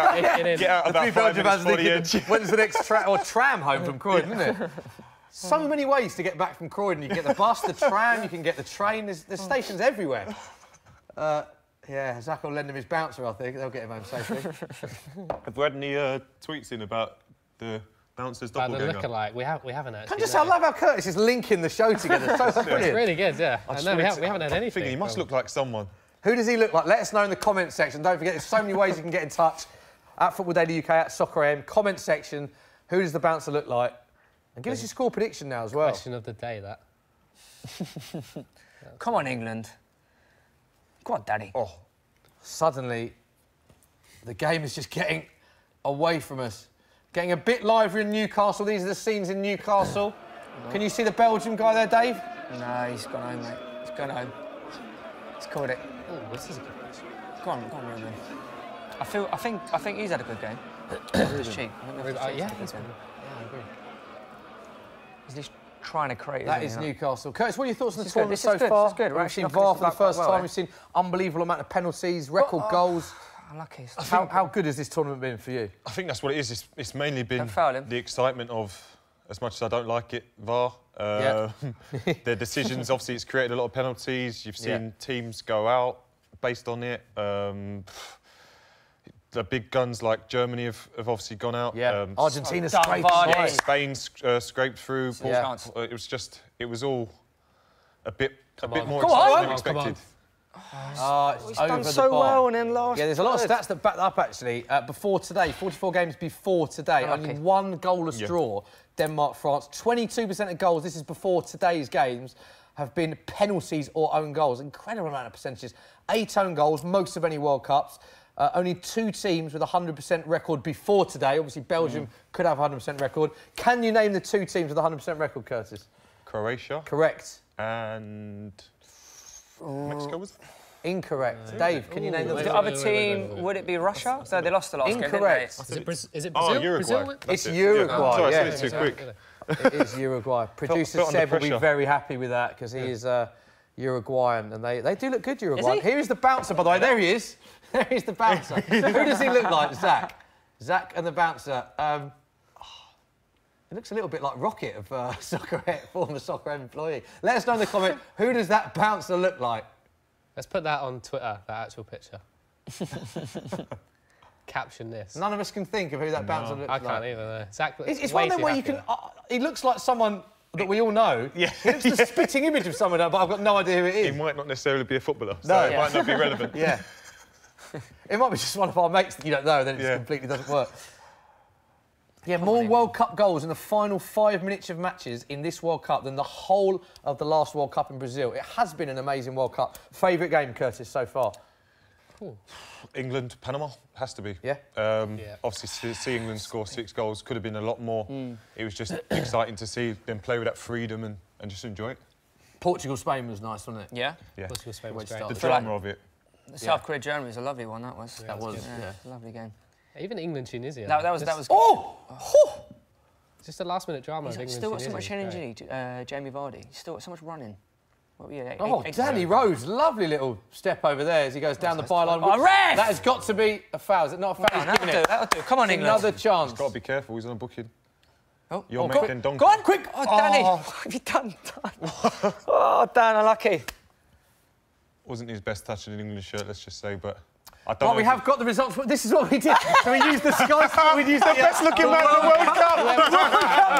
out about 5 minutes before the edge. When's the next tram home from Croydon, isn't it? So many ways to get back from Croydon. You can get the bus, the tram, you can get the train. There's stations everywhere. Yeah, Zach will lend him his bouncer, I think. They'll get him home safely. Have we had any tweets in about the bouncers doppelganger? The lookalike. We haven't actually. I love how Curtis is linking the show together. So brilliant. It's really good, yeah. No, we haven't had anything. He must look like someone. Who does he look like? Let us know in the comments section. Don't forget, there's so many ways you can get in touch. At Football Daily UK, at Soccer AM, comment section. Who does the bouncer look like? And give us your score prediction now as well. Question of the day, that. Come on, England. Go on, Daddy. Oh, suddenly, the game is just getting away from us. Getting a bit lively in Newcastle. These are the scenes in Newcastle. Can you see the Belgium guy there, Dave? No, he's gone home, mate. He's gone home. He's called it. Oh, this is a good match. Go on, Ruben. I think he's had a good game. He's cheap. Yeah, he's been. Yeah, I agree. He's just trying to create. That is Newcastle. Curtis, what are your thoughts on the This is tournament good. so far? This is good. We've seen VAR for the first time. We've seen unbelievable amount of penalties, record goals. Unlucky. How good has this tournament been for you? I think that's what it is. It's mainly been him. the excitement of, as much as I don't like it, VAR. Their decisions, obviously, it's created a lot of penalties. You've seen teams go out based on it. The big guns like Germany have obviously gone out. Yeah. Argentina scraped through. Spain scraped through. It was all a bit more exciting than expected. He's done so well and then last. Yeah, there's a lot of stats that back that up, actually. Before today, 44 games before today, only one goalless draw, Denmark-France. 22% of goals, this is before today's games, have been penalties or own goals. Incredible amount of percentages. 8 own goals, most of any World Cups. Only 2 teams with a 100% record before today. Obviously, Belgium could have a 100% record. Can you name the 2 teams with a 100% record, Curtis? Croatia. Correct. And Mexico, was it? Incorrect. Dave, can you name the other team? Would it be Russia? So they lost the last game, didn't they? Incorrect. Is it Brazil? Oh, Uruguay. Brazil? It's Uruguay. Sorry, yeah. I said it too quick. It is Uruguay. Producer Seb will be very happy with that because he is Uruguayan and they do look good, Uruguay. Here is the bouncer, by the way. There he is. There is the bouncer. Who does he look like? Zach. Zach and the bouncer. It looks a little bit like Rocket of former Soccer employee. Let us know in the comment, who does that bouncer look like? Let's put that on Twitter, that actual picture. Caption this. None of us can think of who that bouncer looks like. I can't either, no. Zach, it's one of them where you can... he looks like someone that we all know. Yeah. He looks the spitting image of someone, but I've got no idea who it is. He might not necessarily be a footballer, so it might not be relevant. Yeah. It might be just one of our mates that you don't know, then it completely doesn't work. Yeah, more World Cup goals in the final 5 minutes of matches in this World Cup than the whole of the last World Cup in Brazil. It has been an amazing World Cup. Favourite game, Curtis, so far? England, Panama, has to be. Yeah? Obviously, see England score 6 goals could have been a lot more. It was just exciting to see them play with that freedom and just enjoy it. Portugal-Spain was nice, wasn't it? Yeah? Yeah. Portugal-Spain was great. The drama of it. South Korea-Germany was a lovely one, that was. That was, a lovely game. Even England-Tunisia. That was. Oh! Just a last-minute drama of England. England. Still got so much energy, Jamie Vardy. Still got so much running. What were you, Danny Rose, lovely little step over there as he goes down the byline. Oh, ref! That has got to be a foul. Is it not a foul? That'll do. Come on, England. Another chance. He's got to be careful. He's on a booking. Oh, you're making donkey. Go on, quick! Oh, Danny, what have you done? Oh, Dan, unlucky. Wasn't his best touch in an English shirt, let's just say, but I don't Well, know. we have got the results. This is what we did. So we used the Sky. We used the best-looking man in the World Cup.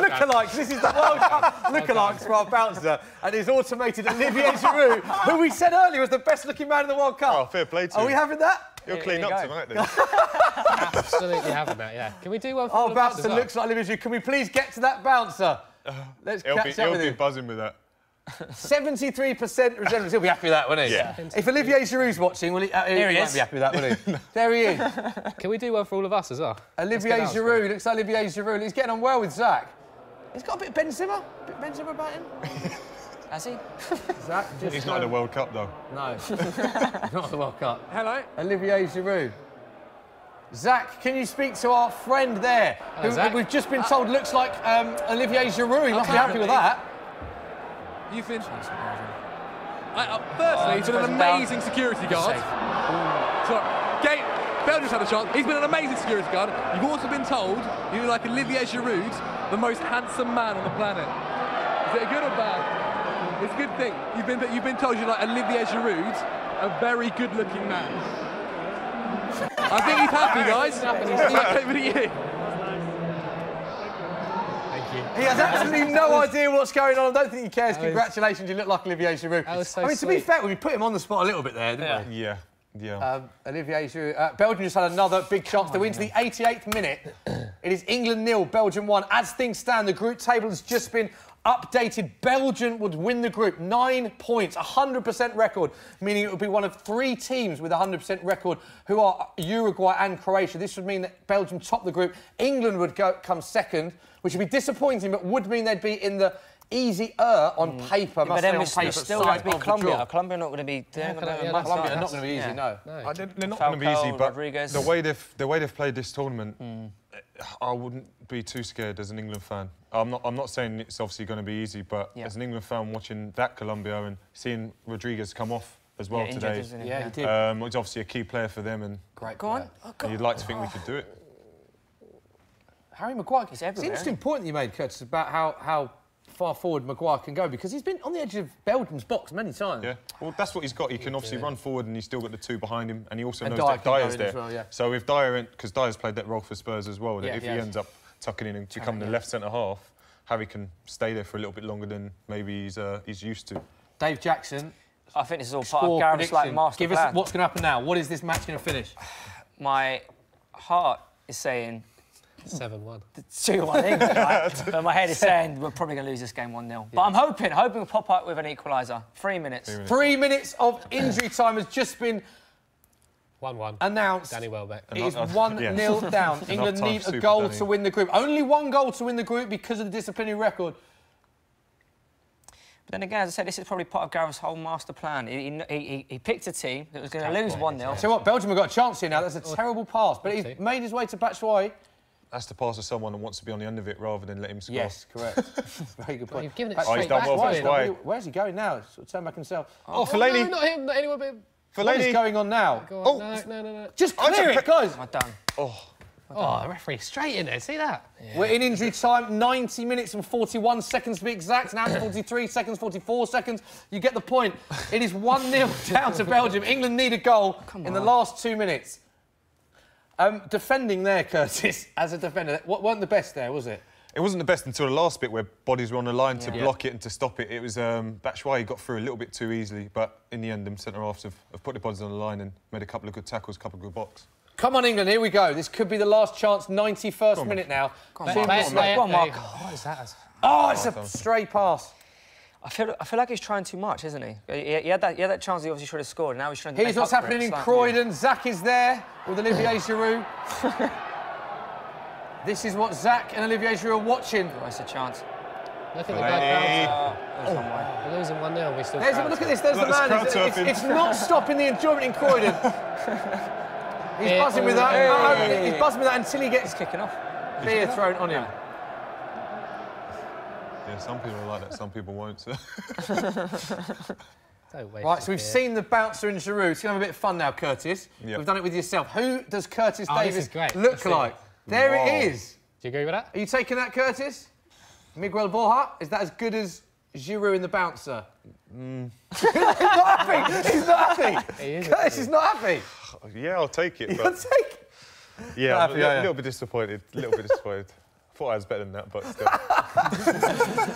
Lookalikes. This is the World Cup lookalikes for our bouncer, and his automated Olivier Giroud, who we said earlier was the best-looking man in the World Cup. Oh, fair play to him. Are we having that? You'll clean up tonight, then. Absolutely having that, yeah. Can we do one for our bouncer looks like Olivier Giroud. Can we please get to that bouncer? Let's catch up with him. He'll be buzzing with that. 73% regeneration. He'll be happy with that, won't he? Yeah. If Olivier Giroud's watching, he won't be happy with that, will he? There he is. Can we do one for all of us as well? Olivier Giroud. Looks like Olivier Giroud. He's getting on well with Zach. He's got a bit of Benzema. About him. Has he? Zach just... He's not in the World Cup, though. No. Not in the World Cup. Hello. Olivier Giroud. Zach, can you speak to our friend there, who we've just been told looks like Olivier Giroud? He must be happy with that. You've been... firstly, he's been an amazing security guard. Belgium's had a chance. He's been an amazing security guard. You've also been told you look like Olivier Giroud, the most handsome man on the planet. Is it good or bad? It's a good thing. You've been told you're like Olivier Giroud, a very good-looking man. I think he's happy, guys. Over to you. Thank you. He has absolutely no idea what's going on. I don't think he cares. Congratulations, you look like Olivier Giroud. So to be fair, we put him on the spot a little bit there, didn't we? Yeah. Yeah. Olivier Giroud. Belgium just had another big chance to win to the 88th minute. It is England 0, Belgium 1. As things stand, the group table has just been updated. Belgium would win the group. 9 points, 100% record, meaning it would be one of 3 teams with a 100% record, who are Uruguay and Croatia. This would mean that Belgium top the group. England would come second, which would be disappointing, but would mean they'd be in the easier on paper. But then we still have to beat Colombia. Colombia are not going to be... Colombia are not going to be easy, no. They're not going to be easy, but the way they've played this tournament, I wouldn't be too scared as an England fan. I'm not saying it's obviously going to be easy, but as an England fan watching that Colombia and seeing Rodriguez come off as well today, he did. He's obviously a key player for them, and Go on. you'd like to think we could do it. Harry Maguire, it's an interesting point that you made, Curtis, about how far forward Maguire can go, because he's been on the edge of Belgium's box many times. Yeah, well, that's what he's got. He can obviously run forward, and he's still got the 2 behind him, and he also knows that Dyer's there. Well, So if Dyer, because Dyer's played that role for Spurs as well, that if he ends up tucking in and becoming the left centre half, Harry can stay there for a little bit longer than maybe he's used to. Dave Jackson. I think this is all part of Gareth's master Give us what's going to happen now. What is this match going to finish? My heart is saying 7-1. 2-1 England, right? But my head is saying we're probably going to lose this game 1-0. But I'm hoping we'll pop up with an equaliser. 3 minutes. 3 minutes of injury time has just been 1-1. announced. Danny Welbeck. It is 1-0 down. England need a goal to win the group. Only 1 goal to win the group because of the disciplinary record. But then again, as I said, this is probably part of Gareth's whole master plan. He picked a team that was going to lose 1-0. So what, Belgium have got a chance here now. That's a terrible pass, but he's made his way to Batshuayi. That's to pass to someone that wants to be on the end of it rather than let him score. Yes, correct. Very good point. You've given it he's done well, Batshuayi. Where's he going now? Sort of turn back himself. Fellaini. No, not him, not anyone but him. What is going on now? Go on. No. Just clear it, guys. I'm done. Oh, the referee straight in there. See that? Yeah. We're in injury time. 90 minutes and 41 seconds to be exact. Now it's 43 seconds, 44 seconds. You get the point. It is 1-0 down to Belgium. England need a goal in the last 2 minutes. Defending there, Curtis, as a defender, weren't the best there, was it? It wasn't the best until the last bit where bodies were on the line to block it and to stop it. It was Batshuayi got through a little bit too easily, but in the end, them centre-halves have put the bodies on the line and made a couple of good tackles, a couple of good blocks. Come on, England, here we go. This could be the last chance, 91st minute now. Go on, Mark. What is that? Oh, it's a stray pass. I feel like he's trying too much, isn't he? He had that chance he obviously should have scored, and now he's trying to Here's what's happening in Croydon. Zach is there with Olivier Giroud. This is what Zach and Olivier Giroud are watching. It's a chance. Look at the guy. We're losing 1-0. We still. Look at this. There's the man. It's not stopping the enjoyment in Croydon. He's buzzing with that. He's buzzing with that until he gets kicking off. Beer thrown on him. Yeah, some people are like that. Some people won't. So. Right, so we've seen the bouncer in Giroud. It's going to have a bit of fun now, Curtis. Yep. We've done it with yourself. Who does Curtis Davies look like? There it is. Do you agree with that? Are you taking that, Curtis? Miguel Borja? Is that as good as Giroud in the bouncer? He's not happy. He's not happy. Curtis is not happy. Yeah, I'll take it. You'll take it? Yeah, I'm a little bit disappointed. A little bit disappointed. I thought I was better than that, but still.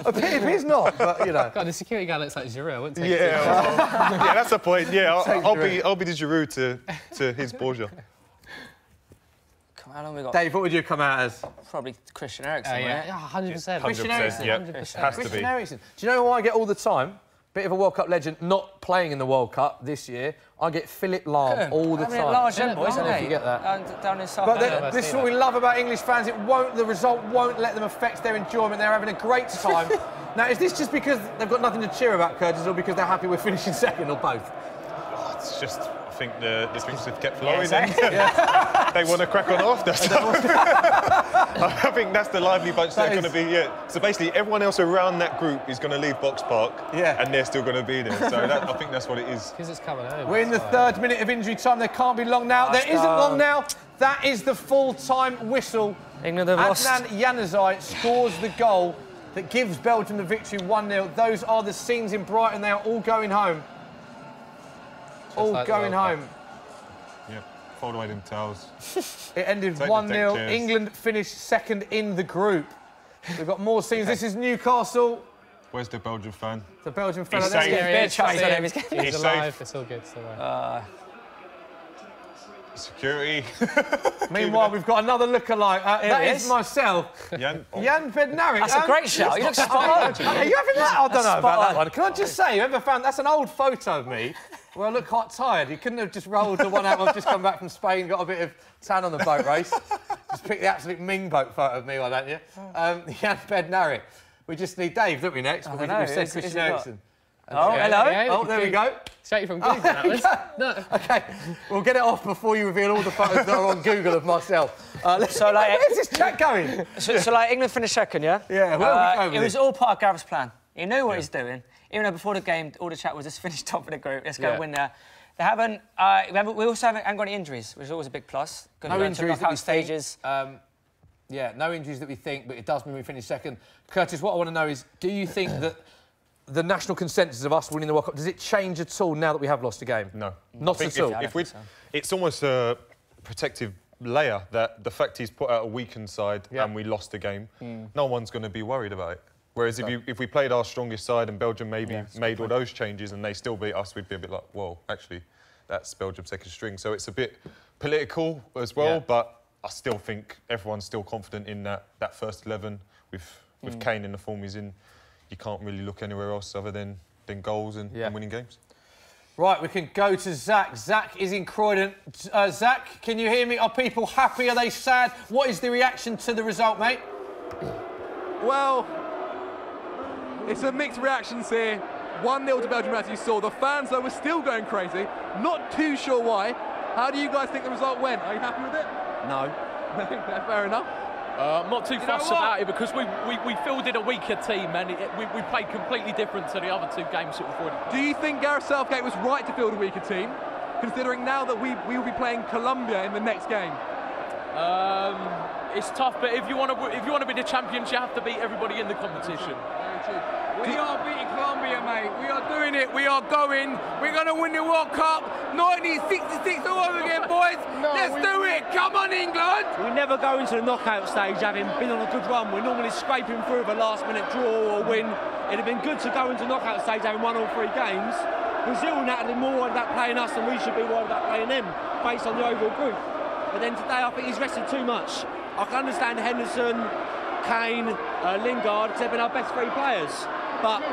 A pity if he's not, but, you know. God, the security guy looks like Giroud. I wouldn't take it. Yeah, that's the point. Yeah, I'll be the Giroud to his Borja. How long we got? Dave, what would you come out as? Probably Christian Eriksen, yeah, 100%. Christian Eriksen. Yeah, has to be. Eriksen. Do you know who I get all the time? Bit of a World Cup legend, not playing in the World Cup this year. I get Philip Lahm all the time. Large boy, isn't he? You get that. Down in South But this is what we love about English fans. The result won't let them affect their enjoyment. They're having a great time. Now, is this just because they've got nothing to cheer about, Curtis, or because they're happy we're finishing second, or both? Oh, it's just, I think the drinks have kept flowing. They want to crack on after. I think that's the lively bunch they're going to be. Yeah. So basically, everyone else around that group is going to leave Box Park, and they're still going to be there. So I think that's what it is. Because it's coming home. We're in the 3rd minute of injury time. There can't be long now. There isn't long now. That is the full-time whistle. England have lost. Adnan Januzaj scores the goal that gives Belgium the victory 1-0. Those are the scenes in Brighton. They are all going home. All going home. Yep, fold away them towels. It ended 1-0. England finished second in the group. We've got more scenes. This is Newcastle. Where's the Belgian fan? The Belgian fan. He's safe. He's alive. It's all good. Security. Meanwhile, we've got another lookalike. That is myself. Jan Bednarik. That's a great shout. You look spot on. Are you having that? I don't know about that one. Can I just say, whoever found... That's an old photo of me. Well, I look quite tired. You couldn't have just rolled the one out. I've just come back from Spain, got a bit of tan on the boat race. Just pick the absolute Ming boat photo of me, why don't you? Jan Bednarik. We just need Dave, don't we, next? I don't know. We've said Christian Eriksen. Oh, hello. Oh, there we go. Straight from Google, that was. No. OK, we'll get it off before you reveal all the photos that are on Google of myself. So, like, where's this chat going? So, like, England finished second, yeah? Yeah, where are we going with it was all part of Gareth's plan. He knew what he's doing. Even though before the game, all the chat was just finish top of the group, let's go win there. They haven't... we also haven't got any injuries, which is always a big plus. No injuries that we stages. Yeah, no injuries that we think, but it does mean we finish second. Curtis, what I want to know is, do you think that the national consensus of us winning the World Cup, does it change at all now that we have lost a game? No. Not at all? It's almost a protective layer that the fact he's put out a weakened side and we lost the game, no one's going to be worried about it. Whereas if we played our strongest side and Belgium maybe made all those changes and they still beat us, we'd be a bit like, well, actually, that's Belgium's second string. So it's a bit political as well, but I still think everyone's still confident in that first 11 with Kane in the form he's in. You can't really look anywhere else other than goals and winning games. Right, we can go to Zach. Zach is in Croydon. Zach, can you hear me? Are people happy? Are they sad? What is the reaction to the result, mate? Well, it's a mixed reactions here. 1-0 to Belgium, as you saw. The fans, though, were still going crazy. Not too sure why. How do you guys think the result went? Are you happy with it? No. Fair enough. I'm not too fussed about it because we fielded a weaker team and we played completely different to the other two games that we've already played. Do you think Gareth Southgate was right to field a weaker team, considering now that we will be playing Colombia in the next game? It's tough, but if you want to be the champions, you have to beat everybody in the competition. We are beating Colombia, mate. We are doing it. We are going. We're going to win the World Cup. 1966 all over again, boys. Let's do it. Come on, England. We never go into the knockout stage having been on a good run. We're normally scraping through with a last-minute draw or win. It'd have been good to go into knockout stage having won all 3 games. Brazil naturally more worried about playing us than we should be worried about playing them, based on the overall group. But then today, I think he's rested too much. I can understand Henderson, Kane, Lingard, they've been our best 3 players. But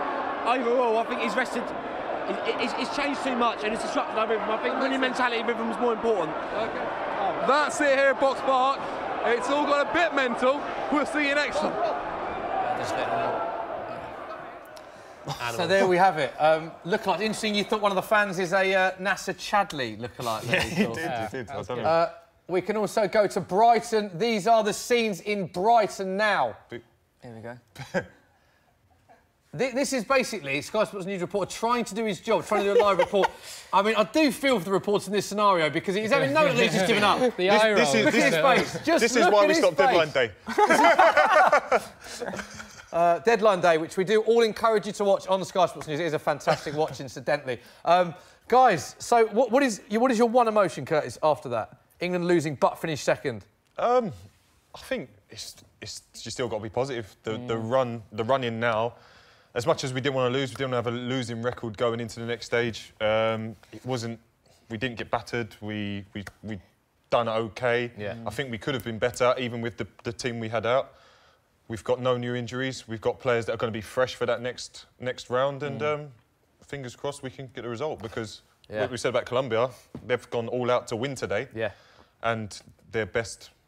overall, I think he's rested. It's changed too much and it's disrupted our rhythm. I think winning mentality rhythm is more important. Okay. That's it here at Box Park. It's all got a bit mental. We'll see you next time. So there we have it. Lookalike. Interesting, you thought one of the fans is a Nasser Chadli lookalike. Yeah, he did. I don't know. We can also go to Brighton. These are the scenes in Brighton now. Here we go. This is basically Sky Sports News reporter trying to do his job, trying to do a live report. I mean, I do feel for the reporters in this scenario because he's having no clue, he's just given up. This is why we stopped Deadline Day. Deadline Day, which we do all encourage you to watch on Sky Sports News. It is a fantastic watch, incidentally. Guys, so what is your one emotion, Curtis, after that? England losing but finished second. I think it's you still got to be positive. The run in now. As much as we didn't want to lose, we didn't have a losing record going into the next stage. It wasn't. We didn't get battered. We done okay. Yeah. I think we could have been better, even with the team we had out. We've got no new injuries. We've got players that are going to be fresh for that next round, and fingers crossed we can get a result because what we said about Colombia, they've gone all out to win today. Yeah. And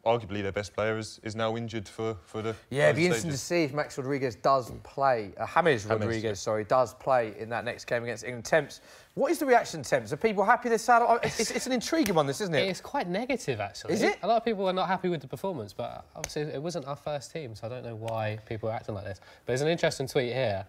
arguably their best player is now injured for the it'd be interesting to see if Max Rodriguez does play, James Rodriguez, does play in that next game against England. Temps, what is the reaction, Temps? Are people happy they're sad? It's an intriguing one, this, isn't it? It's quite negative, actually. Is it? A lot of people are not happy with the performance, but obviously it wasn't our first team, so I don't know why people are acting like this. But there's an interesting tweet here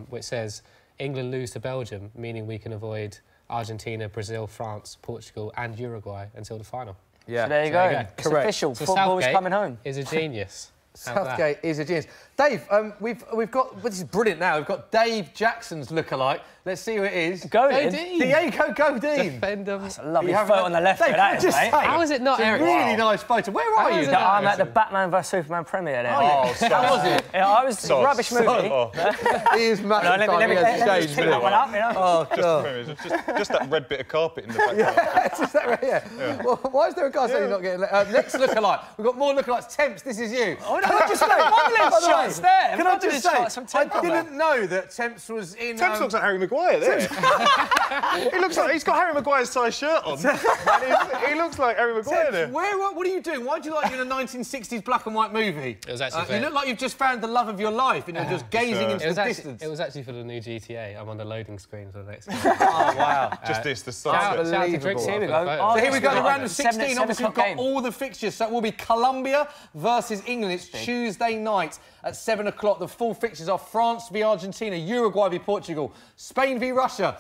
which says, England lose to Belgium, meaning we can avoid Argentina, Brazil, France, Portugal and Uruguay until the final. Yeah. So there you go. It's correct. official. So Football's Southgate coming home. Is a genius. Southgate is a genius. Dave, we've got... Well, this is brilliant now. We've got Dave Jackson's lookalike. Let's see who it is. Godin. Diego Godin. Defender. That's a lovely photo on the left there, that is, mate. How is it not Eric? Really nice photo. Where are you? I'm at the Batman vs Superman premiere there. Oh, how was it? Yeah, I was a rubbish movie. He is mad. Let me just pick that one up, you know. Oh, God. Just that red bit of carpet in the background. Yeah, just that right here. Yeah. Well, why is there a guy saying he's not getting... next lookalike. We've got more lookalikes. Temps, this is you. Oh, no, can I just say... shots there. Can I just say, I didn't know that Temps was in... Temps looks like Harry Maguire there. He looks like... He's got Harry Maguire's size shirt on. He looks like Harry Maguire there. What are you doing? Why do you like you in a 1960s black and white movie? It was actually you look like you've just found the love of your life and you're just gazing into the distance. It was actually for the new GTA. I'm on the loading screen for the next game. Oh, wow. Just the sunset. Here we go. So here we go, the round of 16. Obviously, we've got all the fixtures. So it will be Colombia versus England. It's Tuesday night at 7 o'clock. The full fixtures are France v Argentina, Uruguay v Portugal, Spain v Russia.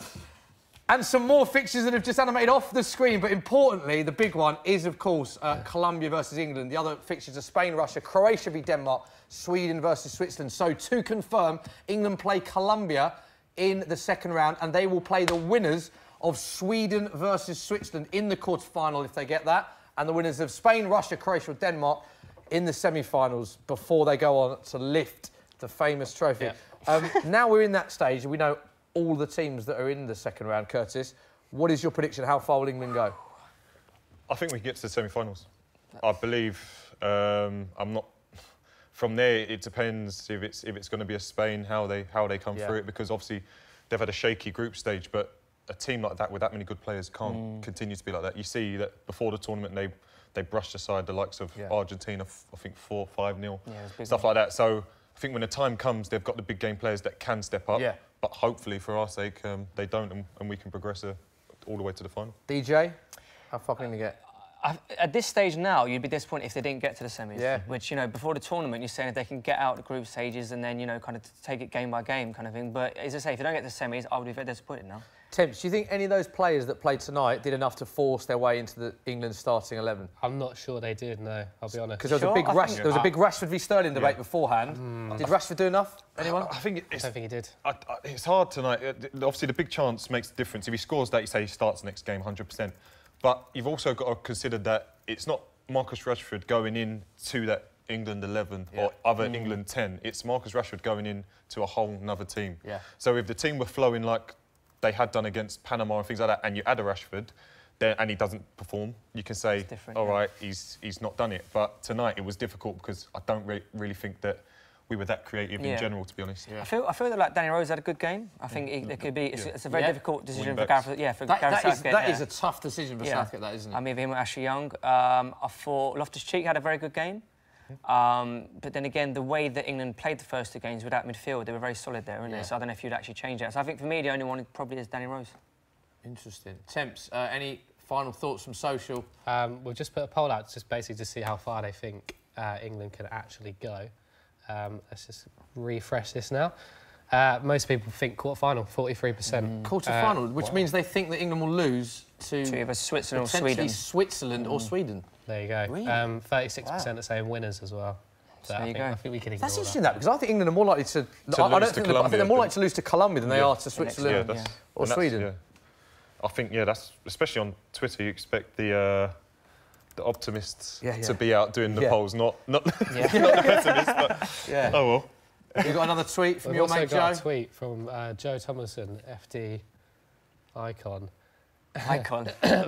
And some more fixtures that have just animated off the screen, but importantly, the big one is, of course, Colombia versus England. The other fixtures are Spain, Russia, Croatia v Denmark, Sweden versus Switzerland. So, to confirm, England play Colombia in the second round, and they will play the winners of Sweden versus Switzerland in the quarter-final, if they get that, and the winners of Spain, Russia, Croatia or Denmark in the semi-finals before they go on to lift the famous trophy. Yeah. Now we're in that stage, and we know all the teams that are in the second round. Curtis, what is your prediction? How far will England go? I think we can get to the semi-finals. I believe. I'm not. From there, it depends if it's going to be a Spain, how they come through it, because obviously they've had a shaky group stage, but a team like that with that many good players can't continue to be like that. You see that before the tournament they brushed aside the likes of Argentina, I think 4-5-0, stuff like that. So I think when the time comes, they've got the big game players that can step up. Yeah. But hopefully, for our sake, they don't, and we can progress all the way to the final. DJ, how far can they get? At this stage now, you'd be disappointed if they didn't get to the semis. Yeah. Which, you know, before the tournament, you're saying if they can get out the group stages and then, you know, kind of take it game by game kind of thing. But as I say, if they don't get to the semis, I would be very disappointed now. Temps, do you think any of those players that played tonight did enough to force their way into the England starting 11? I'm not sure they did, no, I'll be honest. Because there was a big Rashford v Sterling debate beforehand. Did Rashford do enough? Anyone? I don't think he did. It's hard tonight. Obviously, the big chance makes a difference. If he scores that, you say he starts next game 100%. But you've also got to consider that it's not Marcus Rashford going into that England 11 or other England 10. It's Marcus Rashford going in to a whole nother team. Yeah. So if the team were flowing like they had done against Panama and things like that, and you add a Rashford, and he doesn't perform, you can say, all right, he's not done it. But tonight it was difficult because I don't really think that we were that creative in general, to be honest. I feel that like Danny Rose had a good game. I think it could be. It's a very difficult decision for Gareth. Gareth Southgate. That is a tough decision for Southgate, that isn't it? I mean, him and Ashley Young. I thought Loftus-Cheek had a very good game. But then again, the way that England played the first two games without midfield, they were very solid there, weren't they? So I don't know if you'd actually change that. So I think for me, the only one probably is Danny Rose. Interesting. Temps, any final thoughts from social? We've just put a poll out just basically to see how far they think England can actually go. Let's just refresh this now. Most people think quarter-final, 43%. Quarter-final, which means they think that England will lose to either Switzerland or Sweden. Sweden or Sweden. There you go. Really? 36% are saying winners as well. So there you go. I think we can ignore That's interesting, that, because I think England are more likely to... I think they're more likely to lose to Colombia than they are to Switzerland or Sweden. I think, that's... Especially on Twitter, you expect the optimists to be out doing the polls, not the pessimists, but... Oh, well. You got another tweet from your mate Joe? We've also got a tweet from Joe Thomason, FD icon.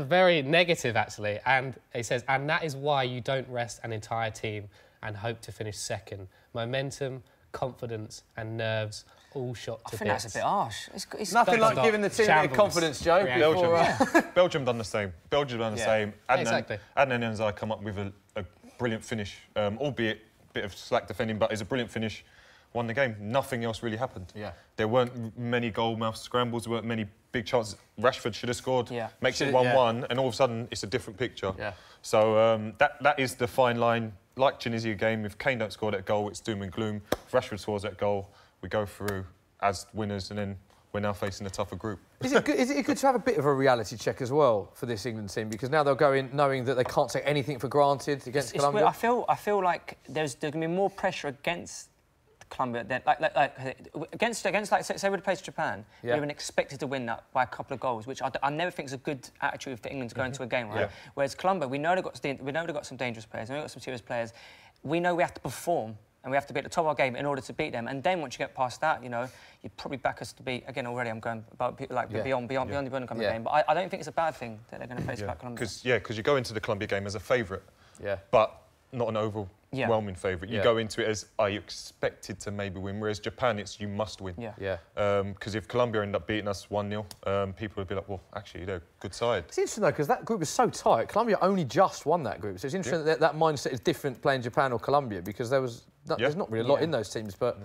Very negative, actually. And he says, and that is why you don't rest an entire team and hope to finish second. Momentum, confidence and nerves all shot to bits. I think that's a bit harsh. It's nothing like giving the team a bit of confidence, Joe. Belgium done the same. Belgium done the same. Exactly. Adnan Enzai come up with a brilliant finish, albeit a bit of slack defending, but it's a brilliant finish. Won the game. Nothing else really happened. Yeah. There weren't many goal-mouth scrambles. There weren't many big chances. Rashford should have scored. Yeah. Makes it 1-1, and all of a sudden it's a different picture. Yeah. So that is the fine line. Like Tunisia game, if Kane don't score that goal, it's doom and gloom. If Rashford scores that goal, we go through as winners, and then we're now facing a tougher group. Is it good to have a bit of a reality check as well for this England team? Because now they'll go in knowing that they can't take anything for granted against Colombia. I feel like there's going to be more pressure against Colombia, then, against like say we'd placed Japan, we would have expected to win that by a couple of goals, which I never think is a good attitude for England to go into a game, right? Whereas Colombia, we know they've got some dangerous players, we know they've got some serious players. We know we have to perform. And we have to be at the top of our game in order to beat them. And then once you get past that, you know, you'd probably back us to be, again, already I'm going about, beyond the Bundesliga game. But I don't think it's a bad thing that they're going to face back Colombia. Because you go into the Colombia game as a favourite, but not an overwhelming favourite. You go into it as, are you expected to maybe win? Whereas Japan, it's you must win. Because if Colombia end up beating us 1-0, people would be like, well, actually, they're a good side. It's interesting, though, because that group is so tight. Colombia only just won that group. So it's interesting that mindset is different playing Japan or Colombia, because there's not really a lot in those teams. But,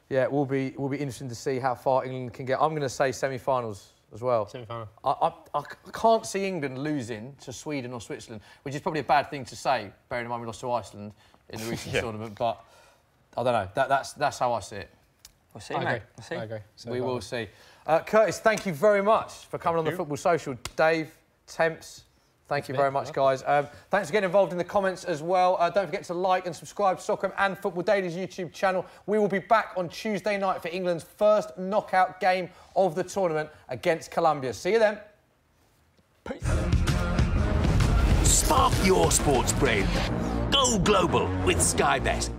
yeah, it will be interesting to see how far England can get. I'm going to say semi-finals as well. Semi-final. I can't see England losing to Sweden or Switzerland, which is probably a bad thing to say, bearing in mind we lost to Iceland in the recent tournament. But I don't know. That's how I see it. We'll see, mate. We'll see. I agree. We will see. Curtis, thank you very much for coming on the Football Social. Dave, Temps, thank you very much, guys. Thanks for getting involved in the comments as well. Don't forget to like and subscribe to Soccer and Football Daily's YouTube channel. We will be back on Tuesday night for England's first knockout game of the tournament against Colombia. See you then. Peace. Spark your sports brain. Go global with Sky Bet.